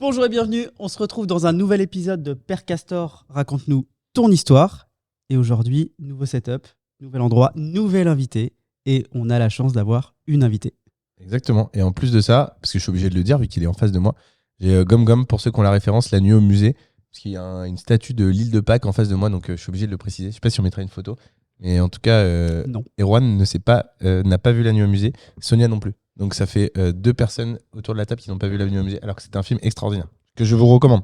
Bonjour et bienvenue, on se retrouve dans un nouvel épisode de Père Castor, raconte-nous ton histoire. Et aujourd'hui, nouveau setup, nouvel endroit, nouvel invité. Et on a la chance d'avoir une invitée. Exactement, et en plus de ça, parce que je suis obligé de le dire vu qu'il est en face de moi, j'ai Gom Gom, pour ceux qui ont la référence, la nuit au musée, parce qu'il y a une statue de l'île de Pâques en face de moi, donc je suis obligé de le préciser. Je sais pas si on mettra une photo, mais en tout cas, Non. Erwan n'a pas vu la nuit au musée, Sonia non plus. Donc ça fait 2 personnes autour de la table qui n'ont pas vu la nuit au musée, alors que c'est un film extraordinaire, que je vous recommande.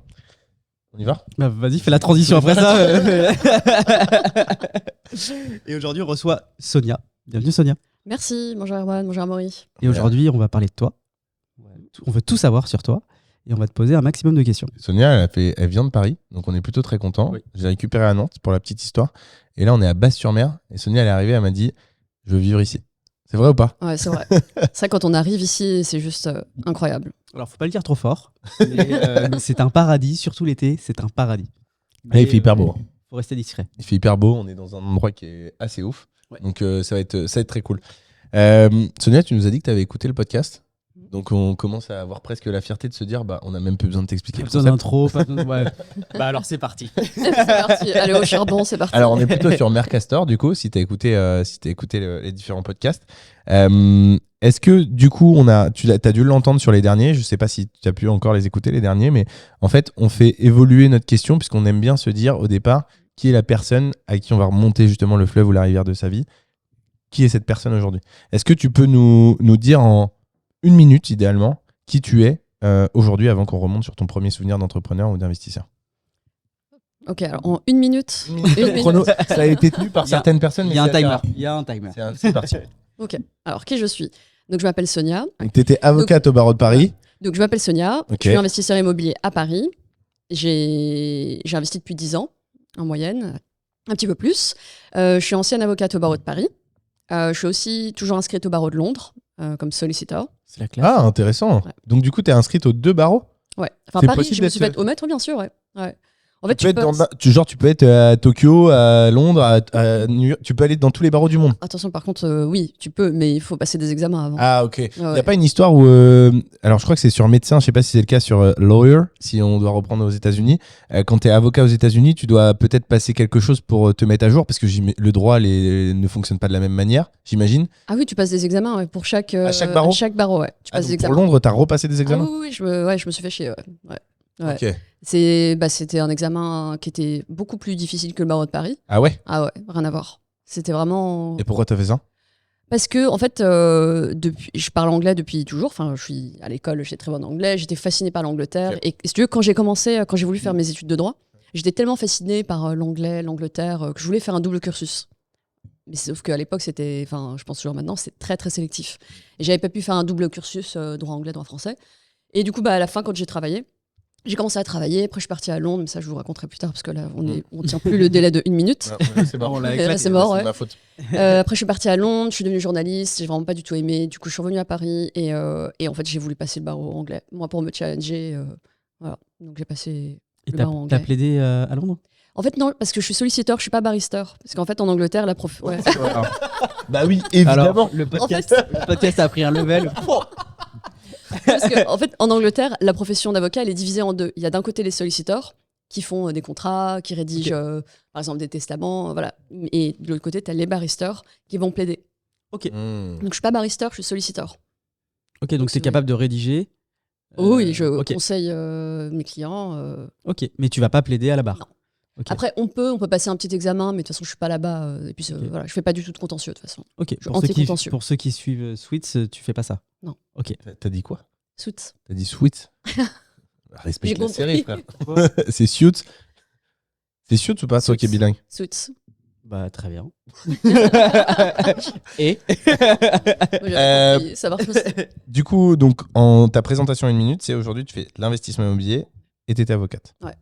On y va ? Bah, vas-y, fais la transition après ça. Et aujourd'hui, on reçoit Sonia. Bienvenue Sonia. Merci, bonjour Erwan, bonjour Amaury. Et aujourd'hui, on va parler de toi. On veut tout savoir sur toi. Et on va te poser un maximum de questions. Sonia, elle vient de Paris, donc on est plutôt très content. Oui. J'ai récupéré à Nantes pour la petite histoire. Et là, on est à Basse-sur-Mer. Et Sonia, elle est arrivée, elle m'a dit, je veux vivre ici. C'est vrai ou pas ? Ouais, c'est vrai. C'est vrai, quand on arrive ici, c'est juste incroyable. Alors, faut pas le dire trop fort. Mais c'est un paradis, surtout l'été, c'est un paradis. Là, il fait hyper beau. Faut rester discret. Il fait hyper beau. On est dans un endroit qui est assez ouf. Ouais. Donc, ça va être très cool. Sonia, tu nous as dit que tu avais écouté le podcast. Donc, on commence à avoir presque la fierté de se dire, on n'a même plus besoin de t'expliquer. Pas besoin d'intro. Ouais. Bah alors, c'est parti. C'est parti, allez au charbon, c'est parti. Alors, on est plutôt sur Mercastor, du coup, si tu as écouté, les différents podcasts. Est-ce que, du coup, tu as dû l'entendre sur les derniers. Je sais pas si tu as pu encore les écouter, les derniers, mais en fait, on fait évoluer notre question puisqu'on aime bien se dire au départ qui est la personne à qui on va remonter justement le fleuve ou la rivière de sa vie. Qui est cette personne aujourd'hui ? Est-ce que tu peux nous dire en 1 minute, idéalement, qui tu es aujourd'hui avant qu'on remonte sur ton premier souvenir d'entrepreneur ou d'investisseur ? Ok, alors en 1 minute. Chrono, ça a été tenu par certaines personnes. Il y a un mais c'est timer. assez rare. Il y a un timer. C'est parti. Ok, alors qui je suis ? Donc je m'appelle Sonia. Donc, tu étais avocate au barreau de Paris. Donc je m'appelle Sonia, Ok. je suis investisseur immobilier à Paris. J'ai investi depuis 10 ans, en moyenne, un petit peu plus. Je suis ancienne avocate au barreau de Paris. Je suis aussi toujours inscrite au barreau de Londres, comme sollicitor. C'est la classe. Ah, intéressant. Ouais. Donc, du coup, tu es inscrite aux 2 barreaux. Ouais. Enfin, C'est Paris, possible je me suis d'être- fait au maître, bien sûr, ouais. En fait, Tu peux être à Tokyo, à Londres, à New York. Tu peux aller dans tous les barreaux du monde. Attention, par contre, oui, tu peux, mais il faut passer des examens avant. Ah, ok. Il n'y a ouais. pas une histoire où. Alors, je crois que c'est sur médecin, je sais pas si c'est le cas sur lawyer, si on doit reprendre aux États-Unis. Quand tu es avocat aux États-Unis, tu dois peut-être passer quelque chose pour te mettre à jour, parce que le droit ne fonctionne pas de la même manière, j'imagine. Ah oui, tu passes des examens ouais, pour chaque barreau chaque barreau, ouais. Tu passes des Donc pour examens. Londres, tu as repassé des examens. Ah oui, je me suis fait chier. Ouais. Ok. C'était un examen qui était beaucoup plus difficile que le barreau de Paris. Ah ouais. Ah ouais, rien à voir. C'était vraiment. Et pourquoi tu as fait ça ? Parce que, en fait, je parle anglais depuis toujours. Enfin, je suis à l'école, j'étais très bonne en anglais. J'étais fascinée par l'Angleterre. Ok. Et si tu veux, quand j'ai voulu faire mes études de droit, j'étais tellement fascinée par l'anglais, l'Angleterre, que je voulais faire un double cursus. Mais sauf qu'à l'époque, c'était, enfin, je pense toujours maintenant, c'est très très sélectif. Et j'avais pas pu faire un double cursus droit anglais, droit français. Et du coup, à la fin, quand j'ai commencé à travailler. Après, je suis partie à Londres, mais ça, je vous raconterai plus tard parce que là, on tient plus le délai de 1 minute. C'est bon. On l'a Là, éclaté. c'est mort, ouais. ma faute. Après, je suis partie à Londres, je suis devenue journaliste, j'ai vraiment pas du tout aimé. Du coup, je suis revenue à Paris et en fait, j'ai voulu passer le barreau anglais. Moi, pour me challenger, voilà. Donc, j'ai passé Et le t'as barreau anglais. plaidé à Londres ? En fait, non, parce que je suis solliciteur, je suis pas baristeur. Parce qu'en fait, en Angleterre, la prof. Ouais. Bah oui, évidemment. Alors, le podcast a pris un level. Parce que, en fait, en Angleterre, la profession d'avocat, elle est divisée en 2. Il y a d'un côté les sollicitors qui font des contrats, qui rédigent, par exemple, des testaments, voilà. Et de l'autre côté, tu as les baristeurs qui vont plaider. Mmh. Donc, je suis pas baristeur, je suis soliciteur. Ok, donc c'est capable de rédiger. Oui, je ok. conseille mes clients. Ok, mais tu vas pas plaider à la barre. Non. Ok. Après, on peut passer un petit examen, mais de toute façon, je suis pas là-bas. Et puis, Ok. voilà, je fais pas du tout de contentieux, de toute façon. Ok. Je suis anti-contentieux. Pour ceux qui suivent Sweets, tu fais pas ça. Non. Ok. T'as dit quoi ? Suits. T'as dit Sweet. J'ai Respecte la compris. série, frère. C'est Suits. C'est Suits ou pas, toi qui es bilingue ? Suits. Bah très bien. Et Moi, j'avais compris, ça marche aussi. Du coup, donc, en ta présentation en 1 minute, c'est aujourd'hui, tu fais l'investissement immobilier et t'étais avocate. Ouais.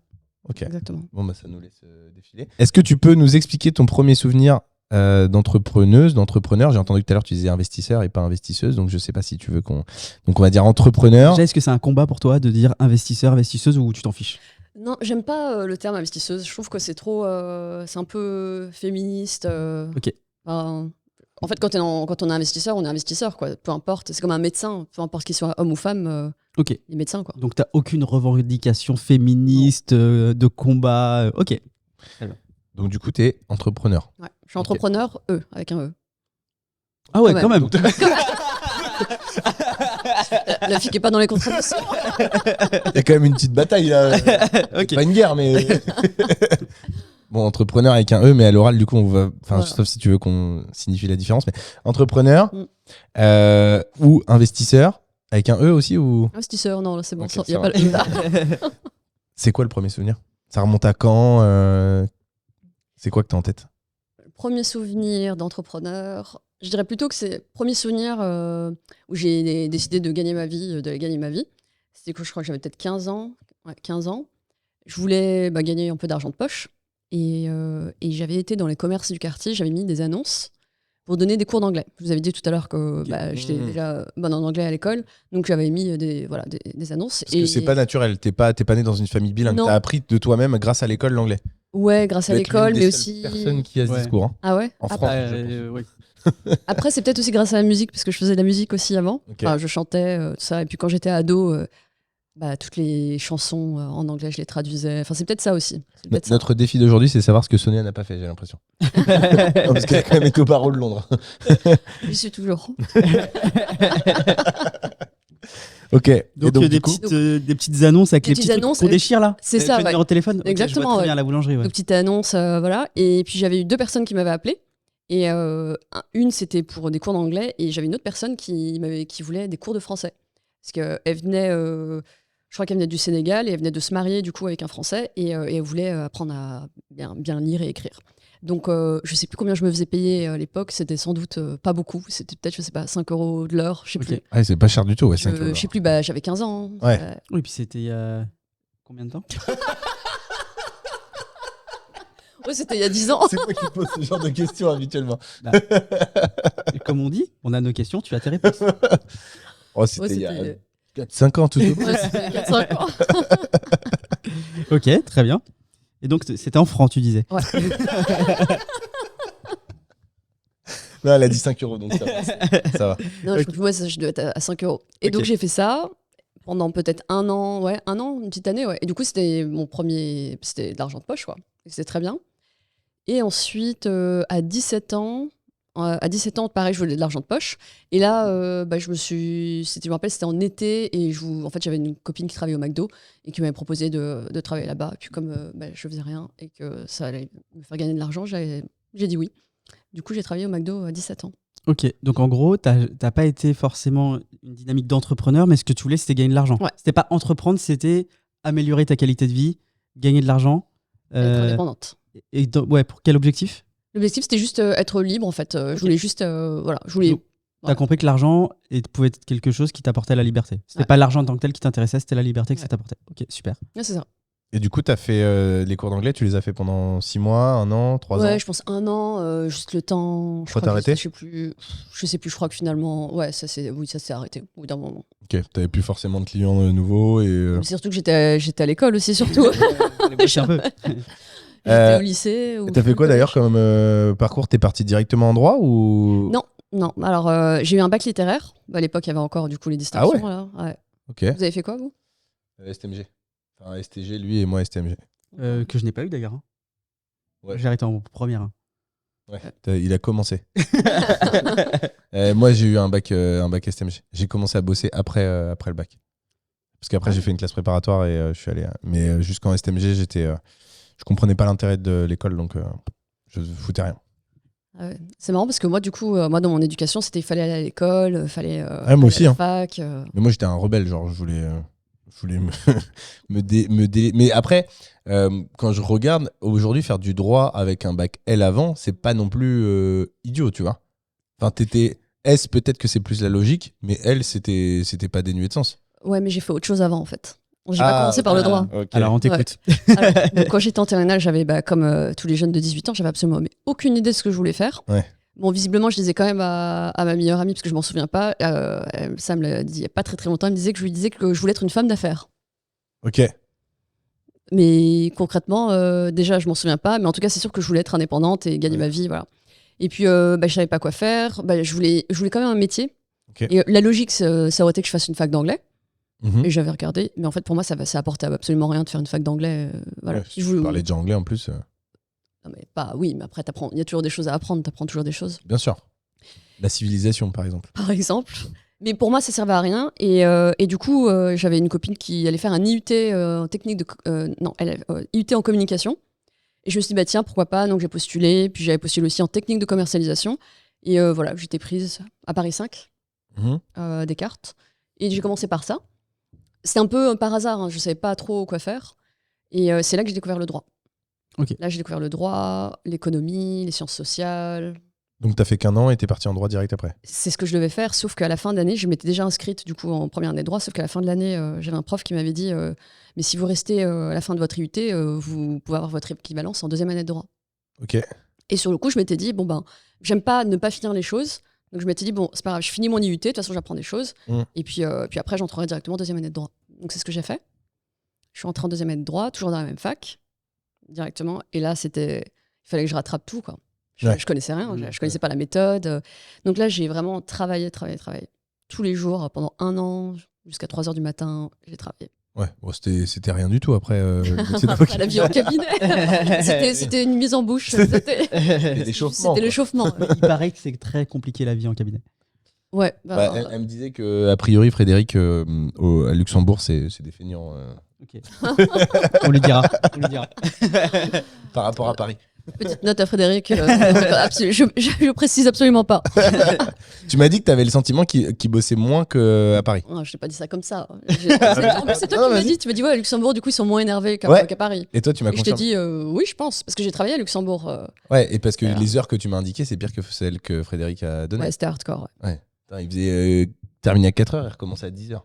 Ok. Exactement. Bon, bah, ça nous laisse défiler. Est-ce que tu peux nous expliquer ton premier souvenir d'entrepreneuse, d'entrepreneur ? J'ai entendu que tout à l'heure tu disais investisseur et pas investisseuse, donc je sais pas si tu veux qu'on. Donc, on va dire entrepreneur. déjà, est-ce que c'est un combat pour toi de dire investisseur, investisseuse ou tu t'en fiches ? Non, j'aime pas le terme investisseuse. Je trouve que c'est trop. C'est un peu féministe. Ok. Enfin, en fait, quand on est investisseur, on est investisseur, quoi. Peu importe. C'est comme un médecin. Peu importe qu'il soit homme ou femme, Ok. les médecins, quoi. Donc, tu n'as aucune revendication féministe, de combat. Ok. Donc, du coup, tu es entrepreneur. Ouais. Je suis entrepreneur, avec un E. Ah ouais, Ouais. quand même. La fille qui est pas dans les contradictions. Il y a quand même une petite bataille là. Ok. Pas une guerre, mais. Bon, entrepreneur avec un E, mais à l'oral, du coup, on va. Enfin, Voilà. sauf si tu veux qu'on signifie la différence. Mais entrepreneur Mm. ou investisseur avec un E aussi ou. Investisseur, non, là, c'est bon. Ok, ça, y ça a va. pas... C'est quoi le premier souvenir? Ça remonte à quand C'est quoi que t'as en tête? Premier souvenir d'entrepreneur, je dirais plutôt que c'est premier souvenir où j'ai décidé de gagner ma vie, C'était que je crois que j'avais peut-être 15 ans. Ouais, 15 ans. Je voulais gagner un peu d'argent de poche. Et j'avais été dans les commerces du quartier, j'avais mis des annonces pour donner des cours d'anglais. Je vous avais dit tout à l'heure que j'étais déjà bonne en anglais à l'école, donc j'avais mis des annonces. Parce que c'est pas naturel. T'es pas né dans une famille bilingue. Non. T'as appris de toi-même grâce à l'école l'anglais. Ouais, grâce à Tu dois être l'école, l'une mais des seules aussi. personne qui a ce Ouais. discours. Hein. Ah ouais. En Après, France. je pense. Oui. Après, c'est peut-être aussi grâce à la musique, parce que je faisais de la musique aussi avant. Ok. Enfin, je chantais, tout ça. Et puis quand j'étais ado, toutes les chansons en anglais, je les traduisais. Enfin, c'est peut-être ça aussi. C'est peut-être ça. Notre défi d'aujourd'hui, c'est savoir ce que Sonia n'a pas fait, j'ai l'impression. Non, parce qu'elle a quand même été au barreau de Londres. J'y suis toujours. Ok. Et Donc, donc, des, du coup, des petites annonces avec Des les petites petits trucs annonces qu'on déchire là. C'est ça, Le numéro de téléphone. Ok, Exactement, je vois très ouais. bien à la boulangerie. Ouais. De petites annonces, voilà. Et puis j'avais eu 2 personnes qui m'avaient appelé. Et une, c'était pour des cours d'anglais. Et j'avais une autre personne qui voulait des cours de français. Parce qu'elle venait, je crois qu'elle venait du Sénégal et elle venait de se marier du coup avec un Français. Et elle voulait apprendre à bien lire et écrire. Donc je sais plus combien je me faisais payer à l'époque. C'était sans doute pas beaucoup. C'était peut-être, je sais pas, 5 € de l'heure. Je sais Ok. plus. ouais, c'est pas cher du tout, ouais, 5 Je sais plus, j'avais 15 ans. Hein. Ouais. Oui, puis c'était il y a combien de temps? Ouais, c'était il y a 10 ans. C'est moi qui pose ce genre de questions habituellement. Et comme on dit, on a nos questions, tu as tes réponses. Oh, c'était Ouais, il y a c'était 4-5 ans tout au plus. ouais, c'était 4-5 ans. Ok, très bien. Et donc, c'était en francs, tu disais. Ouais. Non, elle a dit 5 €, donc ça va. Ça va. Non, je crois que moi, je devais être à 5 €. Et Ok. donc, j'ai fait ça pendant peut-être un an, une petite année, ouais. Et du coup, c'était mon premier. C'était de l'argent de poche, quoi. Et c'était très bien. Et ensuite, à 17 ans, pareil, je voulais de l'argent de poche. Et là, je me rappelle, c'était en été. Et en fait, j'avais une copine qui travaillait au McDo et qui m'avait proposé de travailler là-bas. Et puis, comme je faisais rien et que ça allait me faire gagner de l'argent, j'ai dit oui. Du coup, j'ai travaillé au McDo à 17 ans. Ok, donc en gros, t'as pas été forcément une dynamique d'entrepreneur, mais ce que tu voulais, c'était gagner de l'argent. Ouais. C'était pas entreprendre, c'était améliorer ta qualité de vie, gagner de l'argent. Être indépendante. Ouais, pour quel objectif? L'objectif, c'était juste être libre, en fait. Je voulais juste. Voilà. Je voulais. Donc, T'as Voilà. compris que l'argent pouvait être quelque chose qui t'apportait la liberté. C'était Ouais. pas l'argent en tant que tel qui t'intéressait, c'était la liberté que ça Ouais. t'apportait. Ok, super. Ouais, c'est ça. Et du coup, t'as fait les cours d'anglais, tu les as fait pendant 6 mois, 1 an, 3 Ouais, ans? je pense 1 an, juste le temps. Pourquoi t'as arrêté? Je sais plus. Je crois que finalement. Ouais, ça s'est arrêté au bout d'un moment. Ok, t'avais plus forcément de clients nouveaux et. Mais surtout que j'étais à l'école aussi, surtout. Bouger un peu. J'étais au lycée. T'as fait quoi d'ailleurs comme parcours? T'es parti directement en droit ou? Non, alors j'ai eu un bac littéraire. À l'époque, il y avait encore du coup les distinctions. Là. Ouais. Ok. Vous avez fait quoi, vous? STMG. Enfin, STG, lui et moi STMG. Que je n'ai pas eu d'ailleurs. Hein. Ouais. J'ai arrêté en première. Hein. Ouais. Il a commencé. Moi, j'ai eu un bac STMG. J'ai commencé à bosser après le bac. Parce qu'après, j'ai fait une classe préparatoire et je suis allé. Mais jusqu'en STMG, je comprenais pas l'intérêt de l'école, donc je foutais rien. Ah ouais. C'est marrant parce que moi, du coup, moi, dans mon éducation, il fallait aller à l'école, fallait moi aller aussi, à la hein. fac. Mais moi, j'étais un rebelle, genre, je voulais Mais après, quand je regarde, aujourd'hui, faire du droit avec un bac L avant, c'est pas non plus idiot, tu vois. Enfin, t'étais S, peut-être que c'est plus la logique, mais L, c'était pas dénué de sens. Ouais, mais j'ai fait autre chose avant, en fait. J'ai pas commencé par le droit. Ok. Alors on t'écoute. Alors, donc, quand j'étais en terminale, j'avais, comme tous les jeunes de 18 ans, j'avais absolument aucune idée de ce que je voulais faire. Ouais. Bon, visiblement, je disais quand même à ma meilleure amie, parce que je m'en souviens pas, ça me l'a dit il y a pas très très longtemps, je lui disais que je voulais être une femme d'affaires. Ok. Mais concrètement, déjà, je m'en souviens pas, mais en tout cas, c'est sûr que je voulais être indépendante et gagner ma vie, voilà. Et puis, je savais pas quoi faire, je voulais quand même un métier. Ok. Et la logique, ça aurait été que je fasse une fac d'anglais. Et j'avais regardé, mais en fait, pour moi, ça apportait absolument rien de faire une fac d'anglais. Voilà. Ouais, tu parlais déjà anglais en plus. Non, mais oui, mais après, il y a toujours des choses à apprendre, tu apprends toujours des choses. Bien sûr. La civilisation, par exemple. Par exemple. Mais pour moi, ça servait à rien. Et du coup, j'avais une copine qui allait faire un IUT en technique IUT en communication. Et je me suis dit, bah tiens, pourquoi pas. Donc j'ai postulé. Puis j'avais postulé aussi en technique de commercialisation. Et voilà, j'étais prise à Paris 5, Descartes. Et j'ai commencé par ça. C'était un peu par hasard, hein, je ne savais pas trop quoi faire. Et c'est là que j'ai découvert le droit. Ok. Là, j'ai découvert le droit, l'économie, les sciences sociales. Donc, tu as fait qu'un an et tu es parti en droit direct après. C'est ce que je devais faire, sauf qu'à la fin d'année, je m'étais déjà inscrite du coup en première année de droit, sauf qu'à la fin de l'année, j'avais un prof qui m'avait dit mais si vous restez à la fin de votre IUT, vous pouvez avoir votre équivalence en deuxième année de droit. Ok. Et sur le coup, je m'étais dit, bon ben, j'aime pas ne pas finir les choses. Donc je m'étais dit, bon, c'est pas grave, je finis mon IUT, de toute façon, j'apprends des choses. Et puis après, j'entrerai directement en deuxième année de droit. Donc c'est ce que j'ai fait. Je suis entrée en deuxième année de droit, toujours dans la même fac, directement. Et là, il fallait que je rattrape tout, quoi. Je connaissais rien, je connaissais pas la méthode. Donc là, j'ai vraiment travaillé. Tous les jours, pendant 1 an, jusqu'à 3h du matin, j'ai travaillé. Ouais, bon, c'était rien du tout après. Après la vie en cabinet. C'était une mise en bouche. C'était le chauffement. Il paraît que c'est très compliqué la vie en cabinet. Ouais. Elle me disait que a priori, Frédéric, à Luxembourg, c'est des feignants. Ok. On lui dira. Par rapport à Paris. Petite note à Frédéric. Je précise absolument pas. Tu m'as dit que tu avais le sentiment qu'il bossait moins qu'à Paris. Non, je t'ai pas dit ça comme ça. En plus, c'est toi qui m'as dit. Tu m'as dit, ouais, à Luxembourg, du coup, ils sont moins énervés qu'à Paris. Et toi, tu m'as confirmé. confirmé. Je t'ai dit, oui, je pense. Parce que j'ai travaillé à Luxembourg. Ouais, et parce que les heures que tu m'as indiquées, c'est pire que celles que Frédéric a données. Ouais, c'était hardcore. Ouais. Putain, il faisait terminer à 4h et recommencer à 10h.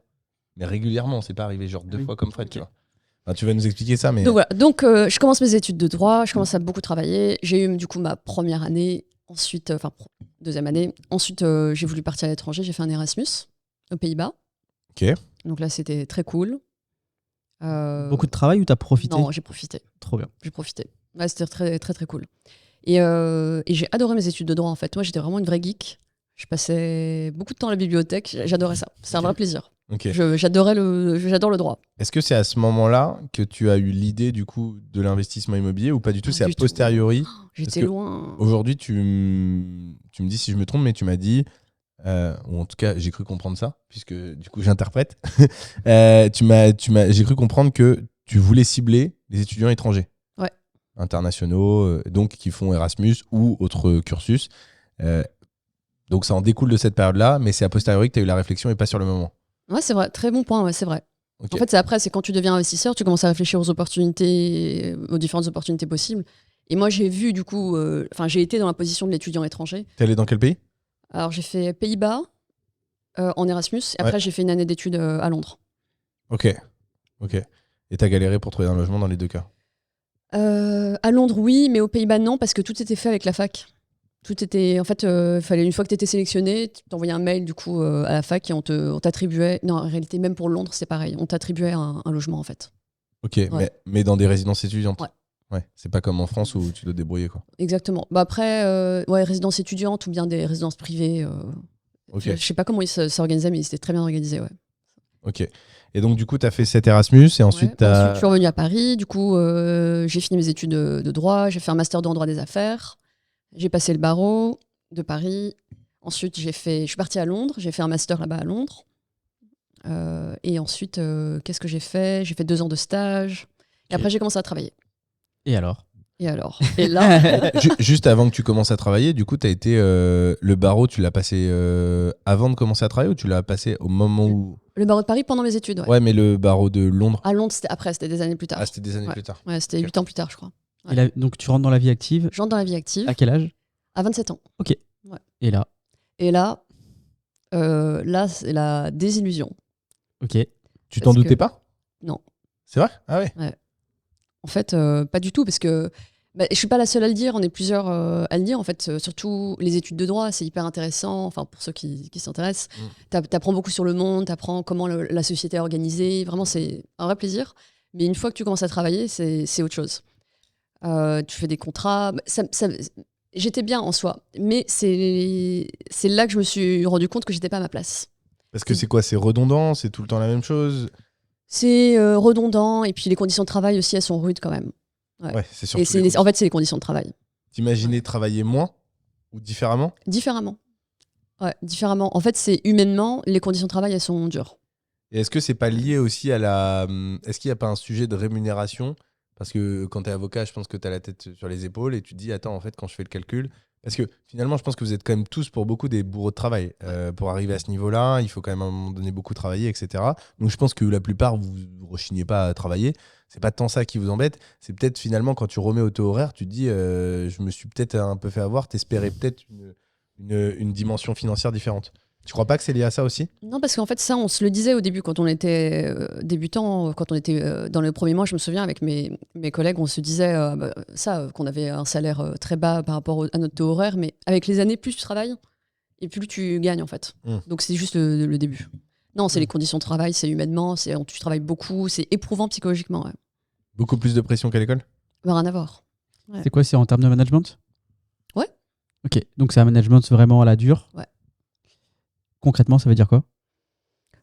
Mais régulièrement, c'est pas arrivé genre 2 fois comme Fred, tu vois. Enfin, tu vas nous expliquer ça, mais... Donc voilà, je commence mes études de droit, je commence à beaucoup travailler. J'ai eu du coup ma première année, ensuite, deuxième année. Ensuite, j'ai voulu partir à l'étranger, j'ai fait un Erasmus aux Pays-Bas. Ok. Donc là, c'était très cool. Beaucoup de travail ou t'as profité? Non, j'ai profité. Trop bien. J'ai profité. Ouais, c'était très, très, très cool. Et j'ai adoré mes études de droit, en fait. Moi, j'étais vraiment une vraie geek. Je passais beaucoup de temps à la bibliothèque, j'adorais ça. C'est un vrai plaisir. Okay. J'adore le droit. Est-ce que c'est à ce moment-là que tu as eu l'idée du coup de l'investissement immobilier ou pas du tout? C'est a posteriori. J'étais loin. Aujourd'hui, tu me dis si je me trompe, mais tu m'as dit, ou en tout cas j'ai cru comprendre ça, puisque du coup j'interprète. J'ai cru comprendre que tu voulais cibler les étudiants étrangers, internationaux, donc qui font Erasmus ou autre cursus. Donc ça en découle de cette période-là, mais c'est a posteriori que tu as eu la réflexion et pas sur le moment. Ouais, c'est vrai, très bon point, ouais, c'est vrai. Okay. En fait, c'est quand tu deviens investisseur, tu commences à réfléchir aux différentes opportunités possibles. Et moi, j'ai vu, du coup, j'ai été dans la position de l'étudiant étranger. T'es allé dans quel pays? Alors, j'ai fait Pays-Bas en Erasmus, et après, j'ai fait une année d'études à Londres. Ok. Et t'as galéré pour trouver un logement dans les deux cas? À Londres, oui, mais aux Pays-Bas, non, parce que tout était fait avec la fac. Tout était, en fait, fallait une fois que tu étais sélectionné, tu t'envoyais un mail du coup à la fac et on t'attribuait. Non, en réalité, même pour Londres, c'est pareil. On t'attribuait un logement en fait. Ok, ouais. mais dans des résidences étudiantes. Ouais. C'est pas comme en France où tu dois te débrouiller quoi. Exactement. Bah après, résidences étudiantes ou bien des résidences privées. Okay. Je sais pas comment ils s'organisaient, mais c'était très bien organisé, ouais. Ok. Et donc du coup, tu as fait cet Erasmus et ensuite Ensuite, je suis revenue à Paris. Du coup, j'ai fini mes études de droit. J'ai fait un master en droit des affaires. J'ai passé le barreau de Paris. Ensuite, je suis partie à Londres. J'ai fait un master là-bas à Londres. Et ensuite, qu'est-ce que j'ai fait? J'ai fait 2 ans de stage. Et après, j'ai commencé à travailler. Et alors? Et là... Juste avant que tu commences à travailler, du coup, tu as été... le barreau, tu l'as passé avant de commencer à travailler ou tu l'as passé au moment où... Le barreau de Paris pendant mes études, ouais. Ouais, mais le barreau de Londres? À Londres, c'était des années plus tard. Ah, c'était des années plus tard. Ouais, c'était 8 ans plus tard, je crois. Ouais. Donc tu rentres dans la vie active? Je rentre dans la vie active. À quel âge? À 27 ans. Ok. Ouais. Et là, c'est la désillusion. Ok. Tu t'en doutais pas? Non. C'est vrai? Ah ouais. En fait, pas du tout, parce que je suis pas la seule à le dire, on est plusieurs à le dire. En fait, surtout les études de droit, c'est hyper intéressant. Enfin, pour ceux qui s'intéressent, t'apprends beaucoup sur le monde, t'apprends comment la société est organisée. Vraiment, c'est un vrai plaisir. Mais une fois que tu commences à travailler, c'est autre chose. Tu fais des contrats. J'étais bien en soi, mais c'est là que je me suis rendu compte que j'étais pas à ma place. Parce que c'est quoi? C'est redondant? C'est tout le temps la même chose? C'est redondant, et puis les conditions de travail aussi, elles sont rudes quand même. Ouais, c'est sûr. Et en fait, c'est les conditions de travail. T'imaginais travailler moins ou différemment? Différemment. Ouais, différemment. En fait, c'est humainement, les conditions de travail, elles sont dures. Et est-ce que c'est pas lié aussi à la... Est-ce qu'il n'y a pas un sujet de rémunération? Parce que quand tu es avocat, je pense que tu as la tête sur les épaules et tu te dis, attends, en fait, quand je fais le calcul... Parce que finalement, je pense que vous êtes quand même tous, pour beaucoup, des bourreaux de travail. Pour arriver à ce niveau-là, il faut quand même à un moment donné beaucoup travailler, etc. Donc je pense que la plupart, vous ne rechignez pas à travailler. C'est pas tant ça qui vous embête. C'est peut-être finalement, quand tu remets au taux horaire, tu te dis, je me suis peut-être un peu fait avoir, t'espérais peut-être une dimension financière différente. Tu crois pas que c'est lié à ça aussi? Non, parce qu'en fait, ça, on se le disait au début quand on était débutant, quand on était dans le premier mois, je me souviens, avec mes collègues, on se disait qu'on avait un salaire très bas par rapport à notre taux horaire, mais avec les années, plus tu travailles et plus tu gagnes, en fait. Donc c'est juste le début. Non, c'est les conditions de travail, c'est humainement, tu travailles beaucoup, c'est éprouvant psychologiquement. Ouais. Beaucoup plus de pression qu'à l'école? Rien à voir. Ouais. C'est quoi, c'est en termes de management? Ouais. Ok, donc c'est un management vraiment à la dure. Ouais. Concrètement, ça veut dire quoi?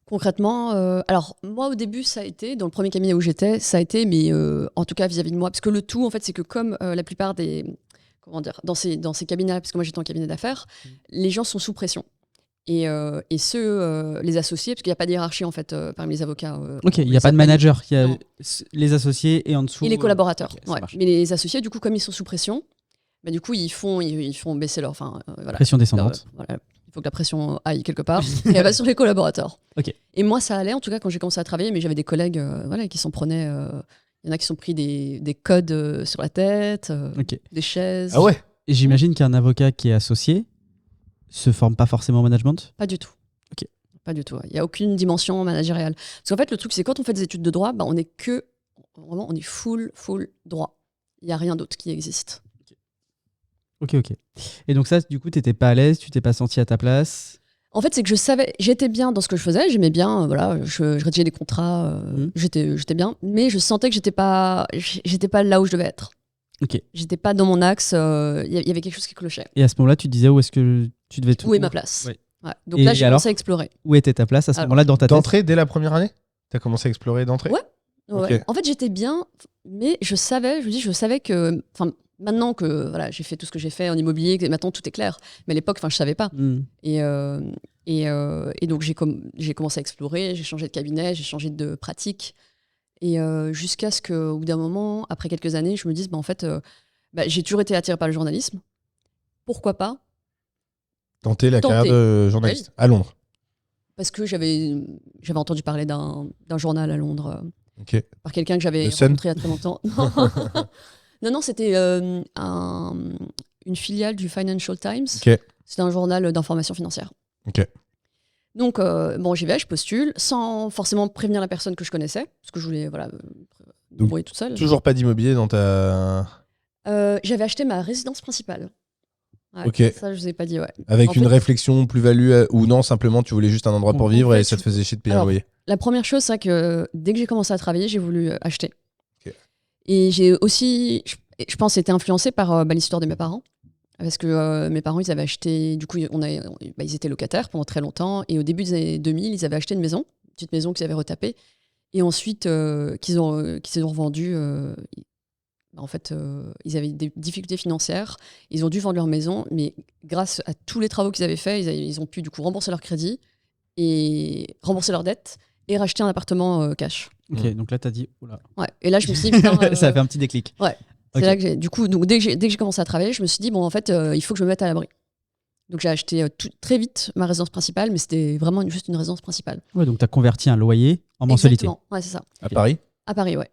Concrètement, alors moi au début ça a été, dans le premier cabinet où j'étais, ça a été, mais en tout cas vis-à-vis de moi, parce que le tout en fait c'est que comme la plupart des, comment dire, dans ces cabinets, parce que moi j'étais en cabinet d'affaires, les gens sont sous pression. Et ceux, les associés, parce qu'il n'y a pas de hiérarchie en fait parmi les avocats. Ok, il n'y a pas de manager, il y a Non. les associés et en dessous. Et les collaborateurs. Ok, ça Ouais. marche. Mais les associés, du coup, comme ils sont sous pression, bah, du coup ils font baisser leur, voilà. Pression descendante. Voilà. Il faut que la pression aille quelque part et elle va sur les collaborateurs. Ok. Et moi, ça allait, en tout cas, quand j'ai commencé à travailler, mais j'avais des collègues qui s'en prenaient. Il y en a qui sont pris des codes sur la tête, Ok. des chaises. Ah ouais? Et j'imagine qu'un avocat qui est associé se forme pas forcément au management. Pas du tout. Ok. Pas du tout. Ouais. Il n'y a aucune dimension managériale. Parce qu'en fait, le truc, c'est quand on fait des études de droit, bah, on est full droit. Il n'y a rien d'autre qui existe. Ok. Et donc ça, du coup, t'étais pas à l'aise, tu t'es pas senti à ta place. En fait, c'est que j'étais bien dans ce que je faisais, j'aimais bien, voilà, je rédigeais des contrats, j'étais bien, mais je sentais que j'étais pas là où je devais être. Ok. J'étais pas dans mon axe, il y avait quelque chose qui clochait. Et à ce moment-là, tu te disais où est-ce que tu devais Où est ma place? Ouais. Ouais. Donc Et là, j'ai alors commencé à explorer. Où était ta place à ce Alors, moment-là dans ta tête? D'entrée, dès la première année? T'as commencé à explorer d'entrée? Ouais. Ok. Ouais. En fait, j'étais bien, mais je savais que, maintenant que voilà, j'ai fait tout ce que j'ai fait en immobilier, que maintenant tout est clair. Mais à l'époque, je savais pas. Et donc j'ai commencé à explorer, j'ai changé de cabinet, j'ai changé de pratique. Et jusqu'à ce qu'au bout d'un moment, après quelques années, je me dise, en fait, j'ai toujours été attirée par le journalisme. Pourquoi pas Tenter la carrière de journaliste à Londres. Parce que j'avais entendu parler d'un journal à Londres Ok. par quelqu'un que j'avais Le Sun? rencontré il y a très longtemps. Non, c'était une filiale du Financial Times. Ok. C'était un journal d'information financière. Ok. Donc, j'y vais, je postule, sans forcément prévenir la personne que je connaissais, parce que je voulais, me débrouiller toute seule. Toujours pas d'immobilier dans ta... J'avais acheté ma résidence principale. Ouais, Ok. Ça, je vous ai pas dit, ouais. Avec En une fait, réflexion plus-value ou non, simplement tu voulais juste un endroit pour En vivre fait, et ça te faisait chier de payer un alors, loyer. La première chose, c'est que dès que j'ai commencé à travailler, j'ai voulu acheter. Ok. Et j'ai aussi, je pense, été influencée par l'histoire de mes parents. Parce que mes parents, ils avaient acheté, du coup, ils étaient locataires pendant très longtemps. Et au début des années 2000, ils avaient acheté une petite maison qu'ils avaient retapée. Et ensuite, qu'ils ont revendue. En fait, ils avaient des difficultés financières. Ils ont dû vendre leur maison. Mais grâce à tous les travaux qu'ils avaient faits, ils ont pu du coup rembourser leur crédit et rembourser leurs dettes et racheter un appartement cash. Ok, donc là, t'as dit, oula. Ouais. Et là, je me suis dit, putain, Ça a fait un petit déclic. ouais. C'est Ok. là que du coup, donc dès que j'ai commencé à travailler, je me suis dit, en fait, il faut que je me mette à l'abri. Donc j'ai acheté très vite ma résidence principale, mais c'était vraiment juste une résidence principale. Ouais, donc t'as converti un loyer en mensualité. Exactement, ouais, c'est ça. À Paris? À Paris, ouais.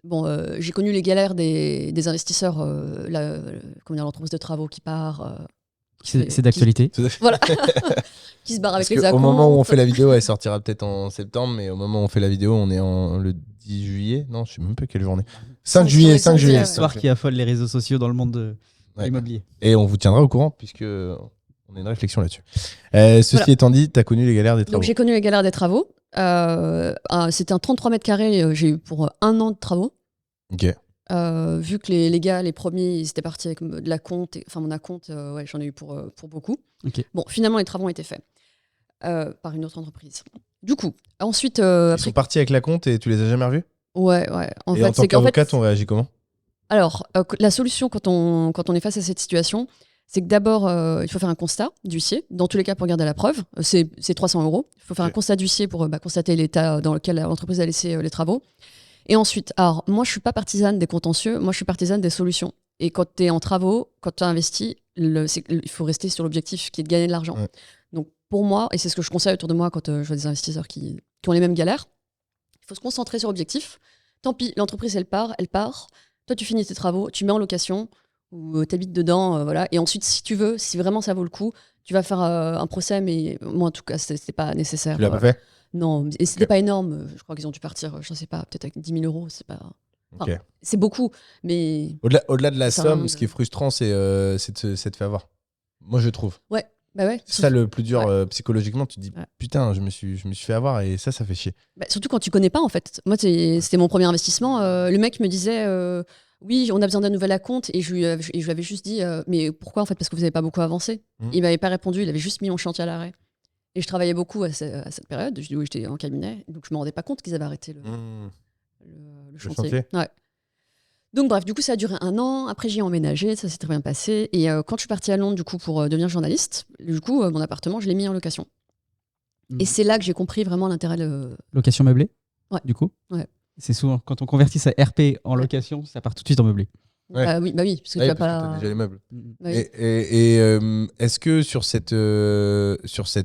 Bon, j'ai connu les galères des investisseurs, l'entreprise de travaux qui part. C'est d'actualité. Voilà. Qui se barre avec Parce les qu'au acomptes. moment où on fait la vidéo, elle sortira peut-être en septembre, mais au moment où on fait la vidéo, on est le 10 juillet. Non, je sais même pas quelle journée. 5 juillet, 5 juillet. C'est l'histoire qui affole les réseaux sociaux dans le monde de l'immobilier. Et on vous tiendra au courant, puisque on a une réflexion là-dessus. Ceci étant dit, tu as connu les galères des travaux. Donc j'ai connu les galères des travaux. C'était un 33 mètres carrés, j'ai eu pour 1 an de travaux. Ok. Vu que les gars, les premiers, ils étaient partis avec de la compte, mon acompte, j'en ai eu pour beaucoup. Ok. Bon, finalement, les travaux ont été faits. par une autre entreprise. Du coup, ensuite, Ils après, sont partis avec la compte et tu les as jamais revus? ouais. En Et fait, en tant c'est qu'en fait, qu'avocate, on réagit comment? alors, la solution quand on est face à cette situation, c'est que d'abord, il faut faire un constat d'huissier. Dans tous les cas, pour garder la preuve, c'est 300 €. Il faut faire Ok. un constat d'huissier pour constater l'état dans lequel l'entreprise a laissé les travaux. Et ensuite, alors, moi, je suis pas partisane des contentieux, moi, je suis partisane des solutions. Et quand tu es en travaux, quand tu as investi, il faut rester sur l'objectif qui est de gagner de l'argent. Ouais. Donc, pour moi, et c'est ce que je conseille autour de moi quand je vois des investisseurs qui ont les mêmes galères, il faut se concentrer sur l'objectif. Tant pis, l'entreprise, elle part. Toi, tu finis tes travaux, tu mets en location ou tu habites dedans. Voilà. Et ensuite, si tu veux, si vraiment ça vaut le coup, tu vas faire un procès. Mais moi, en tout cas, c'était pas nécessaire. Tu l'as pas fait? Non, et c'était Ok. pas énorme. Je crois qu'ils ont dû partir, je sais pas, peut-être avec 10 000 €. C'est pas. Enfin, Ok. c'est beaucoup, mais Au-delà de la Ça sert à somme, rien ce qui est frustrant, c'est de se faire avoir. Moi, je trouve. ouais. C'est ça le plus dur Ouais. psychologiquement. Tu te dis, Ouais. putain, je me suis fait avoir et ça fait chier. Surtout quand tu connais pas, en fait. Moi, c'était mon premier investissement. Le mec me disait oui, on a besoin d'un nouvel acompte. Et je lui avais juste dit mais pourquoi, en fait? Parce que vous n'avez pas beaucoup avancé. Il m'avait pas répondu. Il avait juste mis mon chantier à l'arrêt. Et je travaillais beaucoup à cette période. Je dis oui, j'étais en cabinet. Donc, je me rendais pas compte qu'ils avaient arrêté le chantier. Ouais. Donc, bref, du coup, ça a duré 1 an. Après, j'y ai emménagé. Ça s'est très bien passé. Et quand je suis partie à Londres, du coup, pour devenir journaliste, du coup, mon appartement, je l'ai mis en location. Et c'est là que j'ai compris vraiment l'intérêt de. Location meublée. Ouais. Du coup. Ouais. C'est souvent quand on convertit sa RP en Ouais. location, ça part tout de suite en meublé. Ouais. Bah oui, parce que Ouais, tu vas parce que pas. t'as déjà les meubles. Bah oui. Et est-ce que sur cette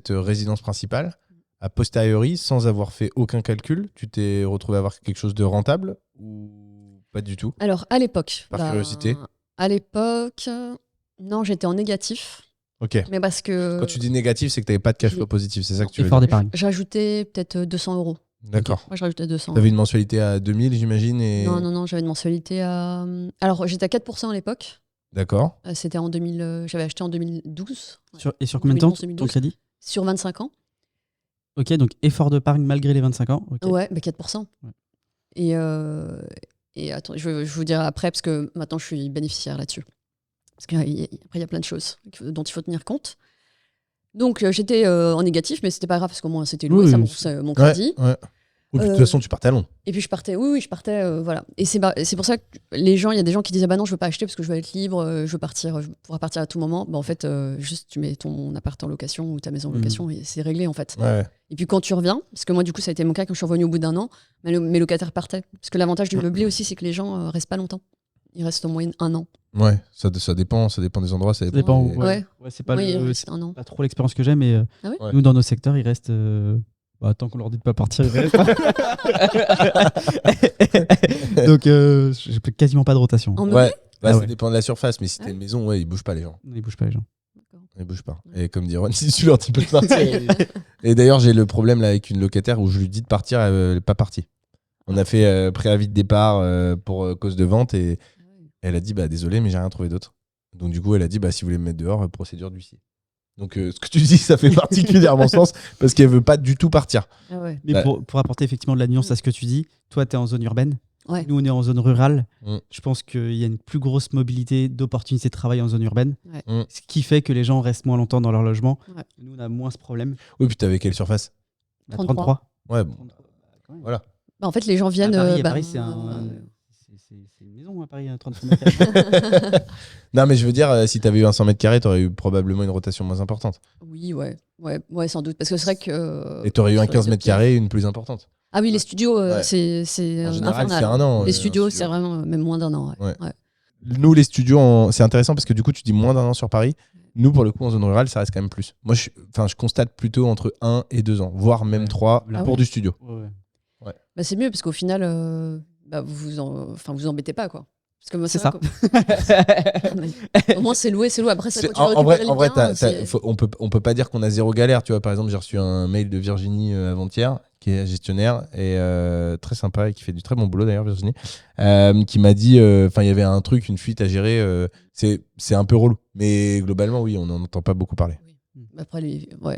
résidence principale, a posteriori, sans avoir fait aucun calcul, tu t'es retrouvé à avoir quelque chose de rentable ou pas du tout? Alors, à l'époque. Par curiosité. À l'époque, non, j'étais en négatif. Ok. Mais parce que. Quand tu dis négatif, c'est que tu n'avais pas de cash flow positif, c'est ça que tu veux Effort dire? d'épargne. J'ajoutais peut-être 200 €. D'accord. Moi, je rajoutais 200. Tu avais une mensualité à 2000, j'imagine et... Non, j'avais une mensualité à. Alors, j'étais à 4% à l'époque. D'accord. C'était en 2000. J'avais acheté en 2012. Ouais. Et sur combien de temps 2011, ton crédit? Sur 25 ans. Ok, donc effort d'épargne malgré les 25 ans. Ok. Ouais, 4%. Ouais. Et attends, je vais vous dire après, parce que maintenant, je suis bénéficiaire là-dessus. Parce qu'après, il y a plein de choses dont il faut tenir compte. Donc, j'étais en négatif, mais c'était pas grave, parce qu'au moins, c'était loué, Oui, ça oui, remboursait mon crédit. Ouais. Oui, puis de toute façon, tu partais à Londres. Et puis je partais, je partais, voilà. Et c'est pour ça que il y a des gens qui disaient bah non, je veux pas acheter parce que je veux être libre, je veux partir, je pourrais partir à tout moment. Bah en fait, juste tu mets ton appart en location ou ta maison en location et c'est réglé en fait. Ouais. Et puis quand tu reviens, parce que moi du coup ça a été mon cas quand je suis revenue au bout d'1 an, mes locataires partaient. Parce que l'avantage du meublé aussi, c'est que les gens restent pas longtemps. Ils restent au moins 1 an. Ouais, ça dépend des endroits. Ça Ça dépend. des- Ouais. Ouais, c'est pas, Oui, ils le- restent c'est 1 an. pas trop l'expérience que j'ai, mais Ah ouais Ouais. nous, dans nos secteurs, ils restent. Tant qu'on leur dit de pas partir, ils restent. Donc, j'ai quasiment pas de rotation. En meublé Ouais, bah, Ah ça ouais. dépend de la surface, mais si Ah t'as ouais. une maison, ouais, ils bougent pas les gens. Ils bougent pas, les gens. Ils bougent pas. Et comme dit Ron, si tu leur dis pas de partir. Et d'ailleurs, j'ai le problème là avec une locataire où je lui dis de partir, elle n'est pas partie. On a fait préavis de départ pour cause de vente et elle a dit bah désolé, mais j'ai rien trouvé d'autre. Donc du coup, elle a dit bah si vous voulez me mettre dehors, procédure d'huissier. Donc ce que tu dis, ça fait particulièrement sens parce qu'elle veut pas du tout partir. Ah ouais. Mais Bah. pour apporter effectivement de la nuance à ce que tu dis, toi, tu es en zone urbaine. Ouais. Nous, on est en zone rurale. Mm. Je pense qu'il y a une plus grosse mobilité d'opportunités de travail en zone urbaine. Ouais. Mm. Ce qui fait que les gens restent moins longtemps dans leur logement. Ouais. Nous, on a moins ce problème. Oui, puis t'avais quelle surface? À 33. Ouais, bon, voilà. Bah, en fait, les gens viennent. À Paris, c'est une maison à Paris, 33 mètres carrés. Non, mais je veux dire, si t'avais eu un 100 mètres carrés, t'aurais eu probablement une rotation moins importante. Oui, ouais, sans doute. Parce que c'est vrai que. Et t'aurais eu un sur 15 les mètres autres pays. carrés, une plus importante. Ah oui, les studios, Ouais. c'est En général, infernal. c'est 1 an. Les un studios, studio. c'est vraiment même moins d'1 an. Ouais. Ouais. Nous, les studios, c'est intéressant parce que du coup, tu dis moins d'1 an sur Paris. Nous, pour le coup, en zone rurale, ça reste quand même plus. Moi, je constate plutôt entre 1 et 2 ans, voire même Ouais. 3 Ah pour ouais. du studio. Ouais. Bah, c'est mieux parce qu'au final, vous embêtez pas, quoi. Parce que moi, C'est vrai qu'au- Au moins, c'est loué. Après, ça, quand tu En vrai, récupères le bien, on peut pas dire qu'on a zéro galère. Tu vois, par exemple, j'ai reçu un mail de Virginie avant-hier, qui est gestionnaire et très sympa et qui fait du très bon boulot d'ailleurs, Virginie, qui m'a dit, il y avait un truc, une fuite à gérer. C'est un peu relou, mais globalement, oui, on n'en entend pas beaucoup parler. Oui. Après,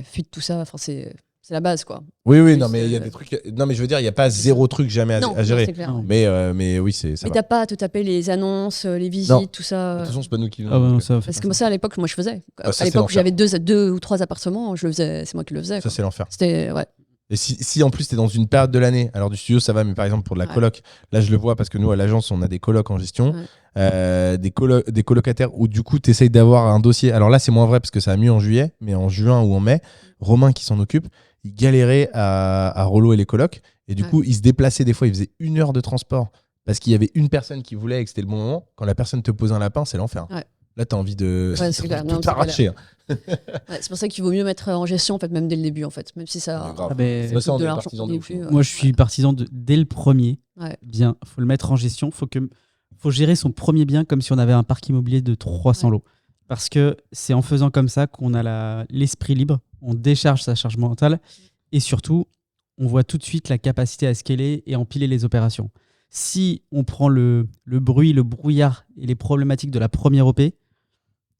fuites, tout ça, c'est c'est la base, quoi. Oui, Oui, non, mais il y a c'est- des trucs. Non, mais je veux dire, il n'y a pas zéro truc jamais Non, à gérer. c'est clair. Non. Mais oui, ça Mais va. De t'as pas à te taper les annonces, les visites, Non. tout ça. toute façon, c'est pas nous qui. Ah ouais, non, ça, Parce que moi, ça, à l'époque, moi, je faisais. Ah, ça, À c'est l'époque où l'enfer. j'avais deux ou trois appartements, je le faisais, c'est moi qui le faisais. Ça, quoi. c'est l'enfer. C'était, ouais. Et si en plus tu es dans une période de l'année, alors du studio ça va, mais par exemple pour de la Ouais. coloc, là je le vois parce que nous à l'agence on a des colocs en gestion, des colocataires où du coup tu essayes d'avoir un dossier. Alors là c'est moins vrai parce que ça a mieux en juillet, mais en juin ou en mai, Romain qui s'en occupe, il galérait à relouer les colocs et du Ouais. coup il se déplaçait des fois, il faisait 1 heure de transport parce qu'il y avait une personne qui voulait et que c'était le bon moment. Quand la personne te pose un lapin, c'est l'enfer. Ouais. Là t'as envie de Ouais, c'est t'as clair. envie de Non, tout c'est arracher. hein. Ouais, c'est pour ça qu'il vaut mieux mettre en gestion, en fait, même dès le début, en fait. Même si ça. Grave. Ah ben, Moi, ça, on de est l'argent partisan au de ouf, début, hein. ouais. moi, je suis partisan dès le premier. Ouais. Bien, faut le mettre en gestion. Faut gérer son premier bien comme si on avait un parc immobilier de 300 Ouais. lots. Parce que c'est en faisant comme ça qu'on a l'esprit libre, on décharge sa charge mentale et surtout, on voit tout de suite la capacité à scaler et empiler les opérations. Si on prend le bruit, le brouillard et les problématiques de la première OP,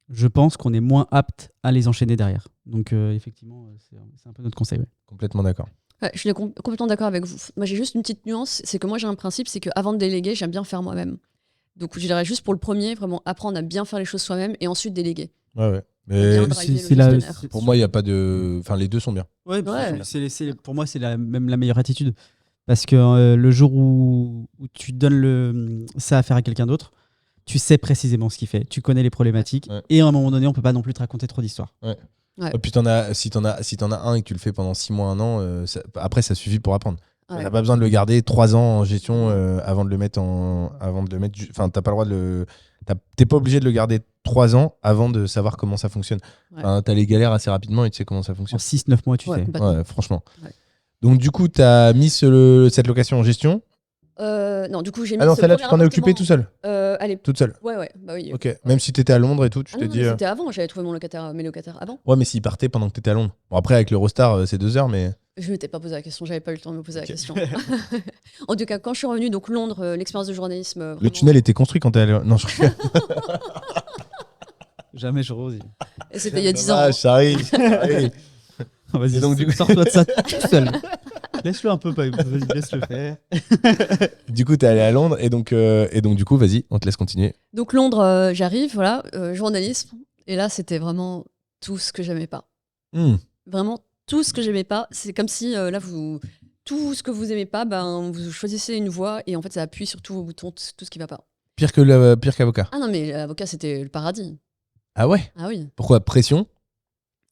je pense qu'on est moins apte à les enchaîner derrière. Donc, effectivement, c'est un peu notre conseil. Ouais. Complètement d'accord. Ouais, je suis complètement d'accord avec vous. Moi, j'ai juste une petite nuance, c'est que moi, j'ai un principe, c'est qu'avant de déléguer, j'aime bien faire moi-même. Donc, je dirais juste pour le premier, vraiment apprendre à bien faire les choses soi-même et ensuite déléguer. Ouais. Bien Mais driver le c'est la- gestionnaire. c'est- pour moi il y a pas de, enfin les deux sont bien. Ouais, Ouais. pour moi, c'est même la meilleure attitude. Parce que le jour où tu donnes ça à faire à quelqu'un d'autre, tu sais précisément ce qu'il fait, tu connais les problématiques, Ouais. et à un moment donné, on peut pas non plus te raconter trop d'histoires. Ouais. Et puis si t'en as un et que tu le fais pendant 6 mois, 1 an, après ça suffit pour apprendre. Ouais. T'as pas besoin de le garder 3 ans en gestion avant de le mettre enfin t'as pas le droit de le, t'es pas obligé de le garder 3 ans avant de savoir comment ça fonctionne. Ouais. Enfin, t'as les galères assez rapidement et tu sais comment ça En fonctionne. 6-9 mois, tu Ouais, sais. complètement. Ouais, franchement. Ouais. Donc du coup t'as mis cette location en gestion. Non, du coup, j'ai mis Ah non, ce celle-là tu premier t'en es occupé appartement, tout seul, allez, toute seule. ouais, bah oui. Ok. Même si t'étais à Londres et tout, tu Ah t'es non, dit. mais c'était avant, j'avais trouvé mes locataires avant. Ouais, mais s'il partait pendant que t'étais à Londres. Bon, après, avec l'Eurostar, c'est 2 heures, mais. Je m'étais pas posé la question, j'avais pas eu le temps de me poser Ok. la question. En tout cas, quand je suis revenue, donc Londres, l'expérience de journalisme. Le vraiment- tunnel était construit quand t'es allé. Non, je rigole. Jamais je rose. Et c'était il y a 10 ans. Ah, ça arrive. ça arrive. Vas-y, Et donc, du coup- sors-toi de ça tout seul. Laisse-le un peu, vas-y, laisse-le faire. Du coup, t'es allé à Londres et donc, du coup, vas-y, on te laisse continuer. Donc Londres, j'arrive, voilà, journalisme. Et là, c'était vraiment tout ce que j'aimais pas. Hmm. Vraiment tout ce que j'aimais pas. C'est comme si là, tout ce que vous aimez pas, ben, vous choisissez une voie et en fait, ça appuie sur tous vos boutons, tout ce qui va pas. Pire qu'avocat. Ah non, mais l'avocat, c'était le paradis. Ah ouais. Ah oui. Pourquoi pression?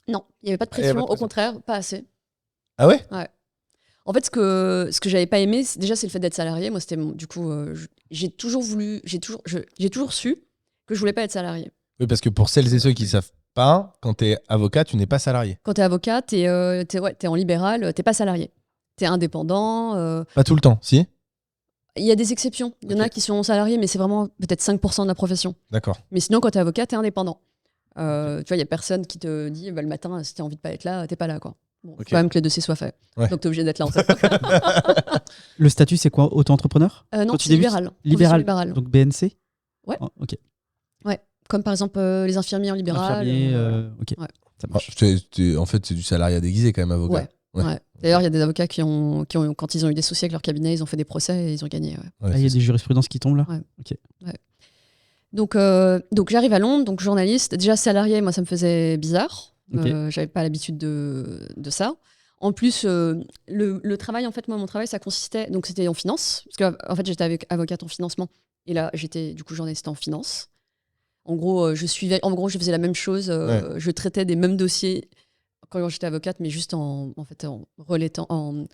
Non, il n'y avait pas de Il y avait pression, pas de au contraire, pas assez. Ah ouais. En fait, ce que j'avais pas aimé, déjà, c'est le fait d'être salarié. Moi, c'était du coup, j'ai toujours su que je voulais pas être salarié. Oui, parce que pour celles et ceux qui savent pas, quand t'es avocat, tu n'es pas salarié. Quand t'es avocat, t'es en libéral, t'es pas salarié. T'es indépendant. Pas tout le temps, si. Il y a des exceptions. Il y en a Ok. qui sont salariés, mais c'est vraiment peut-être 5% de la profession. D'accord. Mais sinon, quand t'es avocat, t'es indépendant. Tu vois, il y a personne qui te dit bah, le matin, si t'as envie de pas être là, t'es pas là, quoi. Bon, faut Ok. quand même que les dossiers soient faits. Ouais. Donc t'es obligé d'être là, en fait. Le statut, c'est quoi? Auto-entrepreneur? Non, Quand tu c'est débutes, libéral. Profession libéral. libérale. Donc BNC? Ouais. Oh, ok. Comme par exemple les infirmiers en libéral. Infirmier, ok. Ouais. Ça Ah, marche. en fait, c'est du salariat déguisé quand même, avocat. Ouais. Ouais. Ouais. D'ailleurs, il y a des avocats qui ont, quand ils ont eu des soucis avec leur cabinet, ils ont fait des procès et ils ont gagné. Ouais. Ouais, Ah, il y a c'est des jurisprudences qui tombent là? Ouais. Donc j'arrive à Londres, donc journaliste. Déjà salarié, moi ça me faisait bizarre. Ok. J'avais pas l'habitude de ça. En plus, le travail, en fait, moi mon travail, ça consistait, donc c'était en finance, parce que en fait j'étais avocate en financement, et là j'étais du coup journaliste en finance. En gros, je faisais la même chose. Je traitais des mêmes dossiers quand j'étais avocate, mais juste en relayant,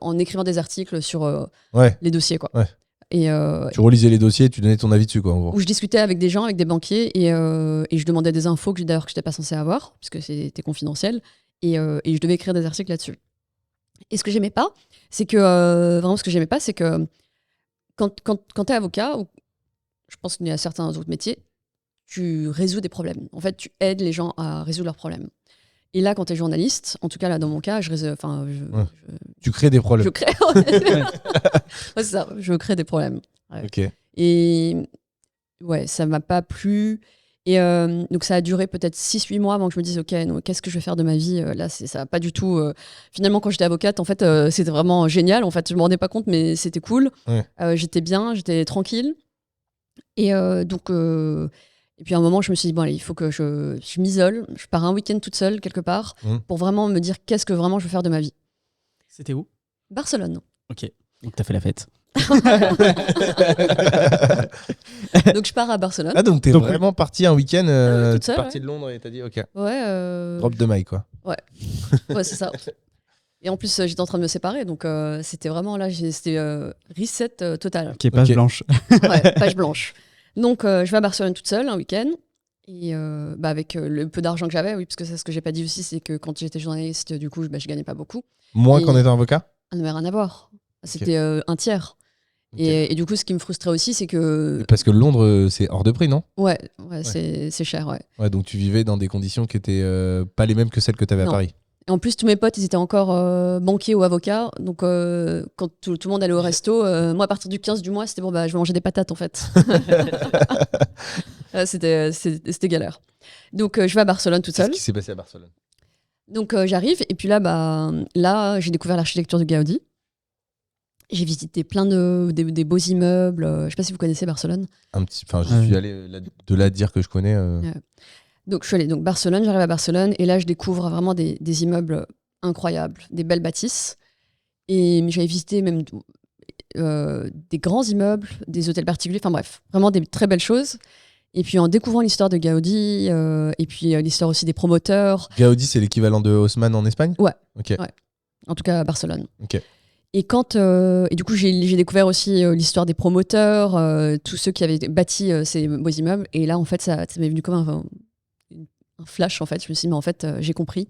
en écrivant des articles sur Ouais. les dossiers, quoi. Ouais. Et Tu relisais les dossiers, tu donnais ton avis dessus, quoi, en gros. où je discutais avec des gens, avec des banquiers, et je demandais des infos que d'ailleurs que je n'étais pas censée avoir, puisque c'était confidentiel, et je devais écrire des articles là-dessus. Et ce que j'aimais pas, c'est que quand tu es avocat, ou je pense qu'il y a certains autres métiers, tu résous des problèmes. En fait, tu aides les gens à résoudre leurs problèmes. Et là, quand tu es journaliste, en tout cas là dans mon cas, je Tu crées des problèmes. crée. Ouais, c'est ça, je crée des problèmes. Ok. Et ouais, ça m'a pas plu. Et donc ça a duré peut-être 6-8 mois avant que je me dise ok, non, qu'est-ce que je vais faire de ma vie là, ça va pas du tout. Finalement, quand j'étais avocate, en fait, c'était vraiment génial. En fait, je me rendais pas compte, mais c'était cool. Ouais. J'étais bien, j'étais tranquille. Et donc, et puis à un moment, je me suis dit bon, allez, il faut que je m'isole. Je pars un week-end toute seule quelque part pour vraiment me dire qu'est-ce que vraiment je veux faire de ma vie. C'était où? Barcelone. Ok, donc t'as fait la fête. Donc je pars à Barcelone. Ah, donc t'es vraiment parti un week-end, toute t'es seule, parti de Londres et t'as dit ok. Ouais. Drop de maille, quoi. Ouais, c'est ça. Et en plus, j'étais en train de me séparer, donc c'était vraiment là, c'était reset total. Ok, page blanche. Ouais, page blanche. Donc je vais à Barcelone toute seule un week-end. Et avec le peu d'argent que j'avais, oui, parce que c'est ce que j'ai pas dit aussi, c'est que quand j'étais journaliste, du coup, je gagnais pas beaucoup. Moins Et- qu'en étant avocat? Ça n'avait rien à voir. C'était un tiers. Ok. Et du coup, ce qui me frustrait aussi, c'est que. Parce que Londres, c'est hors de prix, non? Ouais. C'est cher, ouais. Ouais, donc tu vivais dans des conditions qui étaient pas les mêmes que celles que t'avais à Non. Paris. Et en plus, tous mes potes, ils étaient encore banquiers ou avocats. Donc, quand tout le monde allait au resto, moi, à partir du 15 du mois, c'était bon, je vais manger des patates, en fait. C'était galère. Donc, je vais à Barcelone toute Qu'est-ce seule. qui s'est passé à Barcelone? Donc, j'arrive. Et puis là, j'ai découvert l'architecture de Gaudi. J'ai visité plein des beaux immeubles. Je sais pas si vous connaissez Barcelone. Un petit, enfin, je suis allé de là à dire que je connais. Donc, je suis allée donc Barcelone. J'arrive à Barcelone et là, je découvre vraiment des immeubles incroyables, des belles bâtisses. Et j'avais visité même des grands immeubles, des hôtels particuliers. Enfin bref, vraiment des très belles choses. Et puis en découvrant l'histoire de Gaudi et puis l'histoire aussi des promoteurs. Gaudi, c'est l'équivalent de Haussmann en Espagne? Ouais. Ok. Ouais. En tout cas à Barcelone. Ok. Et du coup, j'ai découvert aussi l'histoire des promoteurs, tous ceux qui avaient bâti ces beaux immeubles. Et là, en fait, ça m'est venu comme un flash. En fait, je me suis dit, mais en fait, j'ai compris.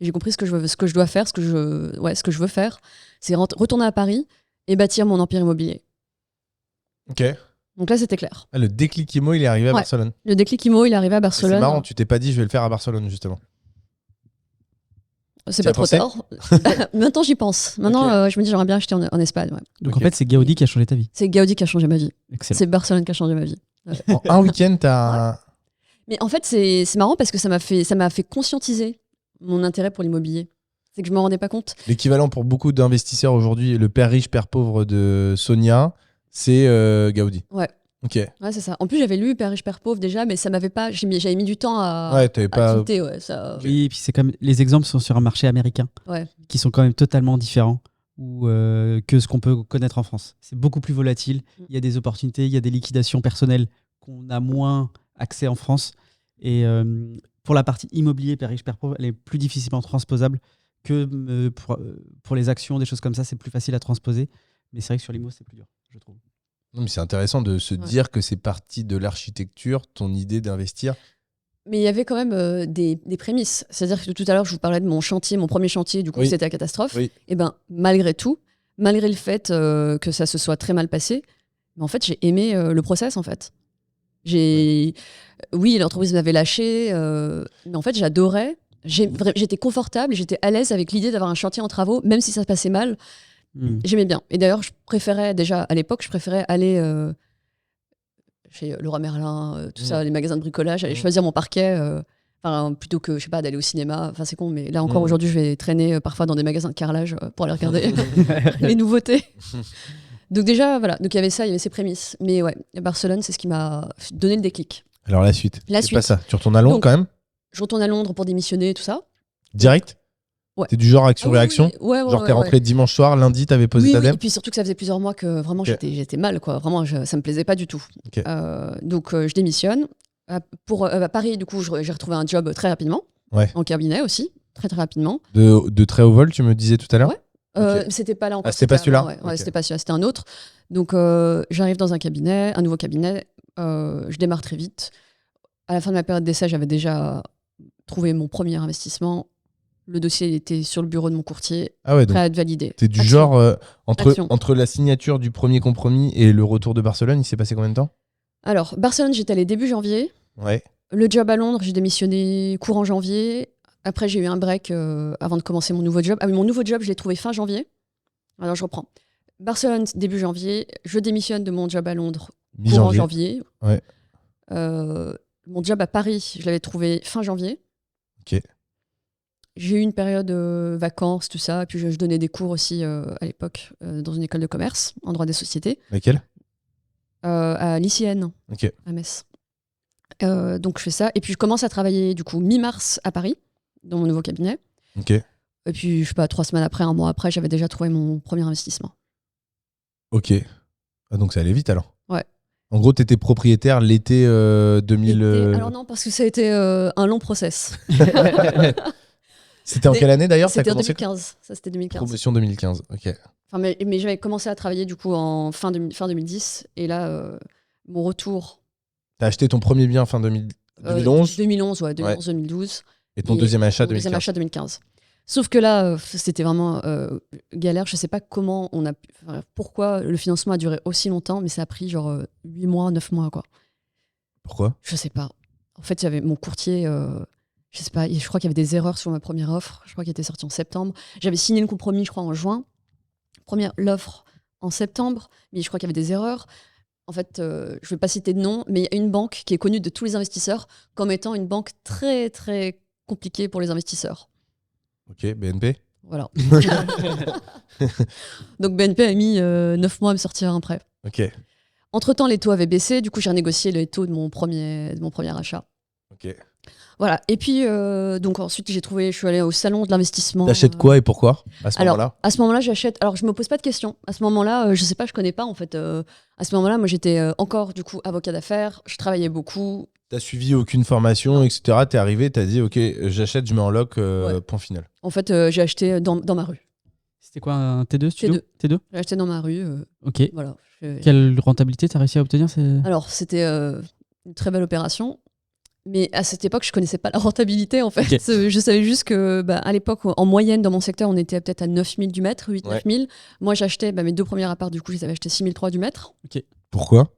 J'ai compris ce que je dois faire, ce que je veux faire. C'est retourner à Paris et bâtir mon empire immobilier. Ok. Donc là, c'était clair. Ah, le déclic IMO, il est arrivé à Ouais. Barcelone. Le déclic IMO, il est arrivé à Barcelone. C'est marrant, tu t'es pas dit je vais le faire à Barcelone, justement. C'est Tu as pas trop pensé tard. Maintenant, j'y pense. Maintenant, Ok. je me dis, j'aimerais bien acheter en Espagne. Ouais. Donc Ok. en fait, c'est Gaudi qui a changé ta vie. C'est Gaudi qui a changé ma vie. Excellent. C'est Barcelone qui a changé ma vie. En un week-end, t'as. Mais en fait, c'est marrant parce que ça m'a fait conscientiser mon intérêt pour l'immobilier. C'est que je me rendais pas compte. L'équivalent pour beaucoup d'investisseurs aujourd'hui, le père riche, père pauvre de Sonia, c'est Gaudi. Ouais. Ok. Ouais, c'est ça. En plus, j'avais lu Père riche, Père pauvre déjà, mais ça m'avait pas. J'avais mis du temps à. Ouais, t'avais à pas. tilter, ouais, ça. Oui, et puis c'est comme les exemples sont sur un marché américain, Ouais. qui sont quand même totalement différents que ce qu'on peut connaître en France. C'est beaucoup plus volatile. Il y a des opportunités, il y a des liquidations personnelles qu'on a moins accès en France. Et pour la partie immobilier, père riche, père pauvre, elle est plus difficilement transposable que pour les actions, des choses comme ça, c'est plus facile à transposer. Mais c'est vrai que sur l'IMO, c'est plus dur, je trouve. Non, mais c'est intéressant de se dire que c'est parti de l'architecture, ton idée d'investir. Mais il y avait quand même des prémices. C'est-à-dire que tout à l'heure, je vous parlais de mon chantier, mon premier chantier, du coup, Oui. c'était la catastrophe. Oui. Et ben, malgré tout, malgré le fait que ça se soit très mal passé, mais en fait, j'ai aimé le process, en fait. Oui, l'entreprise m'avait lâché, mais en fait, j'adorais. J'étais confortable, j'étais à l'aise avec l'idée d'avoir un chantier en travaux, même si ça se passait mal. J'aimais bien. Et d'ailleurs, je préférais déjà, à l'époque, aller chez Leroy Merlin, tout ça, les magasins de bricolage, aller choisir mon parquet, plutôt que, je sais pas, d'aller au cinéma. Enfin, c'est con, mais là encore, aujourd'hui, je vais traîner parfois dans des magasins de carrelage pour aller regarder les nouveautés. Donc déjà, voilà. Donc il y avait ça, il y avait ces prémices. Mais ouais, Barcelone, c'est ce qui m'a donné le déclic. Alors la suite. La C'est suite. pas ça. Tu retournes à Londres Donc, quand même? Je retourne à Londres pour démissionner et tout ça. Direct? Ouais. T'es du genre action-réaction? Ouais, Genre t'es rentré dimanche soir, lundi t'avais posé ta oui, dème? et puis surtout que ça faisait plusieurs mois que vraiment Ok. j'étais mal, quoi. Vraiment, ça me plaisait pas du tout. Ok. Donc je démissionne. Pour Paris, du coup, j'ai retrouvé un job très rapidement. Ouais. En cabinet aussi, très très rapidement. De très haut vol, tu me disais tout à l'heure? Ouais. Ok. C'était pas là encore. Ah, c'était pas celui-là? avant, ouais. Ouais, Ok. c'était pas celui-là, c'était un autre. Donc j'arrive dans un nouveau cabinet. Je démarre très vite. À la fin de ma période d'essai, j'avais déjà trouvé mon premier investissement. Le dossier était sur le bureau de mon courtier, Ah ouais, donc prêt à être validé. t'es du Action. genre Action. entre la signature du premier compromis et le retour de Barcelone, il s'est passé combien de temps? Alors, Barcelone, j'étais allée début janvier. Ouais. Le job à Londres, j'ai démissionné courant janvier. Après, j'ai eu un break avant de commencer mon nouveau job. Ah oui, mon nouveau job, je l'ai trouvé fin janvier. Alors, je reprends. Barcelone, début janvier. Je démissionne de mon job à Londres courant Mi-janvier. janvier. Ouais. mon job à Paris, je l'avais trouvé fin janvier. Ok. J'ai eu une période vacances, tout ça. Et puis, je donnais des cours aussi à l'époque dans une école de commerce, en droit des sociétés, Laquelle? à l'ICN, Ok. à Metz. Donc, je fais ça. Et puis, je commence à travailler, du coup, mi-mars à Paris, dans mon nouveau cabinet. Ok. Et puis, je sais pas, 3 semaines après, 1 mois après, j'avais déjà trouvé mon premier investissement. Ok. Ah, donc ça allait vite alors. Ouais. En gros, t'étais propriétaire l'été 2000. Alors non, parce que ça a été un long process. C'était en quelle année d'ailleurs? C'était en commencé 2015. Ça, c'était 2015. Promotion 2015. Ok. Enfin, mais j'avais commencé à travailler du coup en fin 2010. Et là, mon retour. T'as acheté ton premier bien fin 2011 2011, ouais, 2011-2012. et ton deuxième achat Mon deuxième 2015. achat 2015. Sauf que là, c'était vraiment galère. Je sais pas comment on a pourquoi le financement a duré aussi longtemps, mais ça a pris genre 8 mois, 9 mois, quoi. Pourquoi? Je sais pas. En fait, j'avais mon courtier, je sais pas, je crois qu'il y avait des erreurs sur ma première offre. Je crois qu'il était sorti en septembre. J'avais signé le compromis, je crois, en juin. L'offre en septembre, mais je crois qu'il y avait des erreurs. En fait, je vais pas citer de nom, mais il y a une banque qui est connue de tous les investisseurs comme étant une banque très, très compliquée pour les investisseurs. Ok, BNP. Voilà. Donc BNP a mis 9 mois à me sortir un prêt. Ok. Entre-temps, les taux avaient baissé. Du coup, j'ai renégocié les taux de mon premier achat. Ok. Voilà. Et puis, donc ensuite, je suis allée au salon de l'investissement. T'achètes quoi et pourquoi à ce moment-là? À ce moment-là, j'achète. Alors, je me pose pas de questions. À ce moment-là, je sais pas, je connais pas en fait. À ce moment-là, moi, j'étais encore du coup avocat d'affaires. Je travaillais beaucoup. T'as suivi aucune formation, etc. T'es arrivé, t'as dit ok, j'achète, je mets en loc, Ouais. point final. En fait, j'ai acheté dans ma rue. C'était quoi, un T2 studio? T2. J'ai acheté dans ma rue. Ok. Voilà. Quelle rentabilité t'as réussi à obtenir? Alors, c'était une très belle opération. Mais à cette époque, je connaissais pas la rentabilité en fait. Okay. Je savais juste que à l'époque, en moyenne, dans mon secteur, on était peut-être à 9 000 du mètre, 8 9 000. Moi, j'achetais mes 2 premiers apparts, du coup, je les avais achetés 6 300 du mètre. Pourquoi?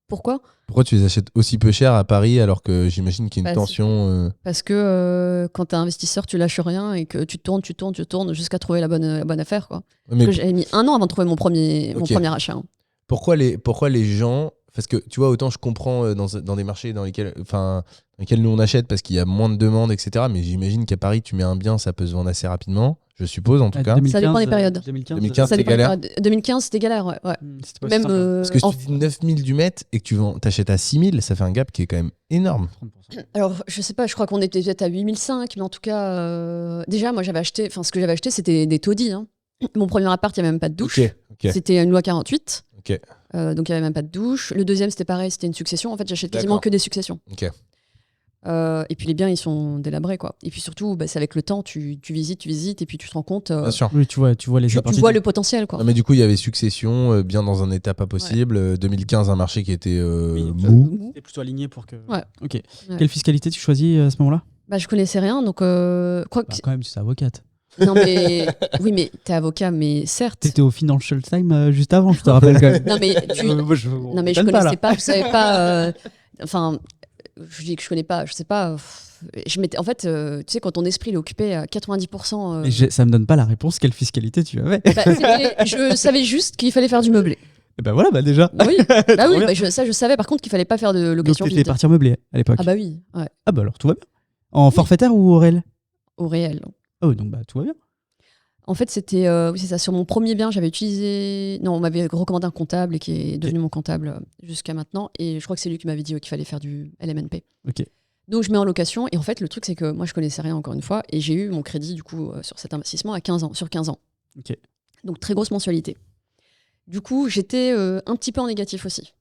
Pourquoi? Pourquoi tu les achètes aussi peu cher à Paris alors que j'imagine qu'il y a une tension Parce que quand t'es investisseur, tu lâches rien et que tu tournes jusqu'à trouver la bonne affaire, quoi. Mais J'avais mis 1 an avant de trouver mon premier achat. Hein. Pourquoi les gens... Parce que tu vois, autant je comprends dans des marchés dans lesquels nous on achète parce qu'il y a moins de demandes, etc. Mais j'imagine qu'à Paris, tu mets un bien, ça peut se vendre assez rapidement. Je suppose en tout cas. 2015, ça dépend des périodes. 2015 c'était galère. 2015, c'était galère, ouais. Même, parce que si tu dis 9 000 du mètre et que tu t'achètes à 6 000, ça fait un gap qui est quand même énorme. Alors, je sais pas, je crois qu'on était peut-être à 8 500, mais en tout cas, déjà, moi, ce que j'avais acheté, c'était des taudis. Hein. Mon premier appart, il n'y avait même pas de douche. Okay. C'était une loi 48. Okay. Donc, il n'y avait même pas de douche. Le deuxième, c'était pareil, c'était une succession. En fait, j'achète quasiment que des successions. Okay. Et puis les biens, ils sont délabrés, quoi. Et puis surtout, c'est avec le temps, tu visites, et puis tu te rends compte. Bien sûr. Oui, tu vois les opportunités. Tu vois le potentiel, quoi. Non, mais du coup, il y avait succession, bien dans un état pas possible. 2015, un marché qui était mou. T'es plutôt aligné pour que. Ouais. Ok. Ouais. Quelle fiscalité tu choisis à ce moment-là? Je connaissais rien, donc quoi. Quand même, tu es avocate. Non mais oui, mais t'es avocat, mais certes. T'étais au Financial Times juste avant, je te rappelle quand même. Non mais je connaissais pas, je savais pas. Enfin, je dis que je connais pas, je sais pas. Je m'étais, en fait, tu sais, quand ton esprit est occupé à 90%. Ça me donne pas la réponse. Quelle fiscalité tu avais? Je savais juste qu'il fallait faire du meublé. Et ben voilà, déjà. Oui, ça je savais. Par contre, qu'il fallait pas faire de location. Donc t'étais parti en meublé à l'époque. Ah bah oui. Ouais. Ah bah alors tout va bien. En forfaitaire ou au réel? Au réel. Ah oui, donc tout va bien. En fait, c'était oui, c'est ça. Sur mon premier bien, j'avais utilisé. Non, on m'avait recommandé un comptable et qui est devenu mon comptable jusqu'à maintenant. Et je crois que c'est lui qui m'avait dit qu'il fallait faire du LMNP. Ok. Donc je mets en location. Et en fait, le truc, c'est que moi, je connaissais rien encore une fois. Et j'ai eu mon crédit du coup sur cet investissement à 15 ans, sur 15 ans. Ok. Donc très grosse mensualité. Du coup, j'étais un petit peu en négatif aussi.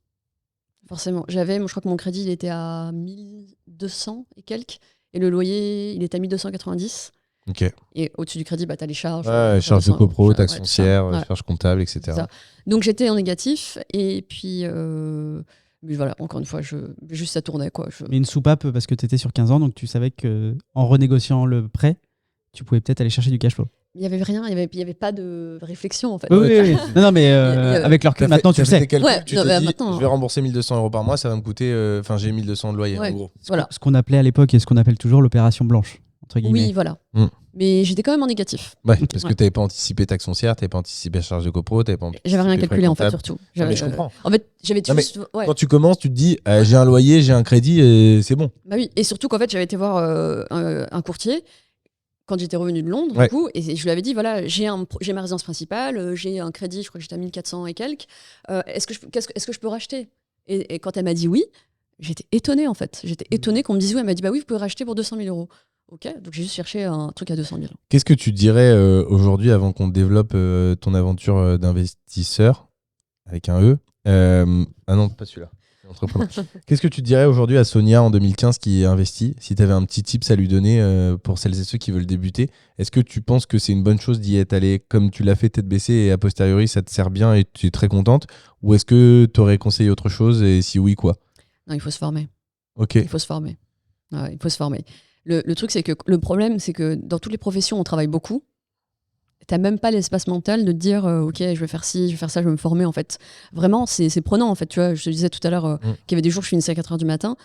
Forcément. Je crois que mon crédit, il était à 1200 et quelques. Et le loyer, il était à 1290. Ok. Et au-dessus du crédit, t'as les charges. Charges de copro, taxes foncières, charges comptables, etc. Donc j'étais en négatif. Et puis, mais voilà, encore une fois, juste ça tournait. Quoi. Mais une soupape parce que tu étais sur 15 ans, donc tu savais qu'en renégociant le prêt, tu pouvais peut-être aller chercher du cash flow. Il n'y avait rien, il y avait pas de réflexion en fait. Oui. Non, mais avec leur maintenant, tu le sais. Je vais rembourser 1 200 € par mois, ça va me coûter. J'ai 1 200 de loyer en gros. Voilà. Ce qu'on appelait à l'époque et ce qu'on appelle toujours l'opération blanche. entre guillemets. Oui, voilà. Mm. Mais j'étais quand même en négatif. Ouais, parce que Ouais. t'avais pas anticipé taxe foncière, t'avais pas anticipé charge de copro, t'avais pas anticipé J'avais rien frais calculé en fait, comptables. surtout. Non, mais je comprends. En fait, j'avais Non, mais juste. Ouais. Quand tu commences, tu te dis j'ai un loyer, j'ai un crédit, et c'est bon. Bah oui, et surtout qu'en fait, j'avais été voir un courtier quand j'étais revenue de Londres, Ouais. du coup, et je lui avais dit voilà, j'ai ma résidence principale, j'ai un crédit, je crois que j'étais à 1400 et quelques. Est-ce que je peux racheter et quand elle m'a dit oui, j'étais étonnée en fait. J'étais étonnée qu'on me dise oui. Elle m'a dit bah oui, vous pouvez racheter pour 200 000 euros. Ok, donc j'ai juste cherché un truc à 200 000. Qu'est-ce que tu dirais aujourd'hui avant qu'on développe ton aventure d'investisseur avec un E Ah non, pas celui-là. Entrepreneur. Qu'est-ce que tu dirais aujourd'hui à Sonia en 2015 qui investit, si tu avais un petit tips à lui donner pour celles et ceux qui veulent débuter? Est-ce que tu penses que c'est une bonne chose d'y être allé comme tu l'as fait tête baissée et a posteriori ça te sert bien et tu es très contente? Ou est-ce que tu aurais conseillé autre chose et si oui, quoi? Non, il faut se former. Ok. Il faut se former. Ouais, il faut se former. Le truc, c'est que le problème, c'est que dans toutes les professions, on travaille beaucoup. T'as même pas l'espace mental de te dire ok, je vais faire ci, je vais faire ça, je vais me former en fait. Vraiment, c'est prenant en fait. Tu vois, je te disais tout à l'heure qu'il y avait des jours où je finissais à 4h du matin.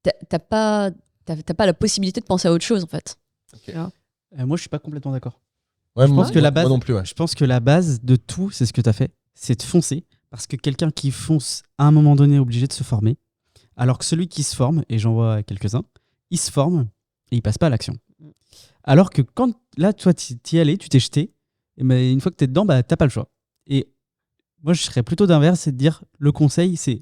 T'as pas la possibilité de penser à autre chose en fait. Ok. Moi, je suis pas complètement d'accord. Ouais, Je pense que la base- moi non plus. Ouais. Je pense que la base de tout, c'est ce que tu as fait, c'est de foncer. Parce que quelqu'un qui fonce, à un moment donné, est obligé de se former. Alors que celui qui se forme, et j'en vois quelques-uns, il se forme et il passe pas à l'action. Alors que quand, là, toi, tu y allais, tu t'es jeté, et ben, une fois que tu es dedans, bah, tu n'as pas le choix. Et moi, je serais plutôt d'inverse, c'est de dire, le conseil, c'est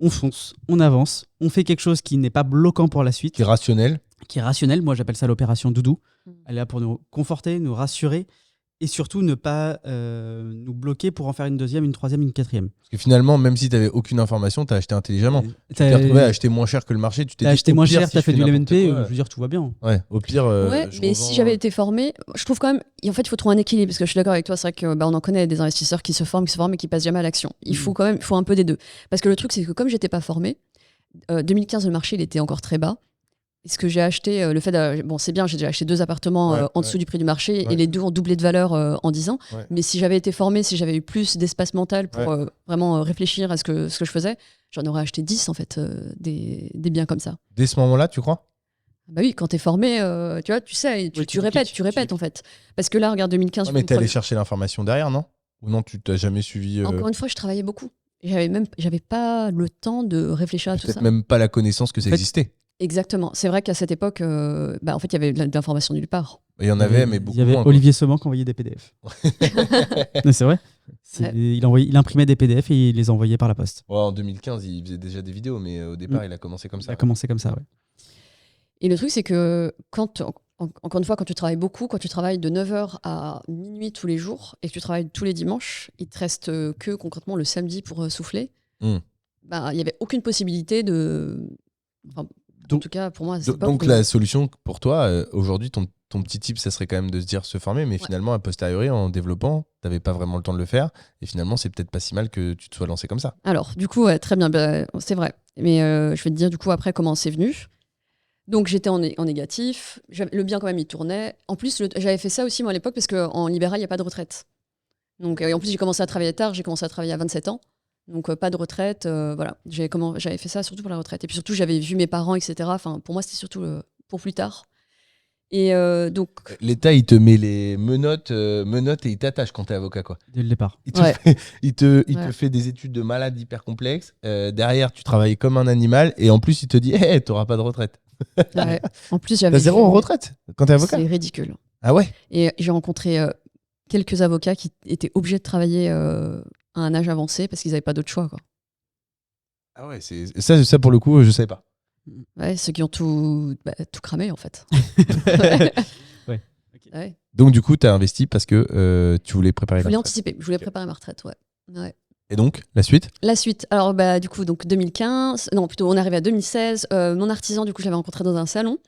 on fonce, on avance, on fait quelque chose qui n'est pas bloquant pour la suite, Qui est rationnel. qui est rationnel. Moi, j'appelle ça l'opération doudou. Elle est là pour nous conforter, nous rassurer, et surtout ne pas nous bloquer pour en faire une deuxième, une troisième, une quatrième. Parce que finalement, même si tu n'avais aucune information, tu as acheté intelligemment. Tu t'es retrouvé à acheter moins cher que le marché. Tu t'es T'as dit, acheté au moins pire, cher, si t'as je fait fais du n'importe LMNP, quoi, je veux dire, tout va bien. Ouais, au pire. Ouais, je mais revends, si j'avais été formée, je trouve quand même, en fait, il faut trouver un équilibre, parce que je suis d'accord avec toi, c'est vrai que on en connaît des investisseurs qui se forment et qui passent jamais à l'action. Il faut quand même, il faut un peu des deux. Parce que le truc, c'est que comme j'étais pas formée, 2015, le marché, il était encore très bas. Et ce que j'ai acheté, le fait bon, c'est bien, j'ai déjà acheté 2 appartements en dessous du prix du marché, et les 2 ont doublé de valeur en 10 ans. Ouais. Mais si j'avais été formée, si j'avais eu plus d'espace mental pour vraiment réfléchir à ce que je faisais, j'en aurais acheté 10 en fait, des biens comme ça. Dès ce moment-là, tu crois? Bah oui, quand t'es formé, tu vois, tu sais, tu répètes en fait. Parce que là, regarde, 2015. Mais t'es allé chercher l'information derrière, non? Ou non, tu t'as jamais suivi Encore une fois, je travaillais beaucoup. J'avais pas le temps de réfléchir à tout peut-être ça. même pas la connaissance que ça existait. Exactement. C'est vrai qu'à cette époque, en fait, il y avait de l'information nulle part. Il y en avait, mais beaucoup Il y avait moins. Quoi. Olivier Seban qui envoyait des PDF. Mais c'est vrai. Ouais. Il imprimait des PDF et il les envoyait par la poste. Ouais, en 2015, il faisait déjà des vidéos, mais au départ, il a commencé comme Il ça. a commencé comme ça, ouais. Et le truc, c'est que encore une fois, quand tu travailles beaucoup, quand tu travailles de 9h à minuit tous les jours et que tu travailles tous les dimanches, il te reste que concrètement le samedi pour souffler. Il n'y avait aucune possibilité de. Enfin, en tout cas, pour moi, c'est pas. Donc, la solution pour toi, aujourd'hui, ton petit tip, ça serait quand même de se dire se former, mais finalement, a posteriori, en développant, tu n'avais pas vraiment le temps de le faire. Et finalement, c'est peut-être pas si mal que tu te sois lancé comme ça. Alors, du coup, très bien, c'est vrai. Mais je vais te dire, du coup, après, comment c'est venu. Donc, j'étais en négatif. Le bien, quand même, il tournait. En plus, j'avais fait ça aussi, moi, à l'époque, parce qu'en libéral, il n'y a pas de retraite. Donc, en plus, j'ai commencé à travailler tard. J'ai commencé à travailler à 27 ans. Donc, pas de retraite. Voilà. J'avais fait ça surtout pour la retraite. Et puis, surtout, j'avais vu mes parents, etc. Enfin, pour moi, c'était surtout pour plus tard. Et donc... L'État, il te met les menottes et il t'attache quand t'es avocat, quoi. Dès le départ. Il te fait des études de malade hyper complexes. Derrière, tu travailles comme un animal. Et en plus, il te dit, hey, t'auras pas de retraite. Ouais. En plus, j'avais... T'as 0 en retraite quand t'es avocat? C'est ridicule. Ah ouais? Et j'ai rencontré quelques avocats qui étaient obligés de travailler à un âge avancé parce qu'ils n'avaient pas d'autre choix, quoi. Ah ouais, ça pour le coup, je savais pas. Ouais, ceux qui ont tout cramé, en fait. Ouais. Ouais. Donc du coup, tu as investi parce que tu voulais préparer Je voulais la retraite. anticiper, je voulais préparer ma retraite, ouais. Et donc, la suite? La suite, alors du coup, donc 2015, non plutôt on est arrivé à 2016, mon artisan, du coup, je l'avais rencontré dans un salon.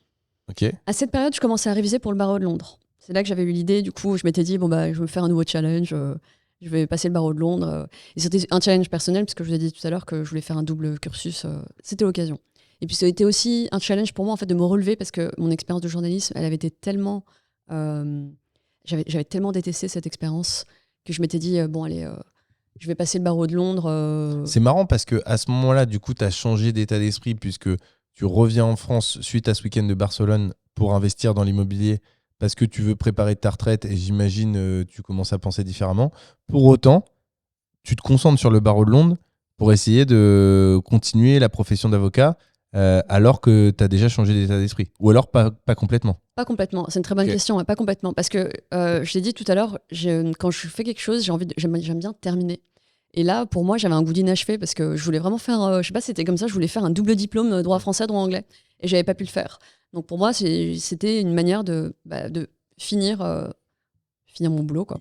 Ok. À cette période, je commençais à réviser pour le barreau de Londres. C'est là que j'avais eu l'idée, du coup, je m'étais dit, je vais me faire un nouveau challenge, je vais passer le barreau de Londres. Et c'était un challenge personnel, parce que je vous ai dit tout à l'heure que je voulais faire un double cursus, c'était l'occasion. Et puis ça a été aussi un challenge pour moi, en fait, de me relever, parce que mon expérience de journalisme, elle avait été tellement... j'avais tellement détesté cette expérience que je m'étais dit, je vais passer le barreau de Londres. C'est marrant parce que à ce moment-là, du coup, tu as changé d'état d'esprit puisque tu reviens en France suite à ce week-end de Barcelone pour investir dans l'immobilier parce que tu veux préparer ta retraite et j'imagine tu commences à penser différemment. Pour autant, tu te concentres sur le barreau de Londres pour essayer de continuer la profession d'avocat alors que tu as déjà changé d'état d'esprit. Ou alors pas complètement. Pas complètement, c'est une très bonne Ok. question, pas complètement. Parce que je l'ai dit tout à l'heure, quand je fais quelque chose, j'aime bien terminer. Et là, pour moi, j'avais un goût d'inachevé parce que je voulais vraiment faire, je sais pas si c'était comme ça, je voulais faire un double diplôme droit français, droit anglais. Et j'avais pas pu le faire. Donc pour moi, c'était une manière de finir mon boulot, quoi.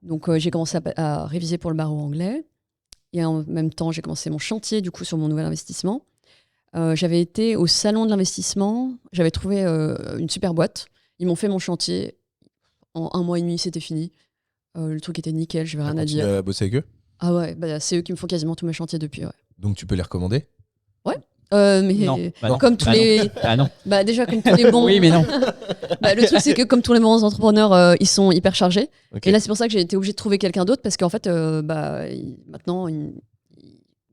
Donc j'ai commencé à réviser pour le barreau anglais. Et en même temps, j'ai commencé mon chantier du coup sur mon nouvel investissement. J'avais été au salon de l'investissement, j'avais trouvé une super boîte. Ils m'ont fait mon chantier. En 1 mois et demi, c'était fini. Le truc était nickel, j'avais rien à Tu dire. as bossé avec eux. Ah ouais, c'est eux qui me font quasiment tous mes chantiers depuis. Ouais. Donc tu peux les recommander. Mais Non. Bah non. comme tous Bah non. les, Ah non. déjà comme tous les bons. Oui, mais non. Le truc c'est que comme tous les bons entrepreneurs, ils sont hyper chargés. Ok. Et là c'est pour ça que j'ai été obligée de trouver quelqu'un d'autre parce qu'en fait, maintenant,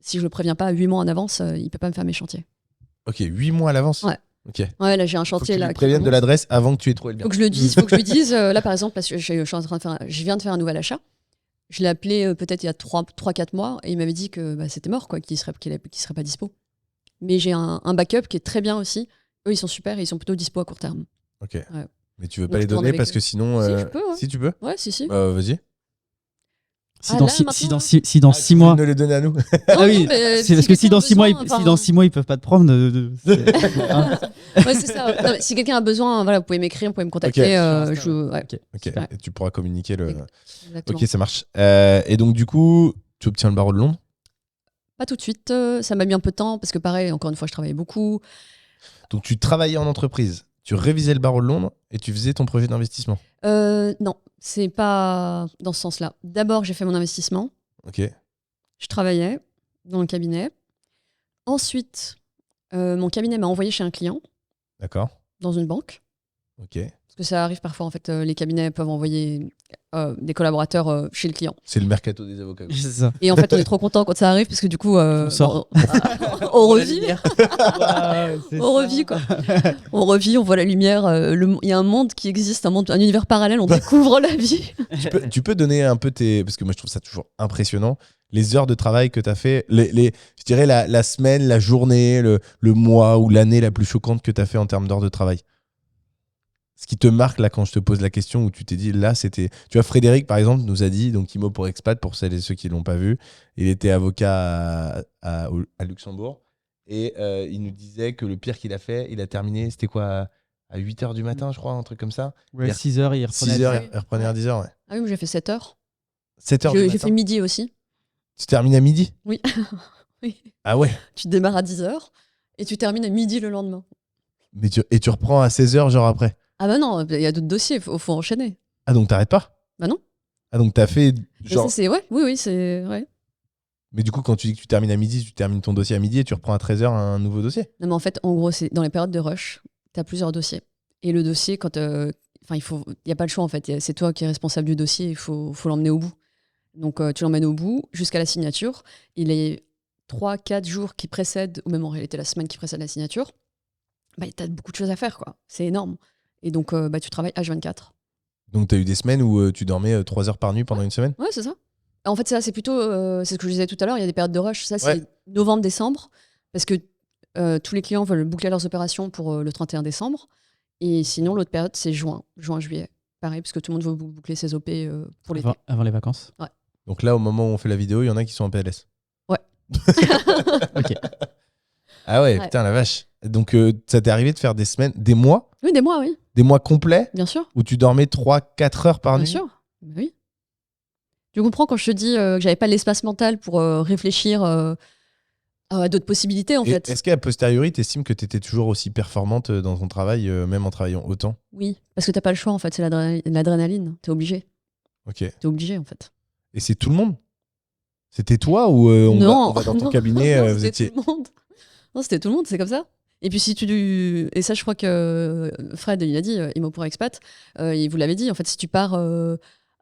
si je le préviens pas 8 mois en avance, il peut pas me faire mes chantiers. Ok, 8 mois à l'avance. Ouais. Ok. Ouais, là j'ai un Faut que chantier tu là. lui qui préviennes de commence. l'adresse avant que tu aies trouvé le bien. Faut que je le dise, faut que je lui dise. Là, par exemple, parce que je suis en train de je viens de faire un nouvel achat. Je l'ai appelé peut-être il y a 3-4 mois et il m'avait dit que c'était mort, quoi, qu'il serait pas dispo. Mais j'ai un backup qui est très bien aussi. Eux, ils sont super et ils sont plutôt dispo à court terme. Ok. Ouais. Mais tu veux Donc, pas les je demande donner avec parce eux. que sinon. Si, je peux, ouais. Si tu peux. Ouais, si. Vas-y. Si Ah, dans là, six- maintenant, si dans là six- si dans Ah, six tu veux mois. nous les donner à nous. Ah Non, oui, non, mais c'est parce que si quelqu'un dans a 6 mois, besoin, si dans 6 mois ils peuvent pas te prendre, hein. Ouais, c'est ça. Non, mais si quelqu'un a besoin, voilà, vous pouvez m'écrire, vous pouvez me contacter. Ok. Ouais, Ok. Ok. Super. Et tu pourras communiquer le. exactement. Ok, ça marche. Et donc du coup, tu obtiens le barreau de Londres. Pas tout de suite. Ça m'a mis un peu de temps parce que pareil, encore une fois, je travaillais beaucoup. Donc tu travaillais en entreprise, tu révisais le barreau de Londres et tu faisais ton projet d'investissement. Non, c'est pas dans ce sens-là. D'abord, j'ai fait mon investissement. Ok. Je travaillais dans le cabinet. Ensuite, mon cabinet m'a envoyé chez un client D'accord. dans une banque. Ok. Parce que ça arrive parfois, en fait, les cabinets peuvent envoyer des collaborateurs chez le client. C'est le mercato des avocats. quoi. C'est ça. Et en fait, on est trop content quand ça arrive parce que du coup, On sort. on revit. On revit, quoi. On revit, on voit la lumière. Il y a un monde qui existe, un univers parallèle, on découvre la vie. Tu peux donner un peu tes. Parce que moi, je trouve ça toujours impressionnant. Les heures de travail que tu as fait, je dirais la semaine, la journée, le mois ou l'année la plus choquante que tu as fait en termes d'heures de travail. Ce qui te marque là quand je te pose la question où tu t'es dit là c'était. Tu vois, Frédéric par exemple nous a dit, donc IMO pour expat, pour celles et ceux qui ne l'ont pas vu, il était avocat à Luxembourg et il nous disait que le pire qu'il a fait, il a terminé, c'était quoi, à 8h du matin, je crois, un truc comme ça. Ouais, 6 heures, il reprenait. 6h, il reprenait à 10h, ouais. Ah oui, mais j'ai fait 7 heures. 7h du J'ai matin. fait midi aussi. Tu termines à midi? Oui. Oui. Ah ouais. Tu démarres à 10h et tu termines à midi le lendemain. Mais tu reprends à 16h, genre après. Ah bah non, il y a d'autres dossiers, il faut enchaîner. Ah donc t'arrêtes pas? Bah non. Ah donc t'as fait Mais genre. ça, oui, c'est. Ouais. Mais du coup, quand tu dis que tu termines à midi, tu termines ton dossier à midi et tu reprends à 13h un nouveau dossier? Non, mais en fait, en gros, c'est dans les périodes de rush, tu as plusieurs dossiers. Et le dossier, quand. Il n'y a pas le choix en fait. C'est toi qui es responsable du dossier, il faut l'emmener au bout. Donc tu l'emmènes au bout jusqu'à la signature. Il est 3-4 jours qui précèdent, ou même en réalité la semaine qui précède la signature, tu as beaucoup de choses à faire, quoi. C'est énorme. Et donc tu travailles H24. Donc tu as eu des semaines où tu dormais 3 heures par nuit pendant une semaine? Ouais, c'est ça. En fait, ça, c'est plutôt. C'est ce que je disais tout à l'heure, il y a des périodes de rush. Ça, c'est Ouais. novembre-décembre. Parce que tous les clients veulent boucler leurs opérations pour le 31 décembre. Et sinon, l'autre période, c'est juin-juillet. Pareil, parce que tout le monde veut boucler ses OP pour l'été. Avant les vacances. Donc là, au moment où on fait la vidéo, il y en a qui sont en PLS. Ouais. Ok. Ah ouais, Ouais. putain la vache. Donc ça t'est arrivé de faire des semaines, des mois Oui, des mois, oui. complets Bien sûr. où tu dormais 3-4 heures par Bien nuit? sûr. Bah oui. Tu comprends quand je te dis que j'avais pas l'espace mental pour réfléchir à d'autres possibilités, en Et fait. est-ce qu'à posteriori, tu estimes que tu étais toujours aussi performante dans ton travail, même en travaillant autant? Oui, parce que t'as pas le choix, en fait. C'est l'adrénaline. T'es obligé. Ok. T'es obligé, en fait. Et c'est tout le monde? C'était toi ou on va dans ton non. cabinet, Non, vous c'était étiez... tout le monde. Non, c'était tout le monde, c'est comme ça. Et puis et ça, je crois que Fred, il a dit, Imo pour expat, il vous l'avait dit, en fait, si tu pars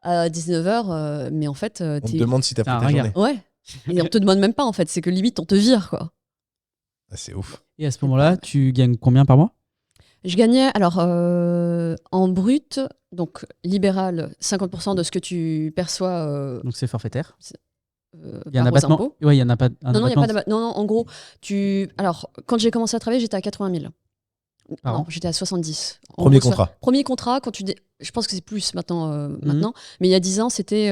à 19h, mais en fait, On te demande si t'as T'as pris un ta regard. journée. Ouais. Et on te demande même pas, en fait, c'est que limite, on te vire, quoi. Ah, c'est ouf. Et à ce moment-là, tu gagnes combien par mois? Je gagnais, alors, en brut, donc libéral, 50% de ce que tu perçois Donc c'est forfaitaire. Il y a un par aux abattement. impôts. Ouais, il y en a pas. Un Non, non, il n'y a pas abattement d'abattement. Non, non, en gros, alors, quand j'ai commencé à travailler, j'étais à 80 000. par Non, an. j'étais à 70. En Premier gros, contrat. Premier contrat, quand je pense que c'est plus maintenant, Mhm. maintenant. Mais il y a 10 ans, c'était.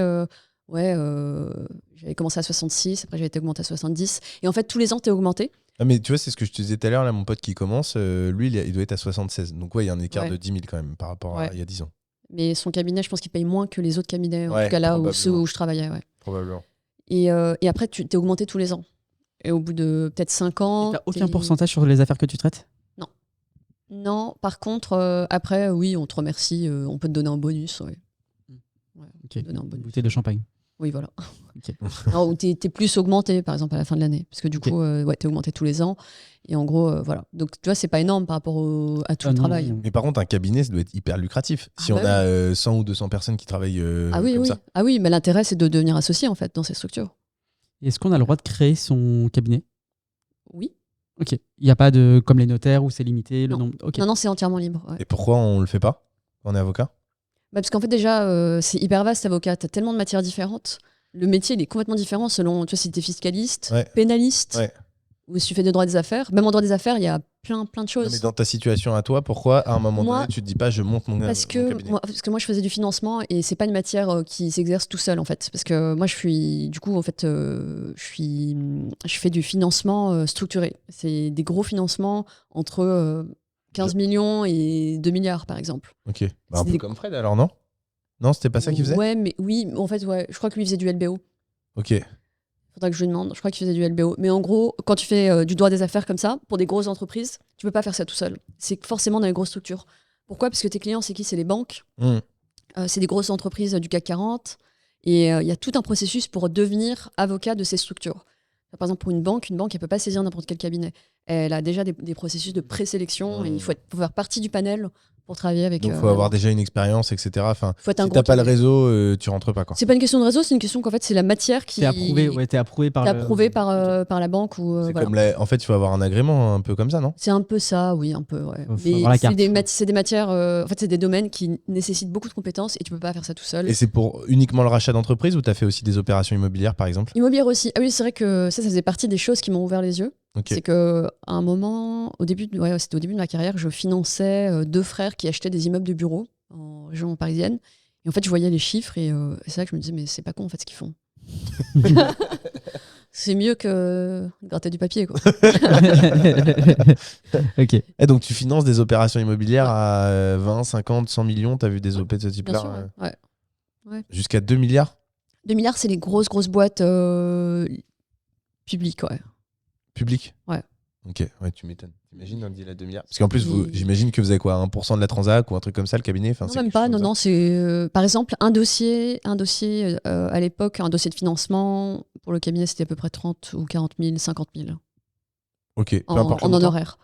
J'avais commencé à 66, après j'avais été augmenté à 70. Et en fait, tous les ans, tu es augmenté. Ah, mais tu vois, c'est ce que je te disais tout à l'heure, là, mon pote qui commence, lui, il doit être à 76. Donc, ouais, il y a un écart Ouais. de 10 000 quand même par rapport à Ouais. il y a 10 ans. Mais son cabinet, je pense qu'il paye moins que les autres cabinets, en Ouais, tout cas là, probablement. ceux où je travaillais. Ouais. Probablement. Et après, tu t'es augmenté tous les ans. Et au bout de peut-être 5 ans. T'as aucun pourcentage sur les affaires que tu traites? Non, par contre, après, oui, on te remercie, on peut te donner un bonus. Ouais. Ouais, on peut Ok. te donner un Une bonus. bouteille de champagne. Oui, voilà. Ok. Non, ou t'es plus augmenté, par exemple, à la fin de l'année. Parce que du Ok. coup, t'es augmenté tous les ans. Et en gros, voilà. Donc, tu vois, c'est pas énorme par rapport à tout Ah le non, travail. non. Mais par contre, un cabinet, ça doit être hyper lucratif. Si Ah on bah a 100 ou 200 personnes qui travaillent Ah oui, comme oui. ça. Ah oui, mais l'intérêt, c'est de devenir associé, en fait, dans ces structures. Est-ce qu'on a le droit de créer son cabinet? Oui. Ok. Il n'y a pas de comme les notaires où c'est limité le Non. nombre. Ok. Non, non, c'est entièrement libre. Ouais. Et pourquoi on le fait pas quand on est avocat? Parce qu'en fait, déjà, c'est hyper vaste, avocat. T'as tellement de matières différentes. Le métier, il est complètement différent selon, tu vois, si t'es fiscaliste, Ouais. pénaliste, Ouais. ou si tu fais de droit des affaires. Même en droit des affaires, il y a plein de Non, choses. mais dans ta situation à toi, pourquoi à un moment Moi, donné, tu te dis pas je monte mon Parce cabinet? que moi, je faisais du financement et c'est pas une matière qui s'exerce tout seul, en fait. Parce que moi, du coup, en fait, je fais du financement structuré. C'est des gros financements entre 15 millions et 2 milliards, par exemple. Ok. Bah, un C'est peu des- comme Fred alors, non? Non, c'était pas ça qu'il faisait? Ouais, mais oui, en fait, ouais, je crois que lui faisait du LBO. Ok. Faudra que je lui demande. Je crois qu'il faisait du LBO. Mais en gros, quand tu fais du droit des affaires comme ça, pour des grosses entreprises, tu peux pas faire ça tout seul. C'est forcément dans les grosses structures. Pourquoi? Parce que tes clients, c'est qui? C'est les banques. Hmm. C'est des grosses entreprises du CAC 40. Et il y a tout un processus pour devenir avocat de ces structures. Par exemple, pour une banque, elle ne peut pas saisir n'importe quel cabinet. Elle a déjà des processus de présélection et il faut faire partie du panel pour travailler avec. Donc, il faut avoir déjà une expérience, etc. Enfin, Faut être un si gros t'as pas le cabinet. réseau, tu rentres pas, quoi. C'est pas une question de réseau, c'est une question qu'en fait, c'est la matière qui T'es approuvé, ouais, t'es approuvé par t'es le- approuvé par, Ok. par la banque. Ou, C'est voilà. comme en fait, il faut avoir un agrément un peu comme ça, non? C'est un peu ça, oui, un peu. Ouais. Faut Mais avoir la c'est carte. des matières, en fait, c'est des domaines qui nécessitent beaucoup de compétences et tu peux pas faire ça tout seul. Et c'est pour uniquement le rachat d'entreprise ou t'as fait aussi des opérations immobilières, par exemple? Immobilière aussi. Ah oui, c'est vrai que ça faisait partie des choses qui m'ont ouvert les yeux. Ok. C'est que à un moment, c'était au début de ma carrière, je finançais 2 frères qui achetaient des immeubles de bureaux en région parisienne. Et en fait, je voyais les chiffres et c'est là que je me disais, mais c'est pas con en fait ce qu'ils font. C'est mieux que gratter du papier, quoi. Ok. Et donc, tu finances des opérations immobilières à 20, 50, 100 millions. T'as vu des OP de ce Bien type-là? sûr, ouais. Jusqu'à 2 milliards 2 milliards, c'est les grosses boîtes publiques, ouais. publics? Ouais. Ok, ouais, tu m'étonnes. T'imagines un deal à 2 milliards? Parce qu'en plus, Et- j'imagine que vous avez quoi, 1% de la transac ou un truc comme ça, le cabinet? Enfin, Non, c'est même quelque pas. chose Non, comme non, c'est par exemple un dossier à l'époque, un dossier de financement pour le cabinet, c'était à peu près 30 ou 40 000, 50 000 ça. Ok, peu en, importe le en montant. honoraires.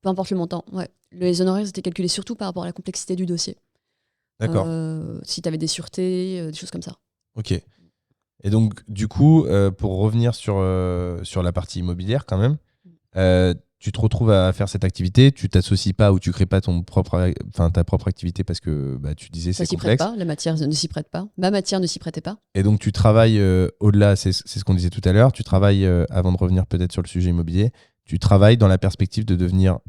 Peu importe le montant. Ouais. Les honoraires étaient calculés surtout par rapport à la complexité du dossier. D'accord, Si tu avais des sûretés, des choses comme ça. ok. Et donc, du coup, pour revenir sur la partie immobilière quand même, tu te retrouves à faire cette activité, tu t'associes pas ou tu crées pas ta propre activité parce que bah, tu disais Ça c'est s'y prête complexe. pas. La matière ne s'y prête pas. Ma matière ne s'y prêtait pas. Et donc, tu travailles au-delà, c'est ce qu'on disait tout à l'heure, tu travailles, avant de revenir peut-être sur le sujet immobilier, tu travailles dans la perspective de devenir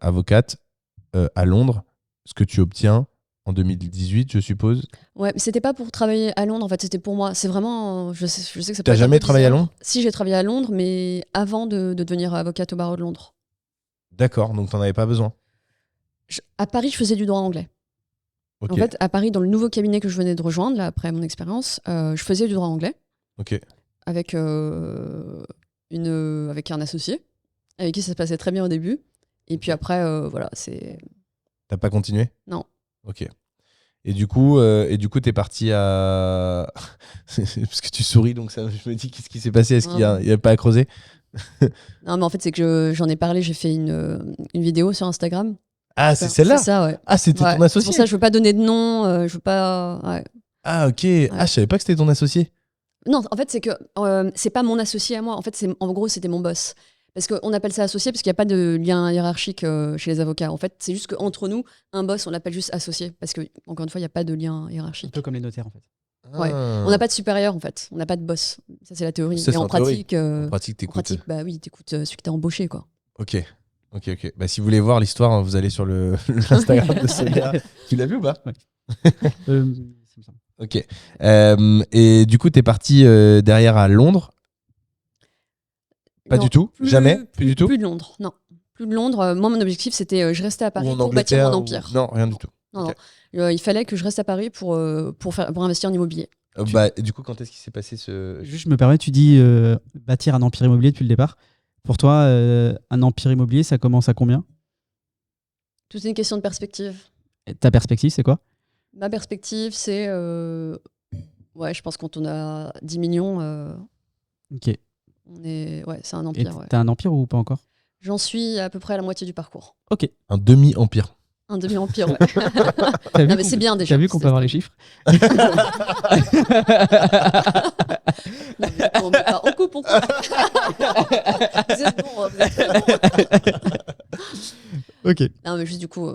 avocate à Londres, ce que tu obtiens en 2018, je suppose. Ouais, mais c'était pas pour travailler à Londres, en fait, c'était pour moi. C'est vraiment. Je sais que ça peut T'as être un jamais peu travaillé à bizarre. Londres? Si, j'ai travaillé à Londres, mais avant de devenir avocate au barreau de Londres. D'accord, donc t'en avais pas besoin. À Paris, je faisais du droit anglais. Ok, En fait, à Paris, dans le nouveau cabinet que je venais de rejoindre, là, après mon expérience, je faisais du droit anglais ok. avec, avec un associé, avec qui ça se passait très bien au début. Et puis après, voilà, c'est. T'as pas continué? Non. Ok. Et du coup, t'es parti à. Parce que tu souris, donc ça, je me dis qu'est-ce qui s'est passé? Est-ce qu'il y a pas à creuser? Non, mais en fait, c'est que j'en ai parlé, j'ai fait une vidéo sur Instagram. Ah, c'est celle-là? C'est ça, ouais. Ah, c'était Ouais, ton c'est associé? pour ça que je veux pas donner de nom, je veux pas. Ouais. Ah, ok. Ah, je savais pas que c'était ton associé. Non, en fait, c'est que c'est pas mon associé à moi. En fait, en gros, c'était mon boss. Parce qu'on appelle ça associé parce qu'il n'y a pas de lien hiérarchique chez les avocats. En fait, c'est juste qu'entre nous, un boss, on l'appelle juste associé. Parce que, encore une fois, il n'y a pas de lien Un hiérarchique. peu comme les notaires, en fait. Ouais. On n'a pas de supérieur, en fait. On n'a pas de boss. Ça, c'est la théorie. Ça, Mais c'est en en théorie. pratique, En pratique, en t'écoutes. pratique, bah oui, t'écoutes celui que t'as embauché, quoi. Ok. Bah, si vous voulez voir l'histoire, hein, vous allez sur l'Instagram de Sonia. Tu l'as vu ou pas? Ça me semble. Ok. Et du coup, t'es parti derrière à Londres? Pas Non, du tout? Jamais? Plus du tout? Plus de Londres, non. Plus de Londres. Moi, mon objectif, c'était je restais à Ou Paris en pour bâtir Angleterre mon ou- empire. Non, rien du tout. Non, Ok. non. Il fallait que je reste à Paris pour investir en immobilier. Bah, du coup, quand est-ce qu'il s'est passé ce. Juste, je me permets, tu dis bâtir un empire immobilier depuis le départ. Pour toi, un empire immobilier, ça commence à combien? Tout est une question de perspective. Et ta perspective, c'est quoi? Ma perspective, c'est. Ouais, je pense que quand on a 10 millions, Ok. Et c'est un empire. Ouais. t'as un empire ou pas encore? J'en suis à peu près à la moitié du parcours. Ok. Un demi-empire. Un demi-empire, ouais. T'as vu Non, mais c'est bien déjà. T'as vu qu'on peut avoir les chiffres? Non, mais on coupe. Vous êtes bon, vous êtes très bon. Ok. Non, mais juste du coup,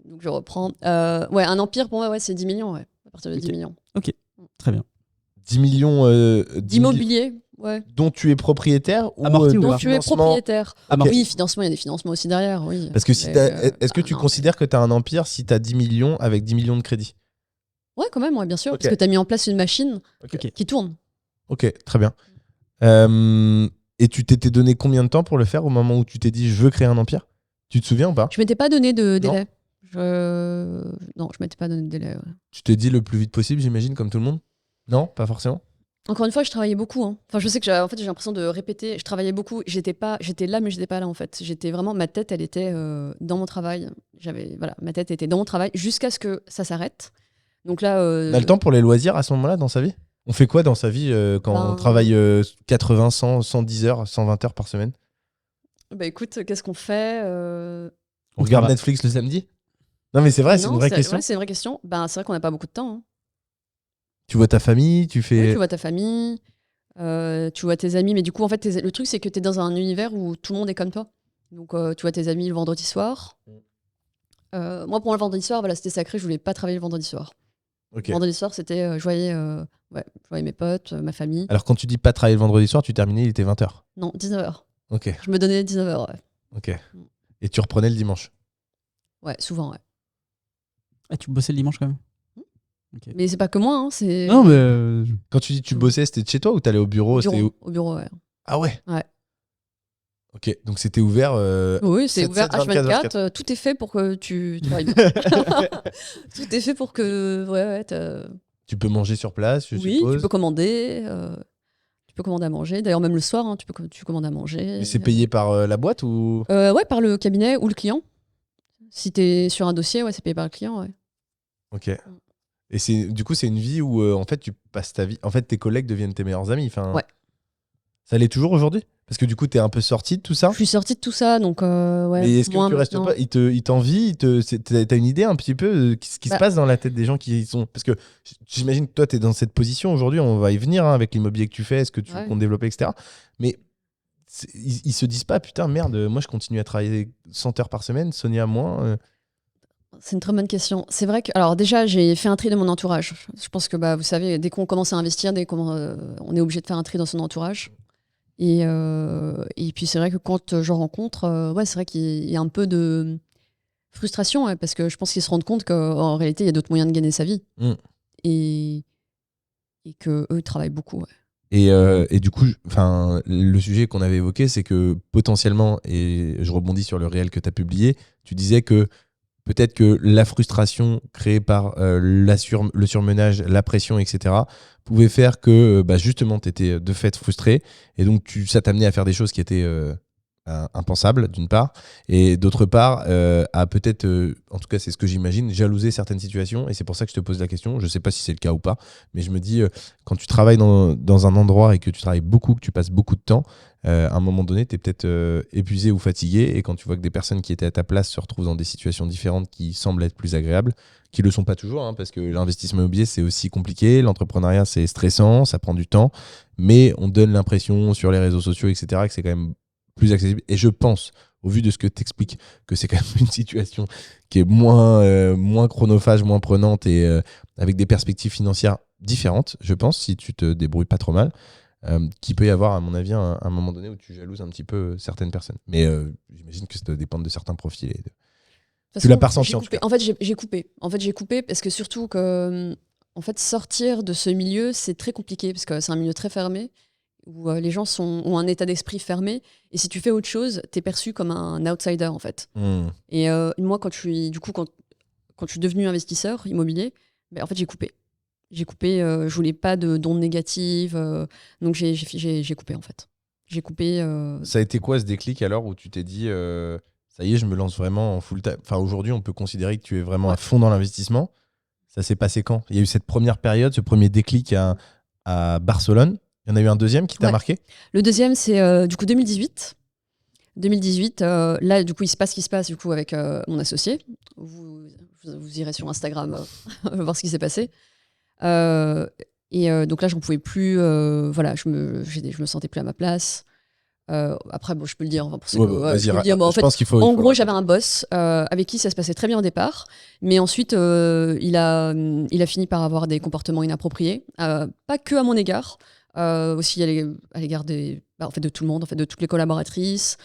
donc je reprends. Ouais, un empire pour moi, ouais, c'est 10 millions, ouais. À partir de 10 Ok. millions. Très bien. 10 millions D'immobilier, ouais. dont tu es propriétaire ou Amorti ou de pas Donc tu es financement? propriétaire. Amorti. Oui, financement, il y a des financements aussi derrière, oui. Parce que si Mais, est-ce que tu non. considères que tu as un empire si tu as 10 millions avec 10 millions de crédit? Ouais, quand même, ouais, bien sûr. Ok. Parce que tu as mis en place une machine Ok. qui tourne. Ok, très bien. Et tu t'étais donné combien de temps pour le faire au moment où tu t'es dit je veux créer un empire? Tu te souviens ou pas? Je m'étais pas donné de Non. délai. Non, je m'étais pas donné de délai. Ouais. Tu t'es dit le plus vite possible, j'imagine, comme tout le monde? Non, pas forcément. Encore une fois, je travaillais beaucoup. Hein. Enfin, je sais que en fait, j'ai l'impression de répéter. Je travaillais beaucoup. J'étais là, mais j'étais pas là en fait. J'étais vraiment, ma tête, elle était dans mon travail. Ma tête était dans mon travail jusqu'à ce que ça s'arrête. Donc là, On a le temps pour les loisirs à ce moment-là dans sa vie? On fait quoi dans sa vie quand on travaille 80, 100, 110 heures, 120 heures par semaine? bah écoute, qu'est-ce qu'on fait On regarde travaille. Netflix le samedi? Non mais c'est vrai, c'est Non, une vraie question. ouais, c'est une vraie question. Ben, c'est vrai qu'on n'a pas beaucoup de temps. Hein. Tu vois ta famille, tu Oui, fais... tu vois ta famille, tu vois tes amis, mais du coup, en fait, le truc, c'est que tu es dans un univers où tout le monde est comme toi. Donc, tu vois tes amis le vendredi soir. Moi, pour moi, le vendredi soir, voilà, c'était sacré, je voulais pas travailler le vendredi soir. Ok. Le vendredi soir, c'était, je voyais mes potes, ma famille. Alors quand tu dis pas travailler le vendredi soir, tu terminais, il était 20h. Non, 19h. Ok, Je me donnais 19h, ouais. ok. Et tu reprenais le dimanche? Ouais, souvent, ouais. Ah, tu bossais le dimanche quand même? Mais c'est pas que moi, hein, c'est Non, mais. Quand tu dis tu bossais, c'était de chez toi ou t'allais au bureau? C'était où? au bureau, ouais. Ah ouais? Ouais. Ok, donc c'était ouvert. Oui, c'est 7, ouvert 7, 24, H24, tout est fait pour que tu travailles bien. Tout est fait pour que. Tu peux manger sur place, je Oui, suppose. tu peux commander. Tu peux commander à manger. D'ailleurs, même le soir, hein, tu commandes à manger. Mais c'est payé par la boîte ou? Ouais, par le cabinet ou le client. Si tu es sur un dossier, ouais, c'est payé par le client. Ouais. Ok. Et du coup, c'est une vie où en fait tu passes ta vie. En fait, tes collègues deviennent tes meilleurs amis. Enfin, Ouais. Ça l'est toujours aujourd'hui? Parce que du coup, t'es un peu sorti de tout ça. Je suis sortie de tout ça, donc ouais. Mais est-ce que moins tu restes maintenant. pas? Ils t'envient? T'as une idée un petit peu de ce qui se Bah. passe dans la tête des gens qui y sont? Parce que j'imagine que toi, t'es dans cette position aujourd'hui. On va y venir hein, avec l'immobilier que tu fais, est-ce que tu veux Ouais. qu'on développe, etc. Mais ils se disent pas, putain, merde, moi je continue à travailler 100 heures par semaine, Sonia moins. C'est une très bonne question. C'est vrai que, alors déjà, j'ai fait un tri de mon entourage. Je pense que vous savez, dès qu'on commence à investir, on est obligé de faire un tri dans son entourage. Et puis c'est vrai que quand je rencontre, c'est vrai qu'il y a un peu de frustration, ouais, parce que je pense qu'ils se rendent compte qu'en réalité, il y a d'autres moyens de gagner sa vie. Mm. Et qu'eux, ils travaillent beaucoup. Ouais. Et du coup, le sujet qu'on avait évoqué, c'est que potentiellement, et je rebondis sur le réel que tu as publié, tu disais que peut-être que la frustration créée par le surmenage, la pression, etc., pouvait faire que justement, tu étais de fait frustré. Et donc, ça t'amenait à faire des choses qui étaient impensables, d'une part. Et d'autre part, à peut-être, en tout cas, c'est ce que j'imagine, jalouser certaines situations. Et c'est pour ça que je te pose la question. Je ne sais pas si c'est le cas ou pas. Mais je me dis, quand tu travailles dans un endroit et que tu travailles beaucoup, que tu passes beaucoup de temps, à un moment donné, tu es peut-être épuisé ou fatigué. Et quand tu vois que des personnes qui étaient à ta place se retrouvent dans des situations différentes qui semblent être plus agréables, qui ne le sont pas toujours, hein, parce que l'investissement immobilier, c'est aussi compliqué. L'entrepreneuriat, c'est stressant, ça prend du temps. Mais on donne l'impression sur les réseaux sociaux, etc., que c'est quand même plus accessible. Et je pense, au vu de ce que tu expliques, que c'est quand même une situation qui est moins chronophage, moins prenante et avec des perspectives financières différentes, je pense, si tu te débrouilles pas trop mal, qu'il peut y avoir, à mon avis, un moment donné où tu jalouses un petit peu certaines personnes. Mais j'imagine que ça doit dépendre de certains profils. Tu l'as pas ressenti en tout cas. En fait, j'ai coupé. En fait, j'ai coupé parce que surtout que en fait, sortir de ce milieu, c'est très compliqué parce que c'est un milieu très fermé où les gens ont un état d'esprit fermé. Et si tu fais autre chose, tu es perçu comme un outsider, en fait. Et moi, quand je suis devenu investisseur immobilier, en fait, j'ai coupé. J'ai coupé, je voulais pas d'ondes négatives. Donc, j'ai coupé, en fait. J'ai coupé. Ça a été quoi ce déclic alors où tu t'es dit ça y est, je me lance vraiment en full time. Enfin, aujourd'hui, on peut considérer que tu es vraiment à fond dans l'investissement. Ça s'est passé quand? Il y a eu cette première période, ce premier déclic à Barcelone. Il y en a eu un deuxième qui t'a marqué? Le deuxième, c'est du coup 2018. 2018, là, du coup, il se passe ce qui se passe du coup, avec mon associé. Vous irez sur Instagram voir ce qui s'est passé. Donc là, j'en pouvais plus. Voilà, je me sentais plus à ma place. Après, bon, je peux le dire. Enfin, pour ceux vas-y, je peux le dire, en fait, pense qu'il faut. En gros, j'avais un boss avec qui ça se passait très bien au départ, mais ensuite, il a fini par avoir des comportements inappropriés, pas que à mon égard, aussi à l'égard en fait, de tout le monde, en fait, de toutes les collaboratrices.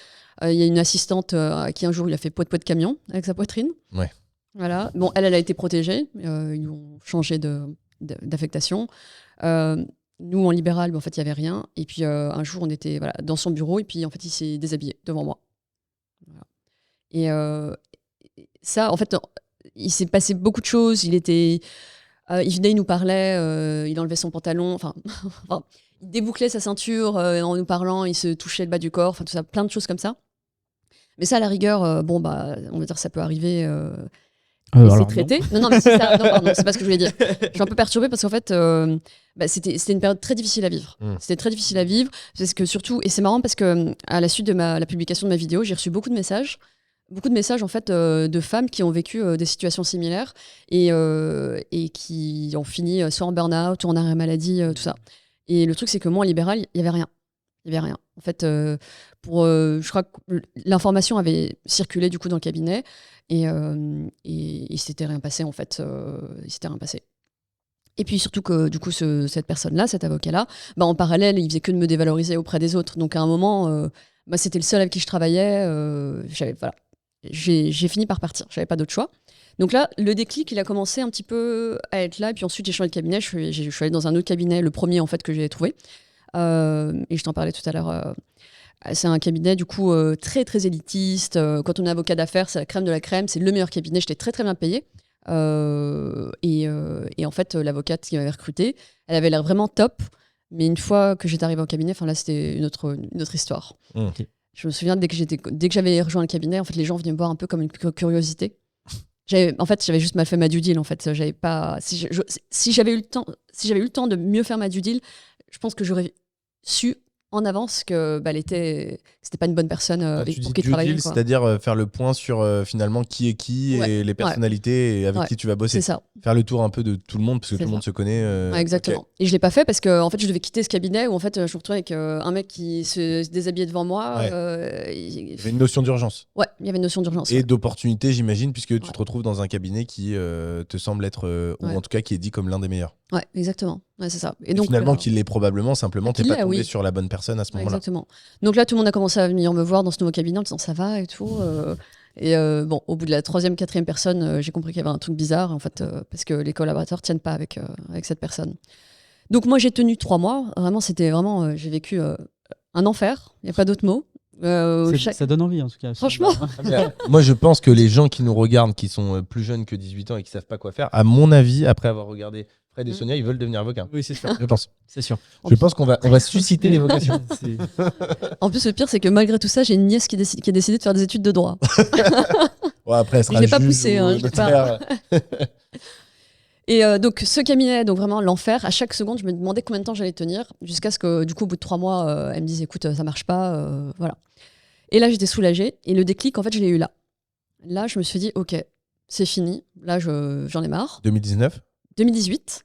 Il y a une assistante à qui un jour il a fait poids de camion avec sa poitrine. Ouais. Voilà. Bon, elle a été protégée. Ils ont changé d'affectation. Nous, en libéral, en fait, il n'y avait rien. Et puis, un jour, on était dans son bureau et puis, en fait, il s'est déshabillé devant moi. Voilà. Et ça, en fait, il s'est passé beaucoup de choses. Il venait, il nous parlait, il enlevait son pantalon. Enfin, il débouclait sa ceinture en nous parlant. Il se touchait le bas du corps. Enfin, tout ça, plein de choses comme ça. Mais ça, à la rigueur, on va dire, ça peut arriver. Et c'est traité. Non, mais c'est ça. Non, pardon, c'est pas ce que je voulais dire. Je suis un peu perturbée parce qu'en fait, c'était une période très difficile à vivre. C'était très difficile à vivre parce que surtout, et c'est marrant parce que à la suite de la publication de ma vidéo, j'ai reçu beaucoup de messages en fait de femmes qui ont vécu des situations similaires et qui ont fini soit en burn-out ou en arrêt maladie, tout ça. Et le truc, c'est que moi, en libéral, il y avait rien. Il y avait rien. En fait, je crois que l'information avait circulé du coup dans le cabinet. Et il s'était rien passé en fait. Il s'était rien passé. Et puis surtout que du coup cette personne-là, cet avocat-là, en parallèle, il faisait que de me dévaloriser auprès des autres. Donc à un moment, c'était le seul avec qui je travaillais. J'ai fini par partir. J'avais pas d'autre choix. Donc là, le déclic, il a commencé un petit peu à être là. Et puis ensuite, j'ai changé de cabinet. Je suis allée dans un autre cabinet, le premier en fait que j'ai trouvé. Et je t'en parlais tout à l'heure. C'est un cabinet du coup très très élitiste. Quand on est avocat d'affaires, c'est la crème de la crème. C'est le meilleur cabinet. J'étais très très bien payée. Et en fait, l'avocate qui m'avait recrutée, elle avait l'air vraiment top. Mais une fois que j'étais arrivée au cabinet, là c'était une autre histoire. Okay. Je me souviens dès que j'avais rejoint le cabinet, en fait, les gens venaient me voir un peu comme une curiosité. J'avais juste mal fait ma due deal. En fait, j'avais pas. Si j'avais eu le temps de mieux faire ma due deal, je pense que j'aurais su en avance que c'était pas une bonne personne pour qui travailler. C'est-à-dire faire le point sur finalement qui est qui et les personnalités et avec qui tu vas bosser. C'est ça. Faire le tour un peu de tout le monde parce que tout le monde se connaît. Exactement. Okay. Et je l'ai pas fait parce que en fait je devais quitter ce cabinet où en fait je me retrouvais avec un mec qui se déshabillait devant moi. Il y avait une notion d'urgence. Ouais, il y avait une notion d'urgence. Et d'opportunité, j'imagine, puisque tu te retrouves dans un cabinet qui te semble être, ou en tout cas qui est dit comme l'un des meilleurs. Ouais, exactement. Ouais, c'est ça. Et donc, finalement, qu'il l'est probablement, simplement, t'es pas tombé sur la bonne personne à ce moment-là. Exactement. Donc là, tout le monde a commencé à venir me voir dans ce nouveau cabinet en disant ça va et tout. Au bout de la 3e, 4e personne, j'ai compris qu'il y avait un truc bizarre, en fait, parce que les collaborateurs tiennent pas avec cette personne. Donc moi, j'ai tenu 3 mois. Vraiment, j'ai vécu un enfer. Il n'y a pas d'autre mot. Ça donne envie en tout cas. Franchement. Moi je pense que les gens qui nous regardent, qui sont plus jeunes que 18 ans et qui savent pas quoi faire, à mon avis, après avoir regardé Fred et Sonia, ils veulent devenir avocats. Oui, c'est sûr. Je pense. C'est sûr. Je pense qu'on va susciter les vocations. En plus, le pire, c'est que malgré tout ça, j'ai une nièce qui a décidé de faire des études de droit. Après, elle sera je l'ai pas poussé. Et donc ce cabinet, donc vraiment l'enfer, à chaque seconde, je me demandais combien de temps j'allais tenir, jusqu'à ce que du coup au bout de 3 mois, elle me dise écoute, ça marche pas, voilà. Et là j'étais soulagée, et le déclic en fait je l'ai eu là. Là je me suis dit ok, c'est fini, là j'en ai marre. 2018.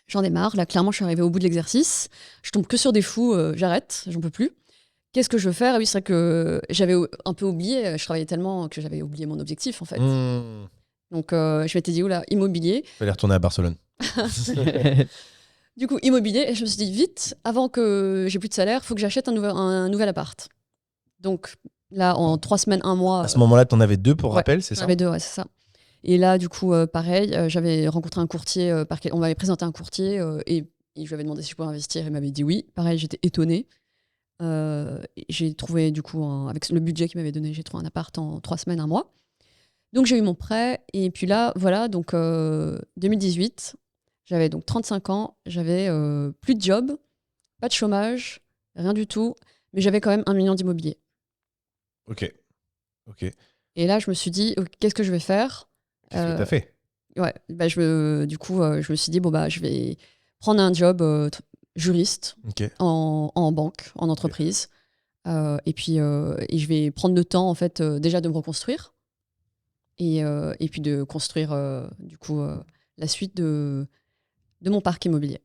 J'en ai marre, là clairement je suis arrivée au bout de l'exercice, je tombe que sur des fous, j'arrête, j'en peux plus. qu'est-ce que je veux faire? Et oui, c'est vrai que j'avais un peu oublié, je travaillais tellement que j'avais oublié mon objectif en fait. Donc je m'étais dit, oula, immobilier. Fallait retourner à Barcelone. Du coup, immobilier, et je me suis dit, vite, avant que j'ai plus de salaire, il faut que j'achète un nouvel appart. Donc là, en 3 semaines, 1 mois. À ce moment-là, tu en avais 2 pour ouais, rappel, c'est ça? J'en avais 2, ouais, c'est ça. Et là, du coup, pareil, j'avais rencontré un courtier, on m'avait présenté un courtier et je lui avais demandé si je pouvais investir. Il m'avait dit oui. Pareil, j'étais étonnée. J'ai trouvé, du coup, avec le budget qu'il m'avait donné, j'ai trouvé un appart en 3 semaines, 1 mois. Donc j'ai eu mon prêt. Et puis là, voilà, donc 2018, j'avais donc 35 ans, j'avais plus de job, pas de chômage, rien du tout. Mais j'avais quand même 1 million d'immobilier. Ok. Et là, je me suis dit, qu'est-ce que je vais faire? Qu'est-ce que t'as fait? Ouais, bah, du coup, je me suis dit, bon, bah, je vais prendre un job juriste en banque, en entreprise. Et puis, et je vais prendre le temps, en fait, déjà de me reconstruire. Et puis de construire, du coup, la suite de mon parc immobilier.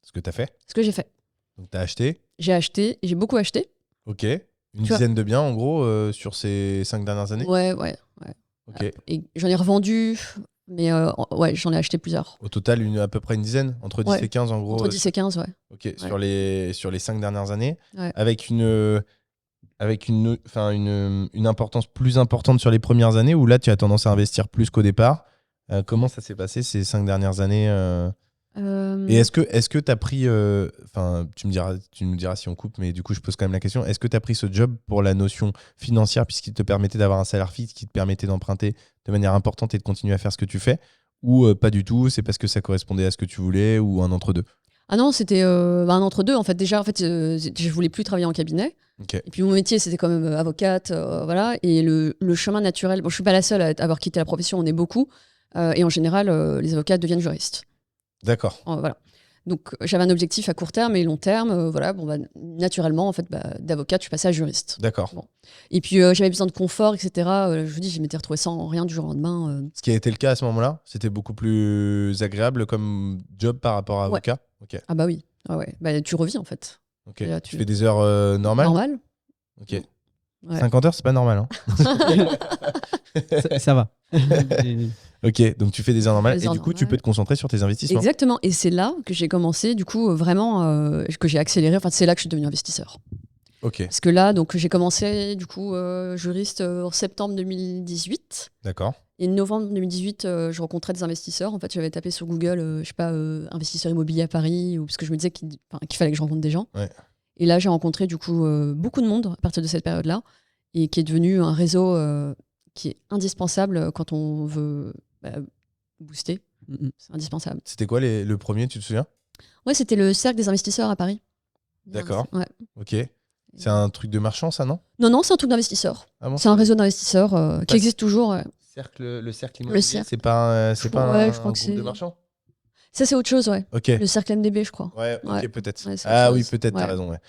Ce que t'as fait? Ce que j'ai fait. Donc t'as acheté? J'ai acheté, j'ai beaucoup acheté. Ok. Une dizaine de biens, en gros, sur ces 5 dernières années? Ouais. Ok. Et j'en ai revendu, mais ouais, j'en ai acheté plusieurs. Au total, à peu près une dizaine? Entre 10 et 15, en gros? Entre 10 et 15, ouais. Ok. Ouais. Sur les 5 dernières années, Ouais. avec une importance plus importante sur les premières années, où là, tu as tendance à investir plus qu'au départ. Comment ça s'est passé ces 5 dernières années Et est-ce que tu as pris... tu me diras si on coupe, mais du coup, je pose quand même la question. Est-ce que tu as pris ce job pour la notion financière, puisqu'il te permettait d'avoir un salaire fixe, qui te permettait d'emprunter de manière importante et de continuer à faire ce que tu fais? Ou pas du tout, c'est parce que ça correspondait à ce que tu voulais, ou un entre-deux? Ah non, c'était un entre-deux. En fait, déjà, je voulais plus travailler en cabinet. Okay. Et puis mon métier, c'était quand même avocate, voilà. Et le chemin naturel. Bon, je suis pas la seule à avoir quitté la profession. On est beaucoup. Et en général, les avocats deviennent juristes. D'accord. Voilà. Donc j'avais un objectif à court terme et long terme. Voilà. Bon, bah, naturellement, en fait, d'avocate, je suis passée à juriste. D'accord. Bon. Et puis j'avais besoin de confort, etc. Je vous dis, je m'étais retrouvée sans rien du jour au lendemain. Ce qui a été le cas à ce moment-là, c'était beaucoup plus agréable comme job par rapport à avocat. Ouais. Okay. Ah bah oui. Ouais. Bah, tu revis en fait. Ok. Là, tu fais des heures normales? Normal. Ok. Ouais. 50 heures, c'est pas normal. Hein. ça va. Ok, donc tu fais des heures normales et du coup, tu peux te concentrer sur tes investissements. Exactement. Et c'est là que j'ai commencé, du coup, vraiment, que j'ai accéléré. Enfin, c'est là que je suis devenue investisseur. Ok. Parce que là, donc, j'ai commencé, du coup, juriste en septembre 2018. D'accord. Et novembre 2018, je rencontrais des investisseurs. En fait, j'avais tapé sur Google, je sais pas, investisseur immobilier à Paris, parce que je me disais qu'il fallait que je rencontre des gens. Ouais. Et là, j'ai rencontré, du coup, beaucoup de monde à partir de cette période-là, et qui est devenu un réseau qui est indispensable quand on veut booster. C'est indispensable. C'était quoi le premier, tu te souviens? Ouais, c'était le Cercle des investisseurs à Paris. D'accord. Ouais. Ok. C'est un truc de marchand, ça, non? Non, c'est un truc d'investisseurs. Ah bon, c'est un réseau d'investisseurs qui existe toujours. Ouais. Le cercle immobilier, c'est pas un groupe de marchands? Ça, c'est autre chose, ouais. Okay. Le cercle MDB, je crois. Ouais, ok, peut-être. Ouais, oui, peut-être, t'as raison. Ouais.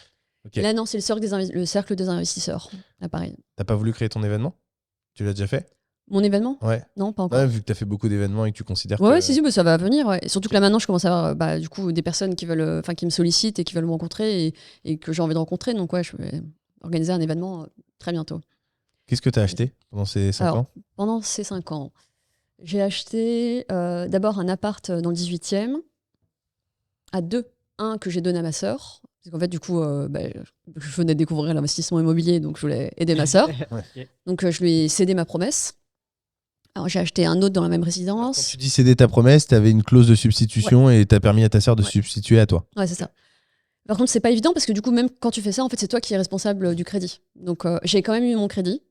Okay. Là, non, c'est le cercle des investisseurs à Paris. T'as pas voulu créer ton événement? Tu l'as déjà fait? Mon événement? Ouais. Non, pas encore. Ouais, vu que t'as fait beaucoup d'événements et que tu considères Ouais, si, mais ça va venir. Ouais. Et surtout que là, maintenant, je commence à avoir du coup, des personnes qui me sollicitent et qui veulent me rencontrer et que j'ai envie de rencontrer. Donc, ouais, je vais organiser un événement très bientôt. Qu'est-ce que tu as acheté pendant ces 5 ans? Pendant ces 5 ans, j'ai acheté d'abord un appart dans le 18e à 2. Un que j'ai donné à ma sœur. Parce qu'en fait, du coup, je venais de découvrir l'investissement immobilier, donc je voulais aider ma sœur. Ouais. Donc, je lui ai cédé ma promesse. Alors, j'ai acheté un autre dans la même résidence. Quand tu dis céder ta promesse, tu avais une clause de substitution et tu as permis à ta sœur de substituer à toi. Ouais, c'est ça. Par contre, c'est pas évident parce que du coup, même quand tu fais ça, en fait, c'est toi qui es responsable du crédit. Donc, j'ai quand même eu mon crédit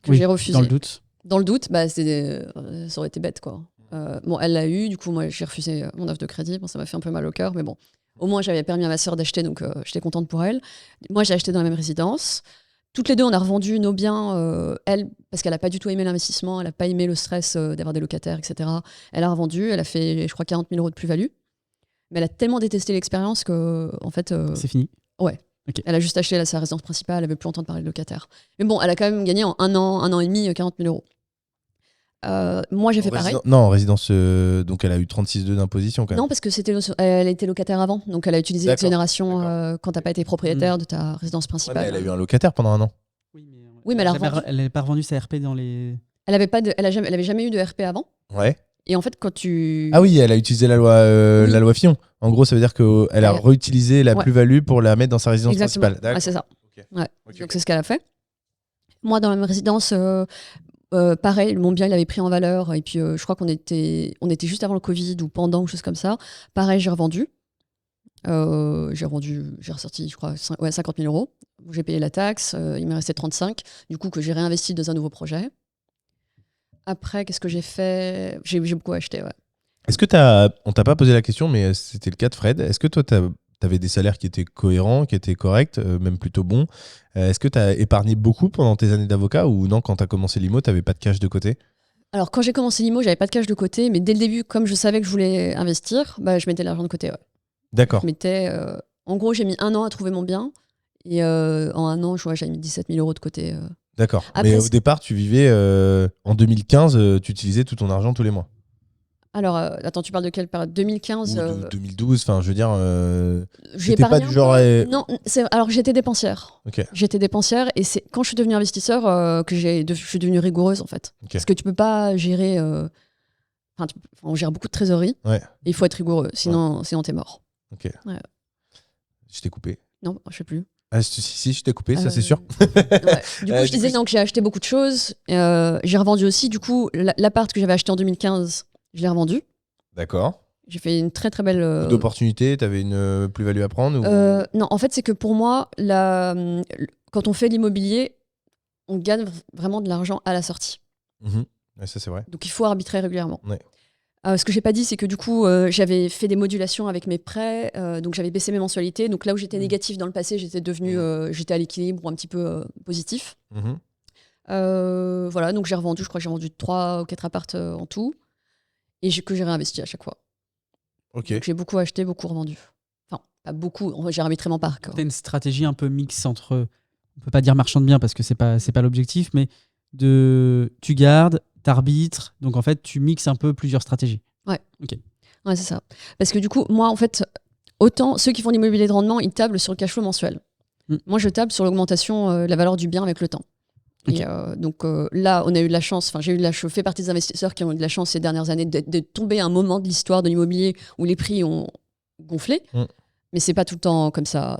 que j'ai refusé. Dans le doute. Dans le doute, ça aurait été bête, quoi. Bon, elle l'a eu, du coup, moi, j'ai refusé mon offre de crédit. Bon, ça m'a fait un peu mal au cœur, mais bon. Au moins, j'avais permis à ma sœur d'acheter, donc j'étais contente pour elle. Moi, j'ai acheté dans la même résidence. Toutes les deux, on a revendu nos biens. Elle, parce qu'elle n'a pas du tout aimé l'investissement, elle n'a pas aimé le stress d'avoir des locataires, etc. Elle a revendu, elle a fait, je crois, 40 000 € de plus-value. Mais elle a tellement détesté l'expérience que, en fait... C'est fini. Ouais. Okay. Elle a juste acheté sa résidence principale, elle ne veut plus entendre parler de locataires. Mais bon, elle a quand même gagné en un an et demi 40 000 €. Moi, j'ai fait pareil. Non, en résidence, donc elle a eu 36,2 d'imposition quand même. Non, parce que elle était locataire avant, donc elle a utilisé D'accord, l'exonération d'accord. quand t'as pas été propriétaire de ta résidence Ouais, principale. mais elle a eu un locataire pendant un an. Oui, mais elle a revendu. Elle n'avait pas revendu sa RP dans les. Elle avait jamais eu de RP avant. Ouais. Et en fait, quand tu. Ah oui, elle a utilisé la loi Fillon. En gros, ça veut dire qu'elle a Ouais. réutilisé la Ouais. plus-value pour la mettre dans sa résidence Exactement. principale. Ouais, c'est ça. Ok. Ouais. Ok, Donc ok. c'est ce qu'elle a fait. Moi, dans la même résidence, pareil, mon bien, il avait pris en valeur. Et puis, je crois qu'on était juste avant le Covid ou pendant, ou chose comme ça. Pareil, j'ai revendu. J'ai ressorti, je crois, 50 000 euros. J'ai payé la taxe. Il me restait 35. Du coup, que j'ai réinvesti dans un nouveau projet. Après, qu'est-ce que j'ai fait? J'ai beaucoup acheté, ouais. Est-ce que on t'a pas posé la question, mais c'était le cas de Fred. Est-ce que toi, t'avais des salaires qui étaient cohérents, qui étaient corrects, même plutôt bons? Est-ce que t'as épargné beaucoup pendant tes années d'avocat ou non, quand t'as commencé l'IMO, t'avais pas de cash de côté? Alors, quand j'ai commencé l'IMO, j'avais pas de cash de côté, mais dès le début, comme je savais que je voulais investir, bah, je mettais de l'argent de côté. Ouais. D'accord. Je mettais, en gros, j'ai mis 1 an à trouver mon bien. Et en 1 an, j'avais mis 17 000 euros de côté. D'accord. Après, Mais au départ, tu vivais en 2015, tu utilisais tout ton argent tous les mois. Alors, attends, tu parles de quelle période? 2015 Ou de 2012, enfin, je veux dire, j'ai t'étais pas épargné du un genre. peu. Non, alors j'étais dépensière. Ok. J'étais dépensière et c'est quand je suis devenue investisseur que je suis devenue rigoureuse en fait. Ok. Parce que tu peux pas gérer. On gère beaucoup de trésorerie. Ouais. Et il faut être rigoureux, sinon t'es mort. Ok. Ouais. Je t'ai coupé. Non, je sais plus. Ah, si, je t'ai coupé, ça c'est sûr. Ouais. Du coup, je Du disais coup, donc, j'ai acheté beaucoup de choses. J'ai revendu aussi. Du coup, l'appart que j'avais acheté en 2015, je l'ai revendu. D'accord. J'ai fait une très très belle. D'opportunités, t'avais une plus-value à prendre ou... Non, en fait, c'est que pour moi, quand on fait l'immobilier, on gagne vraiment de l'argent à la sortie. Mhm. Ouais, ça c'est vrai. Donc il faut arbitrer régulièrement. Ouais. Ce que j'ai pas dit, c'est que du coup, j'avais fait des modulations avec mes prêts, donc j'avais baissé mes mensualités. Donc là où j'étais négatif dans le passé, j'étais à l'équilibre ou un petit peu positif. Mhm. Voilà, donc j'ai revendu, je crois que j'ai vendu 3 ou 4 appartes en tout, et que j'ai réinvesti à chaque fois. Ok. Donc j'ai beaucoup acheté, beaucoup revendu. Enfin, pas beaucoup, j'ai arbitré mon parc. T'as une stratégie un peu mixte entre, on peut pas dire marchand de biens parce que c'est pas l'objectif, mais tu gardes, t'arbitres, donc en fait tu mixes un peu plusieurs stratégies. Ouais. Ok. Ouais, c'est ça. Parce que du coup, moi, en fait, autant ceux qui font l'immobilier de rendement, ils tablent sur le cash flow mensuel. Moi, je table sur l'augmentation de la valeur du bien avec le temps. Okay. Et donc là, on a eu de la chance, enfin, je fais partie des investisseurs qui ont eu de la chance ces dernières années de tomber à un moment de l'histoire de l'immobilier où les prix ont gonflé. Mais c'est pas tout le temps comme ça.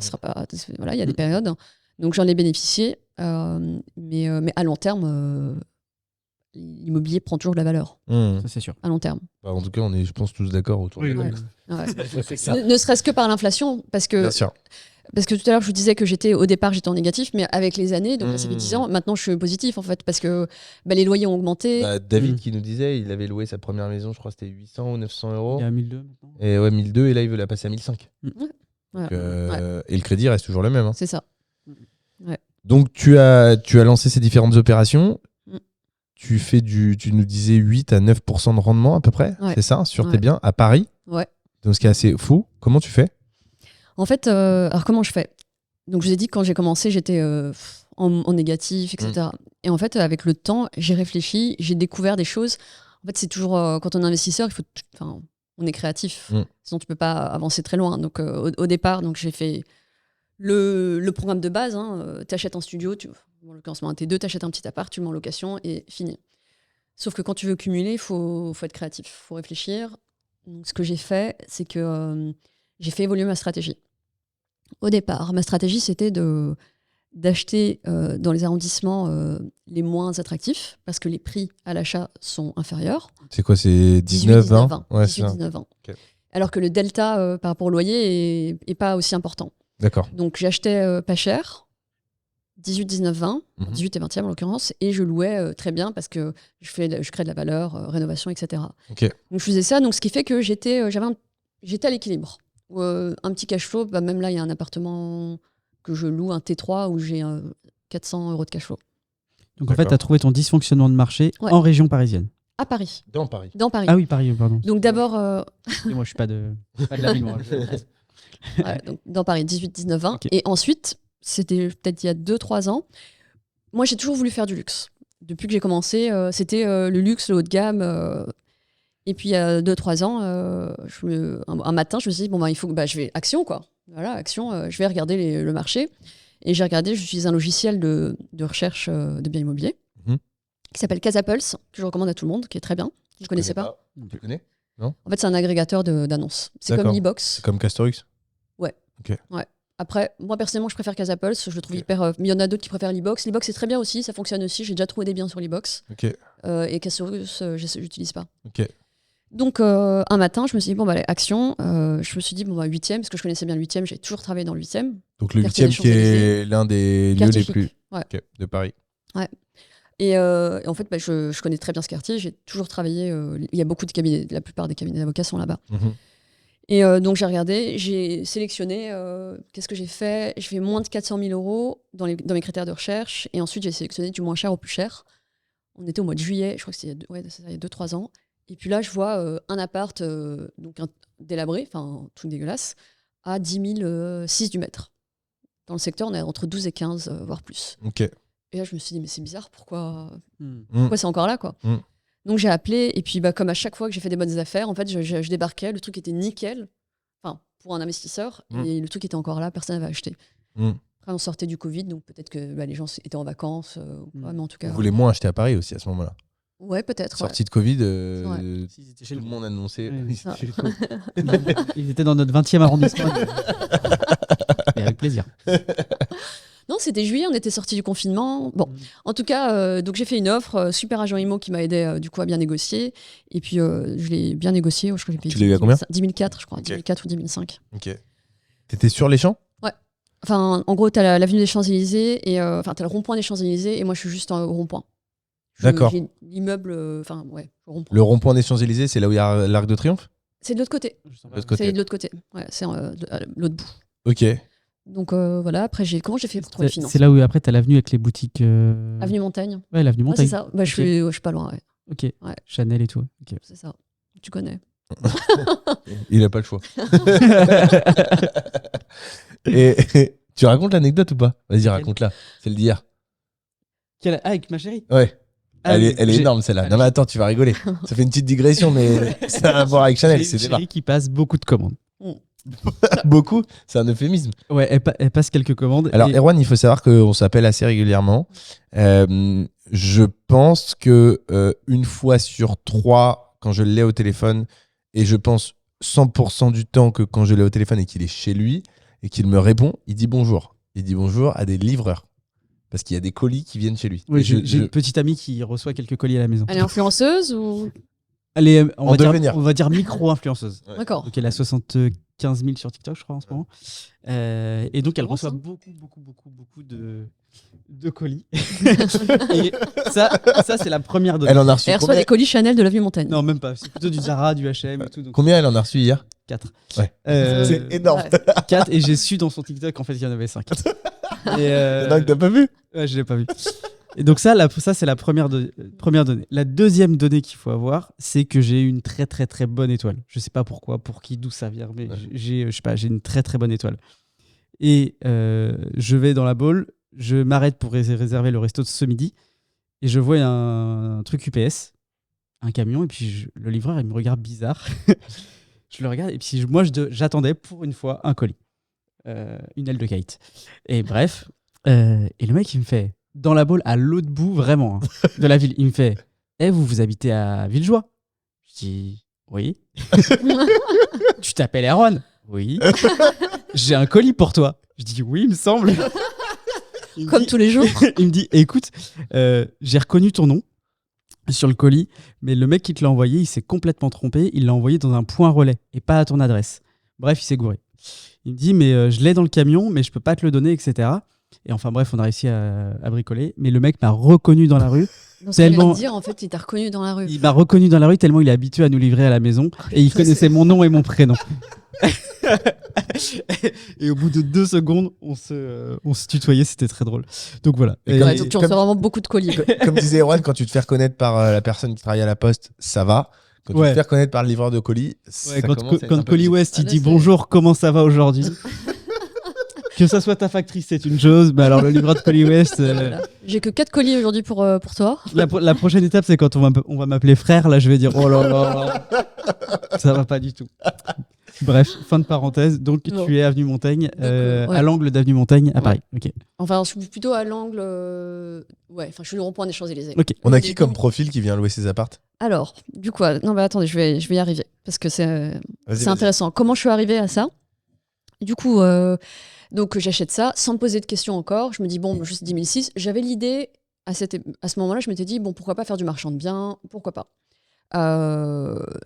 Voilà, il y a des périodes. Donc j'en ai bénéficié. Mais à long terme, l'immobilier prend toujours de la valeur. Ça, c'est sûr. À long terme. Bah, en tout cas, on est, je pense, tous d'accord autour de ça. Ne serait-ce que par l'inflation, parce que... Bien sûr. Parce que tout à l'heure, je vous disais que au départ, j'étais en négatif, mais avec les années, donc ça fait 10 ans, maintenant je suis positif en fait, parce que les loyers ont augmenté. David qui nous disait, il avait loué sa première maison, je crois que c'était 800 ou 900 euros. Il est à 1002 maintenant. Et ouais, 1002, et là il veut la passer à 1005. Voilà. Et le crédit reste toujours le même. Hein. C'est ça. Ouais. Donc tu as lancé ces différentes opérations. Tu nous disais 8 à 9% de rendement à peu près, c'est ça, sur tes biens, à Paris. Ouais. Donc ce qui est assez fou. Comment tu fais? En fait, alors comment je fais? Donc je vous ai dit que quand j'ai commencé, j'étais en négatif, etc. Et en fait, avec le temps, j'ai réfléchi, j'ai découvert des choses. En fait, c'est toujours quand on est investisseur, on est créatif, sinon tu peux pas avancer très loin. Donc au départ, donc j'ai fait le programme de base. Tu achètes un studio, en l'occurrence un T2, tu achètes un petit appart, tu le mets en location et fini. Sauf que quand tu veux cumuler, il faut être créatif, il faut réfléchir. Donc ce que j'ai fait, c'est que j'ai fait évoluer ma stratégie. Au départ, ma stratégie, c'était d'acheter dans les arrondissements les moins attractifs, parce que les prix à l'achat sont inférieurs. C'est quoi, c'est 19, 20 ouais, 18-19 ans. Okay. Alors que le delta par rapport au loyer est pas aussi important. D'accord. Donc j'achetais pas cher, 18, 19, 20, 18 et 20e en l'occurrence, et je louais très bien parce que je crée de la valeur, rénovation, etc. Okay. Donc je faisais ça, donc ce qui fait que j'étais à l'équilibre. Un petit cash flow, même là, il y a un appartement que je loue, un T3, où j'ai 400 euros de cash flow. Donc en fait, tu as trouvé ton dysfonctionnement de marché en région parisienne. À Paris. Dans Paris. Ah oui, Paris, pardon. Donc d'abord... Moi, je suis pas de la ville, moi. Donc, dans Paris, 18, 19, 20. Okay. Et ensuite, c'était peut-être il y a 2-3 ans, moi, j'ai toujours voulu faire du luxe. Depuis que j'ai commencé, c'était le luxe, le haut de gamme. Et puis, il y a 2-3 ans, un matin, je me suis dit, bon, il faut que je vais Action, quoi. Voilà, Action, je vais regarder le marché. Et j'ai regardé, j'utilise un logiciel de recherche de biens immobiliers qui s'appelle Casapulse, que je recommande à tout le monde, qui est très bien. Je ne connaissais pas. Tu connais? En fait, c'est un agrégateur d'annonces. C'est comme l'e-box. C'est comme Castorux? Ouais. Ok. Ouais. Après, moi personnellement, je préfère Casapulse. Je le trouve hyper. Mais il y en a d'autres qui préfèrent l'e-box. L'e-box, c'est très bien aussi, ça fonctionne aussi. J'ai déjà trouvé des biens sur l'e-box. Ok. Et Castorux, j'utilise pas. Ok. Donc, un matin, je me suis dit, Action. Je me suis dit, 8e, parce que je connaissais bien le 8e. J'ai toujours travaillé dans le 8e. Donc, le 8e qui est l'un des lieux les plus de Paris. Ouais. Et en fait, je connais très bien ce quartier. J'ai toujours travaillé. Il y a beaucoup de cabinets. La plupart des cabinets d'avocats sont là-bas. Et donc, j'ai regardé. J'ai sélectionné. Qu'est-ce que j'ai fait? Je fais moins de 400 000 euros dans mes critères de recherche. Et ensuite, j'ai sélectionné du moins cher au plus cher. On était au mois de juillet. Je crois que c'était il y a 2-3 ans. Et puis là, je vois un appart délabré, enfin, tout dégueulasse, à 10 000, 6 du mètre. Dans le secteur, on est entre 12 et 15, voire plus. Ok. Et là, je me suis dit, mais c'est bizarre, pourquoi c'est encore là, quoi. Mm. Donc, j'ai appelé, et puis, comme à chaque fois que j'ai fait des bonnes affaires, en fait, je débarquais, le truc était nickel, enfin, pour un investisseur, et le truc était encore là, personne n'avait acheté. Après, on sortait du Covid, donc peut-être que les gens étaient en vacances, ou pas, mais en tout cas... Vous voulez moins acheter à Paris aussi à ce moment-là? Ouais, peut-être. Sortie de Covid, tout le monde annonçait. Ils étaient dans notre 20e arrondissement. Et avec plaisir. Non, c'était juillet, on était sortis du confinement. Bon, en tout cas, donc j'ai fait une offre, super agent IMO qui m'a aidé du coup à bien négocier. Et puis je l'ai bien négocié. Je crois que j'ai payé tu l'as eu à combien? 10 004, je crois. Okay. 10 004 ou 10 005. Ok. T'étais sur les champs? Ouais. Enfin, en gros, t'as l'avenue des Champs-Élysées, et t'as le rond-point des Champs-Élysées, et moi je suis juste au rond-point. D'accord. J'ai l'immeuble, au rond-point. Le rond-point des Champs-Élysées, c'est là où il y a l'Arc de Triomphe? C'est de l'autre côté. C'est de l'autre côté. Ouais, c'est l'autre bout. Ok. Donc voilà, après, comment j'ai fait pour trouver le financement? C'est là où après, tu as l'avenue avec les boutiques. Avenue Montaigne. Ouais, l'avenue Montaigne. Ouais, c'est ça. Je suis pas loin, ouais. Ok. Ouais. Chanel et tout. Okay. C'est ça. Tu connais. Il a pas le choix. et tu racontes l'anecdote ou pas? Vas-y, raconte-la. Celle d'hier. Avec ma chérie? Ouais. Elle est énorme celle-là. Non mais attends, tu vas rigoler. Ça fait une petite digression, mais ça a à voir avec Chanel. C'est une chérie qui passe beaucoup de commandes. Beaucoup? C'est un euphémisme. Ouais, elle passe quelques commandes. Alors, Erwan, il faut savoir qu'on s'appelle assez régulièrement. Je pense que une fois sur 3, quand je l'ai au téléphone, et je pense 100% du temps que quand je l'ai au téléphone et qu'il est chez lui et qu'il me répond, il dit bonjour. Il dit bonjour à des livreurs. Parce qu'il y a des colis qui viennent chez lui. Oui, j'ai une petite amie qui reçoit quelques colis à la maison. Elle est influenceuse ou... Elle est, on va dire micro-influenceuse. Ouais. D'accord. Donc elle a 75 000 sur TikTok, je crois, en ce moment. Et donc elle reçoit beaucoup de colis. Et ça c'est la première donnée. Elle en a reçu Elle reçoit des colis Chanel de l'avenue Montaigne. Non, même pas. C'est plutôt du Zara, du H&M et tout. Donc... Combien elle en a reçu hier? 4. Ouais. C'est énorme. Ouais. 4, et j'ai su dans son TikTok qu'en fait il y en avait 5. Il y en a que t'as pas vu? Ouais, je l'ai pas vu. Et donc ça c'est la première donnée. La deuxième donnée qu'il faut avoir, c'est que j'ai une très très très bonne étoile. Je sais pas pourquoi, pour qui, d'où ça vient, mais j'ai une très très bonne étoile. Et je vais dans la Baule, je m'arrête pour réserver le resto de ce midi, et je vois un truc UPS, un camion, et puis le livreur il me regarde bizarre. Je le regarde, et puis moi j'attendais pour une fois un colis, une aile de kite. Et bref, et le mec il me fait, dans la Baule, à l'autre bout vraiment de la ville, il me fait vous habitez à Villejoie? Je dis oui. Tu t'appelles Erwan? Oui. J'ai un colis pour toi. Je dis oui, il me semble. Comme tous les jours. Il me dit écoute, j'ai reconnu ton nom sur le colis, mais le mec qui te l'a envoyé, il s'est complètement trompé. Il l'a envoyé dans un point relais et pas à ton adresse. Bref, il s'est gouré. Il me dit mais je l'ai dans le camion, mais je peux pas te le donner, etc. Et enfin bref, on a réussi à bricoler. Mais le mec m'a reconnu dans la rue. Donc, tellement... dire, en fait, il t'a reconnu dans la rue. Il m'a reconnu dans la rue tellement il est habitué à nous livrer à la maison. Et il connaissait mon nom et mon prénom. Et au bout de 2 secondes, on se tutoyait, c'était très drôle. Donc voilà. Donc tu reçois vraiment beaucoup de colis. Comme disait Erwan, quand tu te fais reconnaître par la personne qui travaille à la poste, ça va. Quand tu te fais reconnaître par le livreur de colis, ça quand commence à être un peu Colis bizarre. West il dit bonjour, comment ça va aujourd'hui? Que ça soit ta factrice, c'est une chose. Mais alors, le livreur de colis West. Voilà. J'ai que 4 colis aujourd'hui pour toi. La prochaine étape, c'est quand on va m'appeler frère. Là, je vais dire oh là là. Ça va pas du tout. Bref, fin de parenthèse. Donc, Non. tu es avenue Montaigne, ouais. à l'angle d'avenue Montaigne à Paris. Ok. Enfin, je suis plutôt à l'angle. Ouais, enfin, je suis le rond-point des Champs-Élysées. Ok. On a qui comme profil qui vient louer ses appartes? Alors, du coup, non, bah attendez, je vais y arriver parce que c'est Vas-y. intéressant. Comment je suis arrivée à ça? Du coup, donc j'achète ça sans me poser de questions encore. Je me dis, bon, juste 10 006. J'avais l'idée, à ce moment-là, je m'étais dit, bon, pourquoi pas faire du marchand de biens? Pourquoi pas?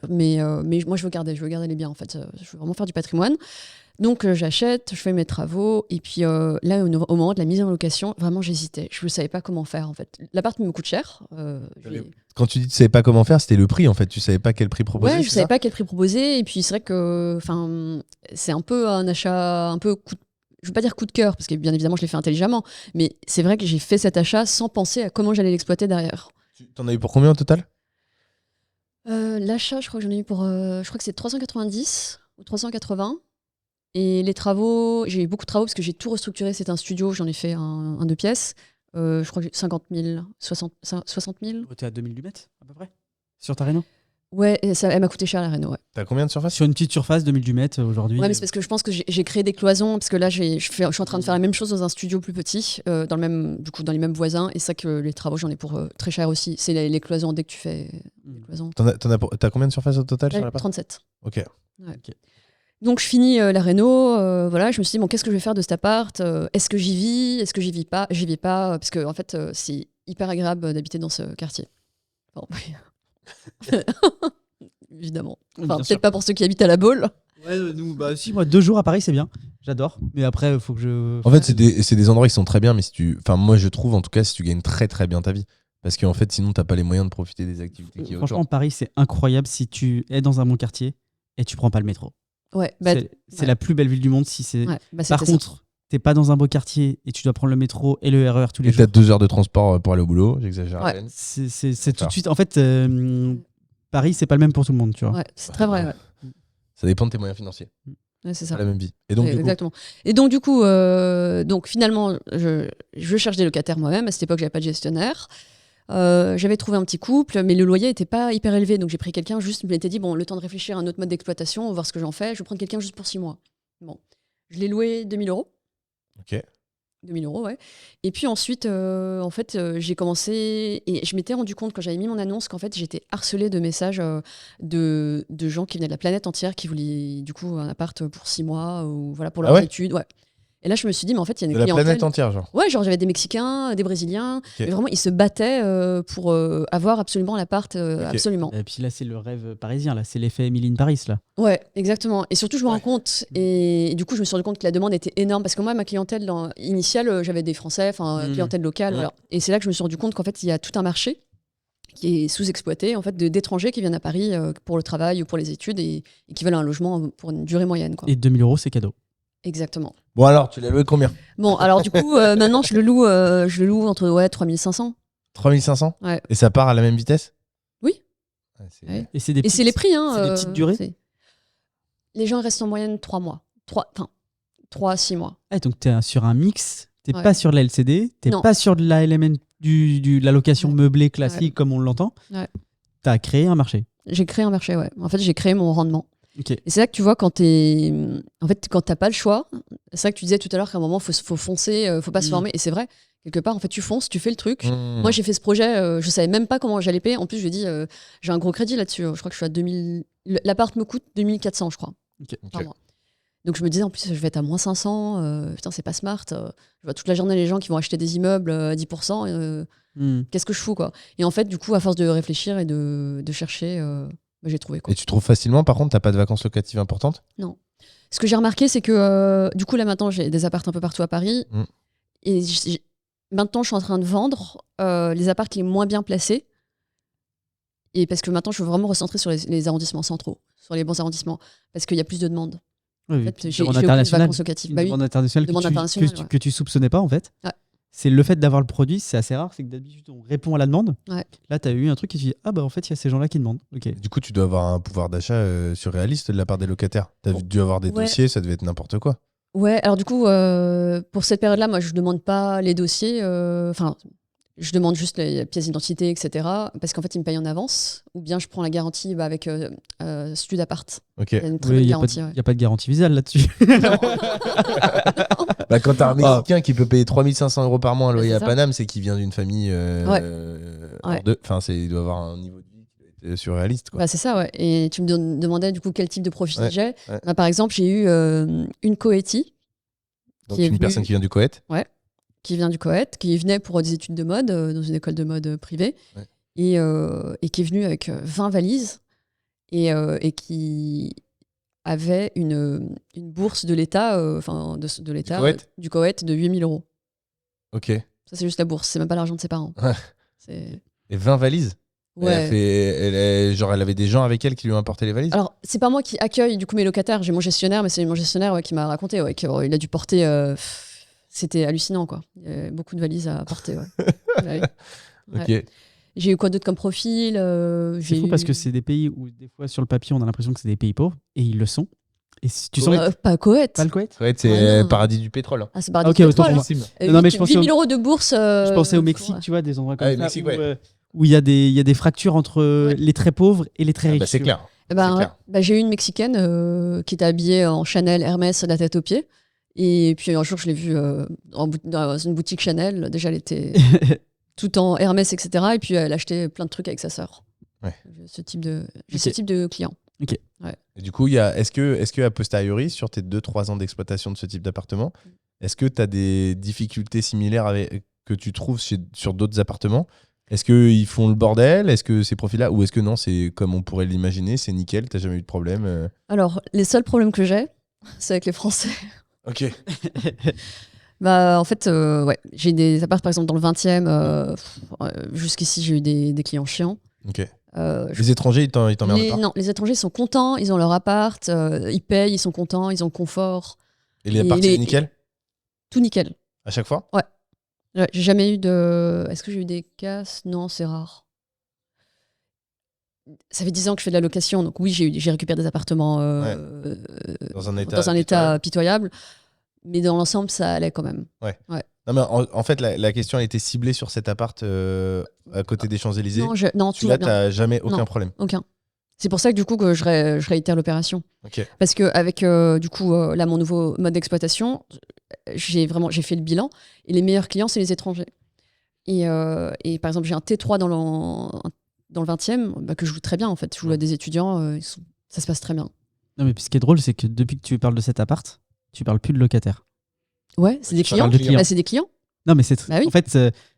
Mais moi, je veux garder les biens, en fait. Je veux vraiment faire du patrimoine. Donc, j'achète, je fais mes travaux. Et puis là, au moment de la mise en location, vraiment, j'hésitais. Je ne savais pas comment faire, en fait. L'appart me coûte cher. Quand tu dis que tu savais pas comment faire, c'était le prix en fait. Tu savais pas quel prix proposer. Ouais, je c'est savais ça pas quel prix proposer. Et puis, c'est vrai que c'est un peu un achat, un peu je veux pas dire coup de cœur, parce que bien évidemment, je l'ai fait intelligemment. Mais c'est vrai que j'ai fait cet achat sans penser à comment j'allais l'exploiter derrière. T'en as eu pour combien au total? L'achat, je crois que j'en ai eu pour. Je crois que c'est 390 ou 380. Et les travaux, j'ai eu beaucoup de travaux parce que j'ai tout restructuré. C'est un studio, j'en ai fait un 2 pièces. Je crois que j'ai 50 000, 60 000. T'es à 2000 du mètre, à peu près? Sur ta réno? Ouais, et elle m'a coûté cher la réno, ouais. T'as combien de surface? Sur une petite surface, 2000 du mètre aujourd'hui. Ouais, mais c'est parce que je pense que j'ai créé des cloisons, parce que là, je suis en train de faire la même chose dans un studio plus petit, dans les mêmes voisins, et ça que les travaux, j'en ai pour très cher aussi. C'est les cloisons, dès que tu fais les cloisons. T'as combien de surface au total sur l'appart? 37. Ok. Ouais. Ok. Donc je finis la réno, voilà, je me suis dit, bon, qu'est-ce que je vais faire de cet appart? Est-ce que j'y vis? Est-ce que j'y vis pas? J'y vis pas, parce que en fait, c'est hyper agréable d'habiter dans ce quartier. Bon. Évidemment. Enfin, peut-être pas pour ceux qui habitent à La Baule. Ouais, nous, bah si, moi 2 jours à Paris, c'est bien. J'adore. Mais après, il faut que je. En fait, c'est des endroits qui sont très bien, mais enfin, moi je trouve en tout cas si tu gagnes très très bien ta vie. Parce qu'en fait, sinon, t'as pas les moyens de profiter des activités qui Franchement, autour. Paris, c'est incroyable si tu es dans un bon quartier et tu prends pas le métro. Ouais, c'est la plus belle ville du monde si c'est. Ouais, Par contre, t'es pas dans un beau quartier et tu dois prendre le métro et le RER tous les Et jours. t'as 2 heures de transport pour aller au boulot, j'exagère à Ouais. peine. C'est tout de suite. En fait, Paris, c'est pas le même pour tout le monde, tu vois. Ouais, c'est très vrai. Ouais. Ça dépend de tes moyens financiers. Ouais, c'est ça. Pas la même vie. Et donc, Ouais, exactement. Et donc, du coup, finalement, je cherche des locataires moi-même. À cette époque, j'avais pas de gestionnaire. J'avais trouvé un petit couple, mais le loyer n'était pas hyper élevé. Donc, j'ai pris quelqu'un juste, je m'étais dit, bon, le temps de réfléchir à un autre mode d'exploitation, voir ce que j'en fais. Je vais prendre quelqu'un juste pour 6 mois. Bon. Je l'ai loué 2000 €. Ok. 2000 €, ouais. Et puis ensuite, en fait, j'ai commencé et je m'étais rendu compte quand j'avais mis mon annonce qu'en fait, j'étais harcelée de messages de gens qui venaient de la planète entière qui voulaient du coup un appart pour 6 mois ou voilà pour leurs études. Ouais. Et là, je me suis dit, mais en fait, il y a une clientèle. De la planète entière, genre. Ouais, genre j'avais des Mexicains, des Brésiliens. Et vraiment, ils se battaient pour avoir absolument l'appart, absolument. Et puis là, c'est le rêve parisien, là, c'est l'effet Emily in Paris, là. Ouais, exactement. Et surtout, je me rends compte, et du coup, je me suis rendu compte que la demande était énorme parce que moi, ma clientèle initiale, j'avais des Français, clientèle locale. Voilà. Et c'est là que je me suis rendu compte qu'en fait, il y a tout un marché qui est sous-exploité, en fait, d'étrangers qui viennent à Paris pour le travail ou pour les études et qui veulent un logement pour une durée moyenne, quoi. Et 2000 €, c'est cadeau. Exactement. Bon, alors, tu l'as loué combien? Bon, alors du coup, maintenant, je le loue entre 3500. 3500? Ouais. Et ça part à la même vitesse? Oui. Ouais, Et c'est les prix, hein. C'est des petites durées? Les gens restent en moyenne 3 mois. 3 à 6 mois. Ah, donc tu es sur un mix, tu n'es pas sur de la LCD, tu n'es pas sur de la LMN, la location meublée classique comme on l'entend. Ouais. Tu as créé un marché. J'ai créé un marché, ouais. En fait, j'ai créé mon rendement. Okay. Et c'est là que tu vois quand t'as pas le choix. C'est ça que tu disais tout à l'heure qu'à un moment faut foncer, faut pas se former. Et c'est vrai, quelque part en fait tu fonces, tu fais le truc. Moi j'ai fait ce projet, je savais même pas comment j'allais payer. En plus je lui ai dit j'ai un gros crédit là-dessus. Je crois que je suis à 2000. L'appart me coûte 2400 je crois par mois. Donc je me disais en plus je vais être à moins 500. Putain c'est pas smart. Je vois toute la journée les gens qui vont acheter des immeubles à 10%. Qu'est-ce que je fous quoi. Et en fait du coup à force de réfléchir et de chercher. J'ai trouvé quoi. Et tu trouves facilement, par contre, t'as pas de vacances locatives importantes? Non. Ce que j'ai remarqué, c'est que du coup, là maintenant, j'ai des apparts un peu partout à Paris. Et maintenant, je suis en train de vendre les apparts les moins bien placés. Et parce que maintenant, je veux vraiment recentrer sur les arrondissements centraux, sur les bons arrondissements, parce qu'il y a plus de demandes. Oui, en fait, j'ai international, internationale que tu soupçonnais pas en fait. Ouais. C'est le fait d'avoir le produit, c'est assez rare, c'est que d'habitude on répond à la demande. Ouais. Là, tu as eu un truc qui te dit ah bah en fait il y a ces gens-là qui demandent. Okay. Du coup, tu dois avoir un pouvoir d'achat surréaliste de la part des locataires. Tu as dû avoir des dossiers, ça devait être n'importe quoi. Ouais, alors du coup, pour cette période-là, moi, je demande pas les dossiers. Enfin, je demande juste les pièces d'identité, etc. Parce qu'en fait, ils me payent en avance. Ou bien je prends la garantie avec Studapart. Ok. Il y a une très Oui, bonne il n'y garantie. ouais. a pas de garantie visale là-dessus. Non. Bah, quand t'as un Mexicain qui peut payer 3500 € par mois un loyer c'est à ça. Paname, c'est qu'il vient d'une famille. Ouais. Enfin, il doit avoir un niveau de vie qui doit être surréaliste. Quoi. Bah, c'est ça, ouais. Et tu me demandais du coup quel type de profil Ouais, j'ai. ouais. Bah, par exemple, j'ai eu une coétie Donc, qui est une personne qui vient du Koweït. qui vient du Koweït, qui venait pour des études de mode dans une école de mode privée, Ouais. et qui est venue avec 20 valises et qui avait une bourse de l'État, de l'État Koweït du Koweït de 8 000 €. Ok. Ça, c'est juste la bourse, c'est même pas l'argent de ses parents. Ouais. C'est... Et 20 valises. Ouais. Elle avait des gens avec elle qui lui ont apporté les valises. Alors, c'est pas moi qui accueille du coup mes locataires, j'ai mon gestionnaire, mais c'est mon gestionnaire qui m'a raconté qu'il a dû porter. C'était hallucinant, quoi. Il y avait beaucoup de valises à porter. Ouais. Ouais. Ok. Ouais. J'ai eu quoi d'autre comme profil C'est fou parce que c'est des pays où, des fois, sur le papier, on a l'impression que c'est des pays pauvres, et ils le sont. Et tu sens pas Koweït. pas le Koweït. Koweït, c'est Ouais, non. paradis du pétrole. Ah, c'est paradis Ok, du autant pétrole. pour moi. hein. Non, mais je 8 pensais 000 € de bourse. Je pensais au Mexique, tu vois, des endroits comme Ah, le ça Mexique, où, ouais. où il y a des fractures entre Ouais. les très pauvres et les très riches. Bah, c'est tu clair. Eh ben, C'est ouais. clair. Bah, j'ai eu une Mexicaine qui était habillée en Chanel, Hermès, de la tête aux pieds. Et puis un jour, je l'ai vue dans une boutique Chanel. Déjà, elle était vois. tout en Hermès, etc. Et puis, elle achetait plein de trucs avec sa sœur. Ouais. J'ai ce type de client. Et du coup, est-ce que a posteriori, sur tes 2-3 ans d'exploitation de ce type d'appartement, est-ce que tu as des difficultés similaires que tu trouves sur d'autres appartements? Est-ce qu'ils font le bordel? Est-ce que ces profils-là? Ou est-ce que non, c'est comme on pourrait l'imaginer, c'est nickel, t'as jamais eu de problème? Alors, les seuls problèmes que j'ai, c'est avec les Français. Ok. Bah, en fait, ouais, j'ai des apparts, par exemple, dans le 20e. Jusqu'ici, j'ai eu des clients chiants. Ok. Je- Les étrangers, ils t'emmerdent pas? Non, les étrangers sont contents, ils ont leur appart, ils payent, ils sont contents, ils ont le confort. Et les apparts, c'est nickel? Tout nickel. À chaque fois? Ouais, j'ai jamais eu de. Est-ce que j'ai eu des casses? Non, c'est rare. Ça fait 10 ans que je fais de la location, donc oui, j'ai récupéré des appartements Dans un état dans un état pitoyable, mais dans l'ensemble, ça allait quand même. Non, mais en fait, la question a été ciblée sur cet appart à côté des Champs-Élysées. Non, tout Celui-là, va bien. t'as jamais aucun Non. problème. Aucun. C'est pour ça que du coup que je réitère l'opération. Ok. Parce que avec du coup là mon nouveau mode d'exploitation, j'ai fait le bilan et les meilleurs clients c'est les étrangers. Et par exemple j'ai un T3 dans le 20e que je joue très bien en fait. Je joue à des étudiants, ça se passe très bien. Non, mais puis ce qui est drôle, c'est que depuis que tu parles de cet appart, tu parles plus de locataire. Ouais, c'est des Tu clients. parles de clients. Bah, c'est des clients. Non, mais c'est Bah oui. en fait,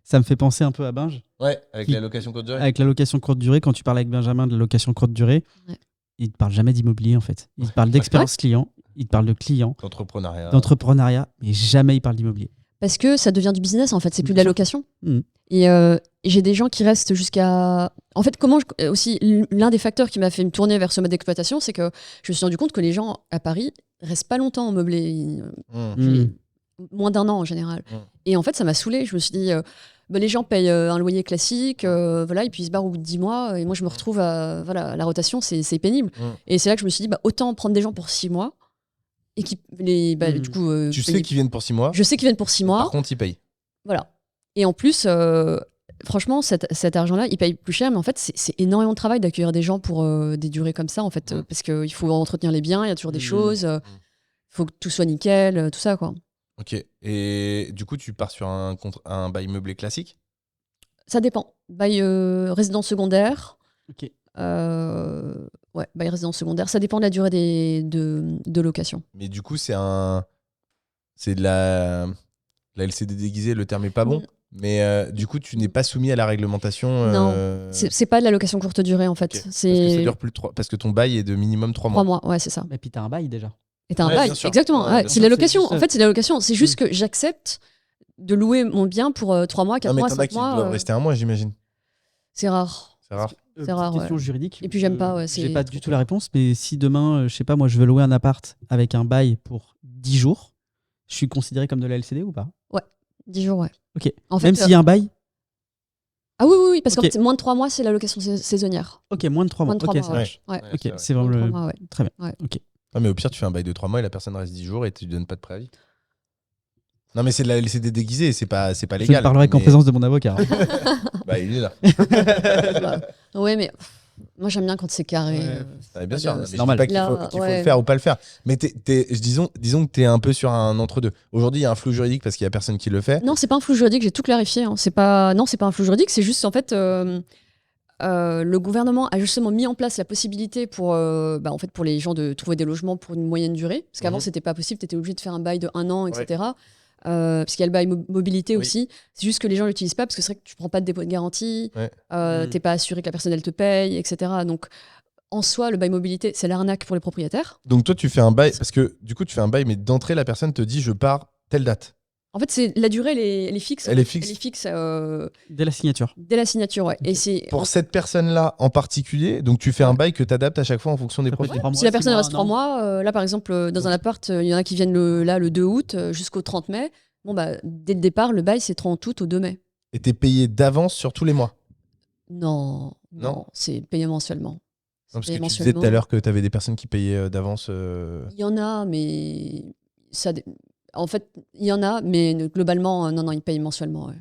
ça me fait penser un peu à Binge. Ouais, avec Qui- la location courte durée. Avec la location courte durée, quand tu parles avec Benjamin de la location courte durée, Ouais. il te parle jamais d'immobilier en fait. Il te parle d'expérience client, il te parle de client, D'entrepreneuriat. d'entrepreneuriat, mais jamais il parle d'immobilier. Parce que ça devient du business en fait, c'est plus de la Bien sûr. location. Mhm. Et j'ai des gens qui restent jusqu'à. En fait, aussi l'un des facteurs qui m'a fait me tourner vers ce mode d'exploitation, c'est que je me suis rendu compte que les gens à Paris restent pas longtemps en meublé, Mm. moins d'1 an en général. Mm. Et en fait, ça m'a saoulée. Je me suis dit, les gens payent un loyer classique, voilà, et puis ils se barrent au bout de 10 mois. Et moi, je me retrouve à la rotation, c'est pénible. Et c'est là que je me suis dit, autant prendre des gens pour 6 mois. Et qui, du coup, Tu sais qu'ils viennent pour 6 mois. je sais qu'ils viennent pour 6 mois. Par contre, ils payent. Voilà. Et en plus, franchement, cet argent-là, il paye plus cher, mais en fait, c'est énormément de travail d'accueillir des gens pour des durées comme ça, en fait, parce qu'il faut entretenir les biens, il y a toujours des choses, il faut que tout soit nickel, tout ça, quoi. Ok. Et du coup, tu pars sur un bail meublé classique? Ça dépend. Bail résidence secondaire. Ok. Ouais, bail résidence secondaire. Ça dépend de la durée de location. Mais du coup, c'est de la LCD déguisée, le terme est pas bon. Mais du coup, tu n'es pas soumis à la réglementation. Non, c'est pas de la location courte durée, en fait. Ok. C'est Parce que ça dure plus de parce que ton bail est de minimum 3 mois. 3 mois, ouais, c'est ça. Et puis t'as un bail déjà. Et t'as un Ouais, bail, bien sûr. exactement. Ouais, Ouais, bien c'est sûr. de la C'est location. juste ça. En fait, c'est de la location. C'est juste que j'accepte de louer mon bien pour 3 mois, 4 Non, mais mois, t'en as 5 qui mois. doivent rester un mois, j'imagine. C'est rare. C'est rare. C'est rare, Question ouais. juridique. Et puis, j'aime pas, ouais, c'est J'ai pas trop du tout la réponse, mais si demain, je sais pas, moi, je veux louer un appart avec un bail pour 10 jours, je suis considéré comme de la LCD ou pas? 10 jours, ouais. Ok. En fait, Même s'il y a un bail? Ah oui, parce Ok. qu'en fait, moins de 3 mois, c'est la location saisonnière. Ok, moins de 3 mois. Moins de 3 Ok, mois, ça ouais. marche. Ouais. Ok, vrai. c'est Moins vraiment de 3 le. mois, ouais. Très bien. Ouais. Ok. Ah, mais au pire, tu fais un bail de 3 mois et la personne reste 10 jours et tu donnes pas de préavis. Non, mais c'est des déguisés, c'est pas Je ne légal. parlerai qu'en mais- présence de mon avocat. Bah, il est là. Ouais, mais moi j'aime bien quand c'est carré. Ouais. Ouais, bien sûr, mais je dis normal. pas qu'il Là, faut ouais. le faire ou pas le faire. Mais disons que tu es un peu sur un entre-deux. Aujourd'hui, il y a un flou juridique parce qu'il y a personne qui le fait. Non, c'est pas un flou juridique, j'ai tout clarifié. Hein. C'est pas un flou juridique, c'est juste en fait le gouvernement a justement mis en place la possibilité pour, en fait, pour les gens de trouver des logements pour une moyenne durée. Parce qu'avant, Mhm. c'était pas possible, tu étais obligé de faire un bail de 1 an, etc. Parce qu'il y a le bail mobilité Oui. aussi. C'est juste que les gens l'utilisent pas parce que c'est vrai que tu prends pas de dépôt de garantie, Ouais. t'es pas assuré que la personne elle te paye, etc. Donc en soi, le bail mobilité, c'est l'arnaque pour les propriétaires. Donc toi, tu fais un bail parce que du coup, tu fais un bail, mais d'entrée, la personne te dit je pars telle date. En fait, c'est la durée, elle est fixe. Elle est fixe. Elle est fixe Dès la signature. dès la signature, ouais. Et c'est Pour cette personne-là en particulier, donc tu fais un bail que tu adaptes à chaque fois en fonction des Ça peut être profils. 3 mois, si la personne 6 mois, reste 3 un an. mois, là par exemple, dans un appart, il y en a qui viennent le 2 août jusqu'au 30 mai. Bon, bah, dès le départ, le bail, c'est 30 août au 2 mai. Et t'es payé d'avance sur tous les mois. Non, Non. c'est payé mensuellement. Non, parce que payé tu disais tout à mensuellement. l'heure que tu avais des personnes qui payaient d'avance. Il y en a, mais ça, en fait, il y en a, mais globalement, non, ils payent mensuellement. Ouais.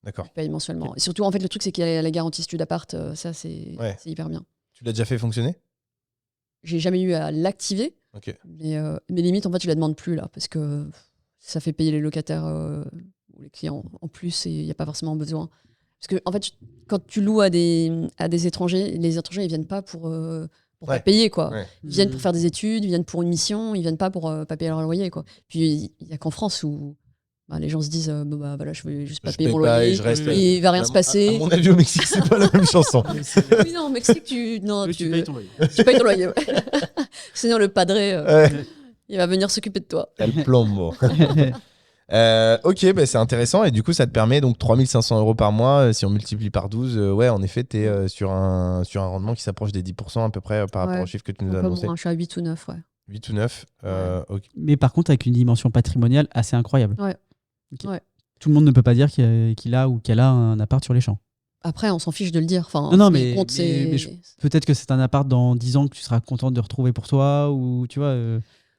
D'accord. Ils payent mensuellement. Et surtout, en fait, le truc, c'est qu'il y a la garantie stud appart. Ça, c'est Ouais. c'est hyper bien. Tu l'as déjà fait fonctionner? J'ai jamais eu à l'activer, Ok. mais limite, en fait, je la demande plus là, parce que ça fait payer les locataires ou les clients en plus, et il n'y a pas forcément besoin. Parce que, en fait, quand tu loues à des étrangers, les étrangers, ils viennent pas pour pas Ouais. payer, quoi. Ouais. Ils viennent pour faire des études, ils viennent pour une mission, ils viennent pas pour pas payer leur loyer, quoi. Puis il y a qu'en France où les gens se disent bon, bah voilà, je vais juste pas Je payer paye mon pas et loyer, je reste. et il va rien se À passer. mon avis, au Mexique, c'est pas la même chanson. Oui, non, au Mexique, tu payes ton loyer. tu payes ton loyer. Ouais. Sinon, le padré, Ouais. il va venir s'occuper de toi. Elle plombe. Ok, bah, c'est intéressant. Et du coup, ça te permet donc 3500 € par mois. Si on multiplie par 12, ouais, en effet, tu es sur un rendement qui s'approche des 10% à peu près par rapport Ouais. au chiffre que tu Un nous as peu annoncé. moins, je suis à 8 ou 9, ouais. 8 ou 9. Ok. Mais par contre, avec une dimension patrimoniale assez incroyable. Ouais. Ok. Ouais. Tout le monde ne peut pas dire qu'il a ou qu'elle a un appart sur les champs. Après, on s'en fiche de le dire. Enfin, Non, ce qui mais- compte, c'est- mais Peut-être que c'est un appart dans 10 ans que tu seras contente de retrouver pour toi, ou tu vois.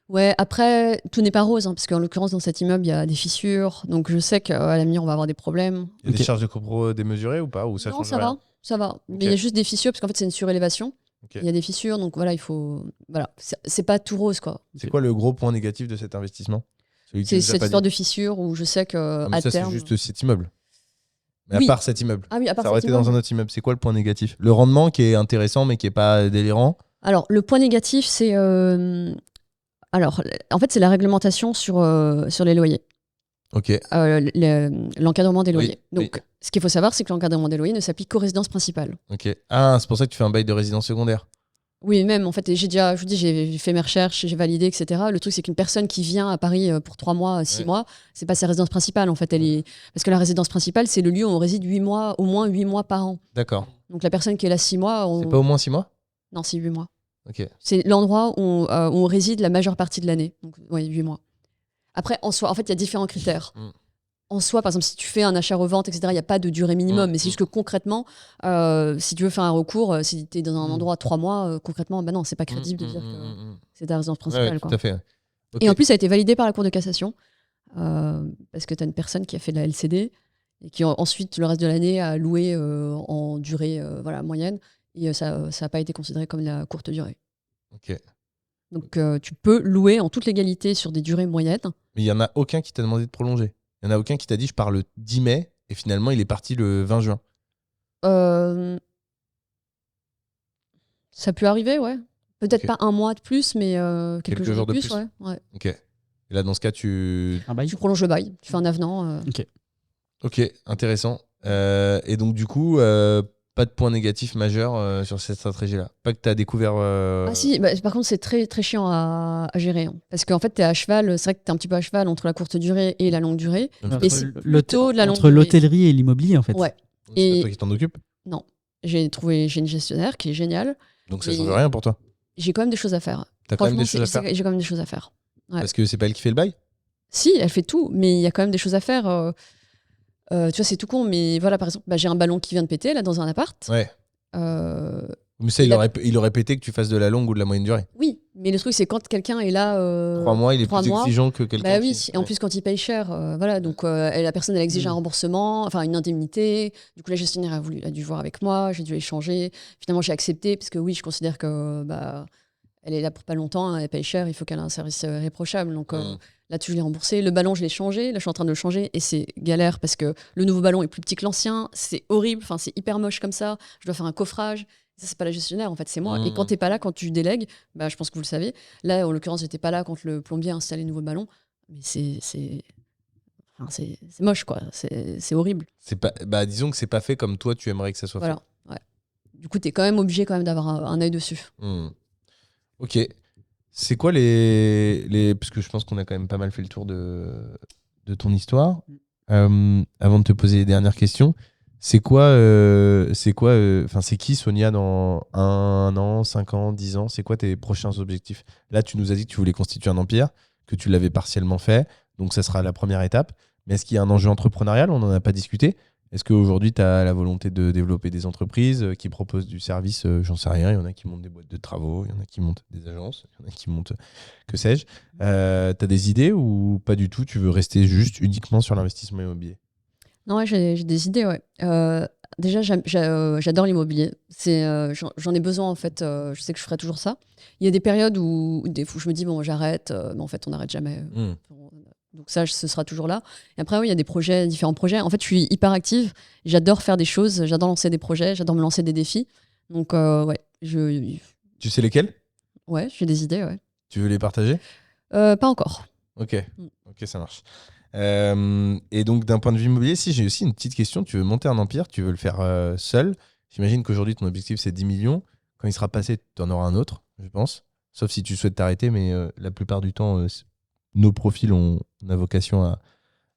Ouais, après, tout n'est pas rose, hein, parce qu'en l'occurrence, dans cet immeuble, il y a des fissures. Donc, je sais qu'à l'avenir, on va avoir des problèmes. Il y a des Ok. charges de copro démesurées ou pas, ou ça Non, change ça rien va, ça va. Mais il y a juste des fissures, parce qu'en fait, c'est une surélévation. Ok. Il y a des fissures, donc voilà, il faut. Voilà, c'est pas tout rose, quoi. C'est quoi le gros point négatif de cet investissement? Celui que tu C'est nous as cette pas histoire dit. de fissures où je sais que Ah, mais à ça, terme. c'est juste cet immeuble. Mais à Oui. part cet immeuble. Ah oui, à part Ça aurait cet été dans immeuble. un autre immeuble. C'est quoi le point négatif? Le rendement qui est intéressant mais qui est pas délirant. Alors, le point négatif, c'est. Alors, en fait, c'est la réglementation sur les loyers. Ok. L'encadrement des Oui, loyers. Donc, oui. ce qu'il faut savoir, c'est que l'encadrement des loyers ne s'applique qu'aux résidences principales. Ok. Ah, c'est pour ça que tu fais un bail de résidence secondaire. Oui, même, en fait, je vous dis, j'ai fait mes recherches, j'ai validé, etc. Le truc, c'est qu'une personne qui vient à Paris pour 3 mois, 6 Ouais. mois, c'est pas sa résidence principale, en fait. Parce que la résidence principale, c'est le lieu où on réside 8 mois, au moins 8 mois par an. D'accord. Donc, la personne qui est là 6 mois, C'est pas au moins 6 mois? non, c'est 8 mois. Ok. C'est l'endroit où on réside la majeure partie de l'année. Donc, oui, 8 mois. Après, en soi, en fait, il y a différents critères. Mm. En soi, par exemple, si tu fais un achat-revente, etc., il n'y a pas de durée minimum. Mm. Mais c'est juste que concrètement, si tu veux faire un recours, si tu es dans un endroit 3 mois, concrètement, bah non, c'est pas crédible de dire que c'est ta résidence Ouais, principale. ouais, quoi. tout à fait. Ok. Et en plus, ça a été validé par la Cour de cassation. Parce que tu as une personne qui a fait de la LCD et qui ensuite, le reste de l'année, a loué en durée moyenne. Et ça n'a pas été considéré comme la courte durée. Ok. Donc, tu peux louer en toute légalité sur des durées moyennes. Mais il y en a aucun qui t'a demandé de prolonger. Il y en a aucun qui t'a dit je pars le 10 mai et finalement il est parti le 20 juin. Ça peut arriver, ouais. Peut-être Ok. pas un mois de plus, mais quelques jours de plus. plus. Ouais. Ok. Et là dans ce cas tu. Un bail. Tu prolonges le bail, tu fais un avenant. Ok, intéressant. Et donc du coup, pas de point négatif majeur sur cette stratégie-là. Pas que tu as découvert. Ah si, bah, par contre, c'est très, très chiant à gérer. Hein. Parce qu'en fait, tu es à cheval, c'est vrai que tu es un petit peu à cheval entre la courte durée et la longue durée. Et c'est plutôt de la longue Entre durée. l'hôtellerie et l'immobilier, en fait. Ouais. C'est Et- toi qui t'en occupe. Non. J'ai une gestionnaire qui est géniale. Donc ça Mais- change rien pour toi. J'ai quand même des choses à faire. T'as quand même Franchement, des choses à faire. j'ai quand même des choses à faire. Ouais. Parce que c'est pas elle qui fait le bail. Si, elle fait tout, mais il y a quand même des choses à faire. Tu vois, c'est tout con, mais voilà, par exemple, j'ai un ballon qui vient de péter là dans un appart. Ouais. Euh, Mais ça, Il a- il aurait pété que tu fasses de la longue ou de la moyenne durée. oui, Mais le truc, c'est quand quelqu'un est là. 3 mois, il est 3 plus mois, exigeant que quelqu'un. Bah oui, et en plus, quand il paye cher, voilà, donc la personne, elle exige un remboursement, enfin une indemnité. Du coup, la gestionnaire a dû voir avec moi, j'ai dû échanger. Finalement, j'ai accepté, parce que oui, je considère que elle est là pour pas longtemps, elle paye cher, il faut qu'elle ait un service réprochable. Donc là-dessus, je l'ai remboursé. Le ballon, je l'ai changé, là, je suis en train de le changer, et c'est galère parce que le nouveau ballon est plus petit que l'ancien, c'est horrible, enfin, c'est hyper moche comme ça. Je dois faire un coffrage. Ça, c'est pas la gestionnaire, en fait, c'est moi. Et quand t'es pas là, quand tu délègues, je pense que vous le savez. Là, en l'occurrence, j'étais pas là quand le plombier a installé le nouveau ballon. Mais c'est moche, quoi. C'est horrible. C'est pas, disons que c'est pas fait comme toi, tu aimerais que ça soit Voilà. Ouais. Du coup, t'es quand même obligé quand même d'avoir un œil dessus. fait. Ok. C'est quoi les... Parce que je pense qu'on a quand même pas mal fait le tour de ton histoire. Avant de te poser les dernières questions, c'est qui Sonia dans 1 an, 5 ans, 10 ans? C'est quoi tes prochains objectifs? Là, tu nous as dit que tu voulais constituer un empire, que tu l'avais partiellement fait, donc ça sera la première étape. Mais est-ce qu'il y a un enjeu entrepreneurial? On n'en a pas discuté. Est-ce qu'aujourd'hui, tu as la volonté de développer des entreprises qui proposent du service? J'en sais rien. Il y en a qui montent des boîtes de travaux, il y en a qui montent des agences, il y en a qui montent que sais-je. Tu as des idées ou pas du tout? Tu veux rester juste uniquement sur l'investissement immobilier? Non, ouais, j'ai des idées, ouais. Déjà, j'adore l'immobilier. J'en ai besoin, en fait. Je sais que je ferai toujours ça. Il y a des périodes où je me dis, bon, j'arrête. Mais en fait, on n'arrête jamais. Donc ça, ce sera toujours là. Et après, oui, il y a différents projets. En fait, je suis hyper active. J'adore faire des choses. J'adore lancer des projets. J'adore me lancer des défis. Donc, ouais. Tu sais lesquels? Ouais, j'ai des idées, ouais. Tu veux les partager? Pas encore. Ok, ça marche. Et donc, d'un point de vue immobilier, si j'ai aussi une petite question, tu veux monter un empire, tu veux le faire seul. J'imagine qu'aujourd'hui, ton objectif, c'est 10 millions. Quand il sera passé, tu en auras un autre, je pense. Sauf si tu souhaites t'arrêter, mais la plupart du temps, nos profils on a vocation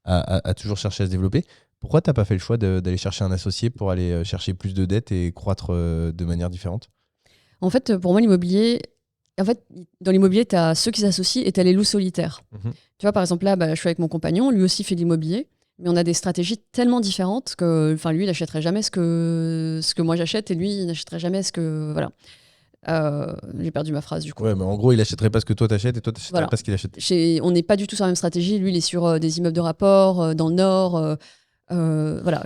à toujours chercher à se développer. Pourquoi tu n'as pas fait le choix d'aller chercher un associé pour aller chercher plus de dettes et croître de manière différente? En fait, pour moi, l'immobilier... En fait, dans l'immobilier, tu as ceux qui s'associent et tu as les loups solitaires. Tu vois, par exemple, là, je suis avec mon compagnon, lui aussi fait de l'immobilier, mais on a des stratégies tellement différentes que lui, il n'achèterait jamais ce que moi j'achète et lui, il n'achèterait jamais ce que... Voilà. J'ai perdu ma phrase, du coup. Ouais, mais en gros, il n'achèterait pas ce que toi t'achètes et toi t'achèterais pas ce qu'il achète. On n'est pas du tout sur la même stratégie. Lui, il est sur des immeubles de rapport dans le Nord. Voilà,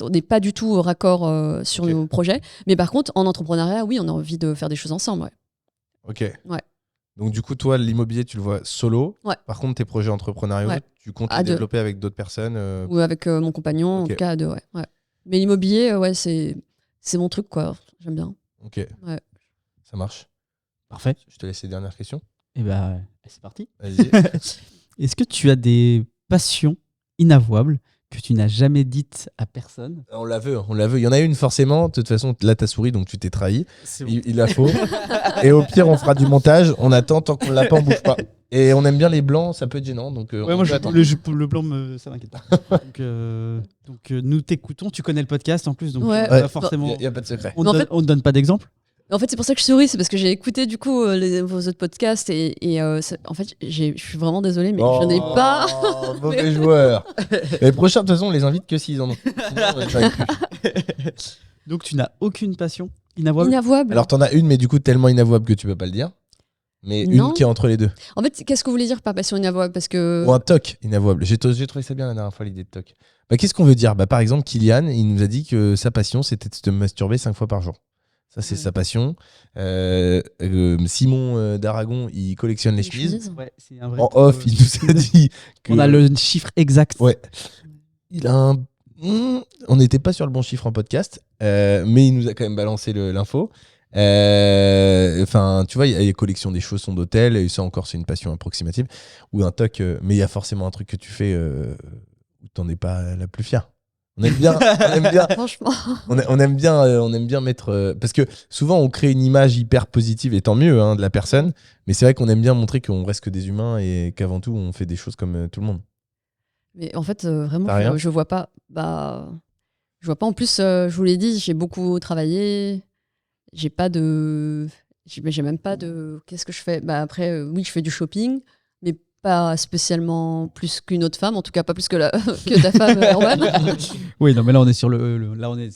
on n'est pas du tout raccord sur nos projets. Mais par contre, en entrepreneuriat, oui, on a envie de faire des choses ensemble. Ouais. Ok. Ouais. Donc du coup, toi, l'immobilier, tu le vois solo. Ouais. Par contre, tes projets entrepreneuriaux, tu comptes les développer avec d'autres personnes Ou avec mon compagnon, en tout cas à deux, ouais. Mais l'immobilier, c'est mon truc, quoi. J'aime bien. Ok. Ouais. Ça marche. Parfait. Je te laisse les dernières questions. Et c'est parti. Vas-y. Est-ce que tu as des passions inavouables que tu n'as jamais dites à personne? On la veut. Il y en a une forcément. De toute façon, là, t'as souri, donc tu t'es trahi. Bon. Il la faut. Et au pire, on fera du montage. On attend tant qu'on l'a pas, on bouge pas. Et on aime bien les blancs, ça peut être gênant. Donc, moi, le blanc, ça m'inquiète pas. donc, nous t'écoutons. Tu connais le podcast en plus, donc forcément. Il n'y a pas de secret. On ne donne pas d'exemple. En fait, c'est pour ça que je souris, c'est parce que j'ai écouté du coup vos autres podcasts et en fait, je suis vraiment désolée, mais je n'ai pas. Mauvais joueur. Les prochains, de toute façon, on les invite que s'ils en ont. Sinon, j'arrive plus. Donc, tu n'as aucune passion inavouable? Inavouable. Alors, t'en as une, mais du coup, tellement inavouable que tu peux pas le dire. Mais une qui est entre les deux. En fait, qu'est-ce que vous voulez dire par passion inavouable? Parce que... Ou un toc inavouable. J'ai trouvé ça bien la dernière fois, l'idée de toc. Qu'est-ce qu'on veut dire? Par exemple, Kylian, il nous a dit que sa passion, c'était de se masturber 5 fois par jour. Ça, c'est sa passion. Simon d'Aragon, il collectionne les chemises. Ouais, c'est un vrai en off, il nous a dit on a le chiffre exact. Ouais. Il a on n'était pas sur le bon chiffre en podcast, mais il nous a quand même balancé l'info. Enfin, tu vois, il y a les collections des chaussons d'hôtel, et ça encore, c'est une passion approximative. Ou un toc, mais il y a forcément un truc que tu fais où t'en es pas la plus fière. On aime bien, Franchement. on aime bien mettre parce que souvent on crée une image hyper positive et tant mieux de la personne, mais c'est vrai qu'on aime bien montrer qu'on reste que des humains et qu'avant tout on fait des choses comme tout le monde. Mais en fait vraiment je vois pas je vois pas. En plus je vous l'ai dit, j'ai beaucoup travaillé, j'ai même pas de qu'est-ce que je fais? Après oui, je fais du shopping, mais Pas spécialement plus qu'une autre femme, en tout cas pas plus que, que ta femme, Erwan. Oui, non, mais là, on est sur là, on est.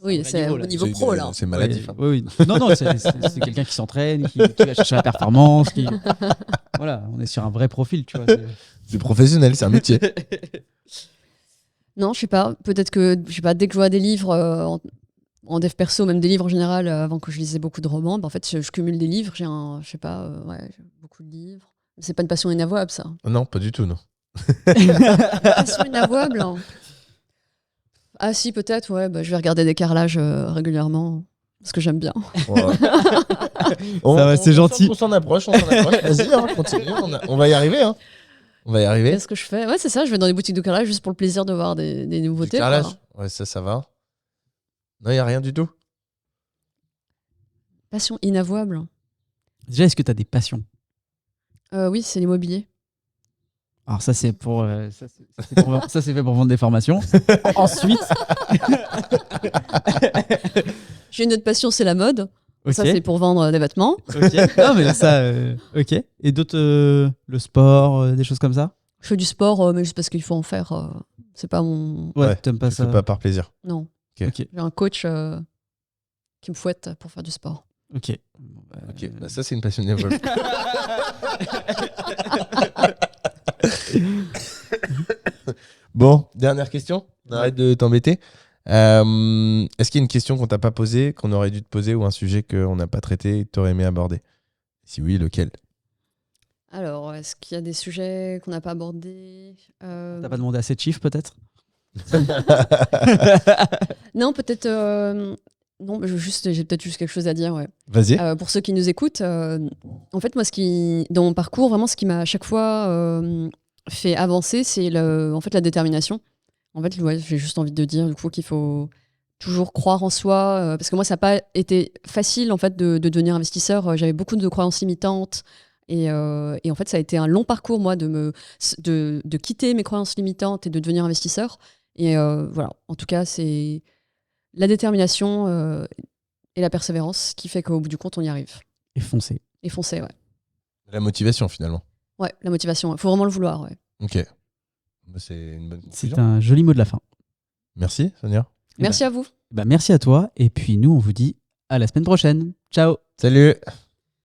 Oui, un vrai c'est niveau, au là. niveau pro, là. C'est maladif. Oui, oui. Non, non, c'est quelqu'un qui s'entraîne, qui va chercher la performance. Voilà, on est sur un vrai profil, tu vois. C'est professionnel, c'est un métier. Non, je sais pas. Peut-être que, je sais pas, dès que je vois des livres en dev perso, même des livres en général, avant que je lisais beaucoup de romans, en fait, je cumule des livres. J'ai je sais pas, j'ai beaucoup de livres. C'est pas une passion inavouable, ça. Non, pas du tout, non. Passion inavouable. Hein. Ah si, peut-être, ouais. Je vais regarder des carrelages régulièrement, parce que j'aime bien. Ouais. Ça va, c'est gentil. On s'en approche. Vas-y, continue. On va y arriver. Hein. On va y arriver. Qu'est-ce que je fais? Ouais, c'est ça. Je vais dans des boutiques de carrelage juste pour le plaisir de voir des Du nouveautés. carrelage. Quoi. Ouais, ça va. Non, il n'y a rien du tout. Passion inavouable. Déjà, est-ce que tu as des passions? Oui, c'est l'immobilier. Alors ça c'est pour ça c'est fait pour vendre des formations. Ensuite, J'ai une autre passion, c'est la mode. ok, Ça, c'est pour vendre des vêtements. ok. Non mais ça, ok. Et d'autres, le sport, des choses comme ça. Je fais du sport, mais juste parce qu'il faut en faire. C'est pas mon. Ouais, Ouais, t'aimes pas Tu ça. fais pas par plaisir. Non. Ok, J'ai un coach qui me fouette pour faire du sport. ok. Ok, bah, ça c'est une passion inavouable. Bon, dernière question. On arrête de t'embêter. Est-ce qu'il y a une question qu'on t'a pas posée, qu'on aurait dû te poser, ou un sujet qu'on n'a pas traité et que tu aurais aimé aborder? Si oui, lequel? Alors, est-ce qu'il y a des sujets qu'on n'a pas abordés T'as pas demandé assez de chiffres peut-être? Non, peut-être. Non, j'ai peut-être juste quelque chose à dire. Ouais. Vas-y. Pour ceux qui nous écoutent, en fait, moi, dans mon parcours, vraiment, ce qui m'a à chaque fois fait avancer, c'est en fait, la détermination. En fait, ouais, j'ai juste envie de dire du coup qu'il faut toujours croire en soi, parce que moi, ça n'a pas été facile en fait de devenir investisseur. J'avais beaucoup de croyances limitantes. Et en fait, ça a été un long parcours, moi, de quitter mes croyances limitantes et de devenir investisseur. Et voilà, en tout cas, c'est la détermination et la persévérance qui fait qu'au bout du compte, on y arrive. Et foncez. Et foncer, ouais. La motivation finalement. Ouais, la motivation. Il faut vraiment le vouloir, ouais. Ok. Bah, c'est une bonne conclusion. C'est un joli mot de la fin. Merci, Sonia. Merci à vous. Merci à toi et puis nous on vous dit à la semaine prochaine. Ciao. Salut.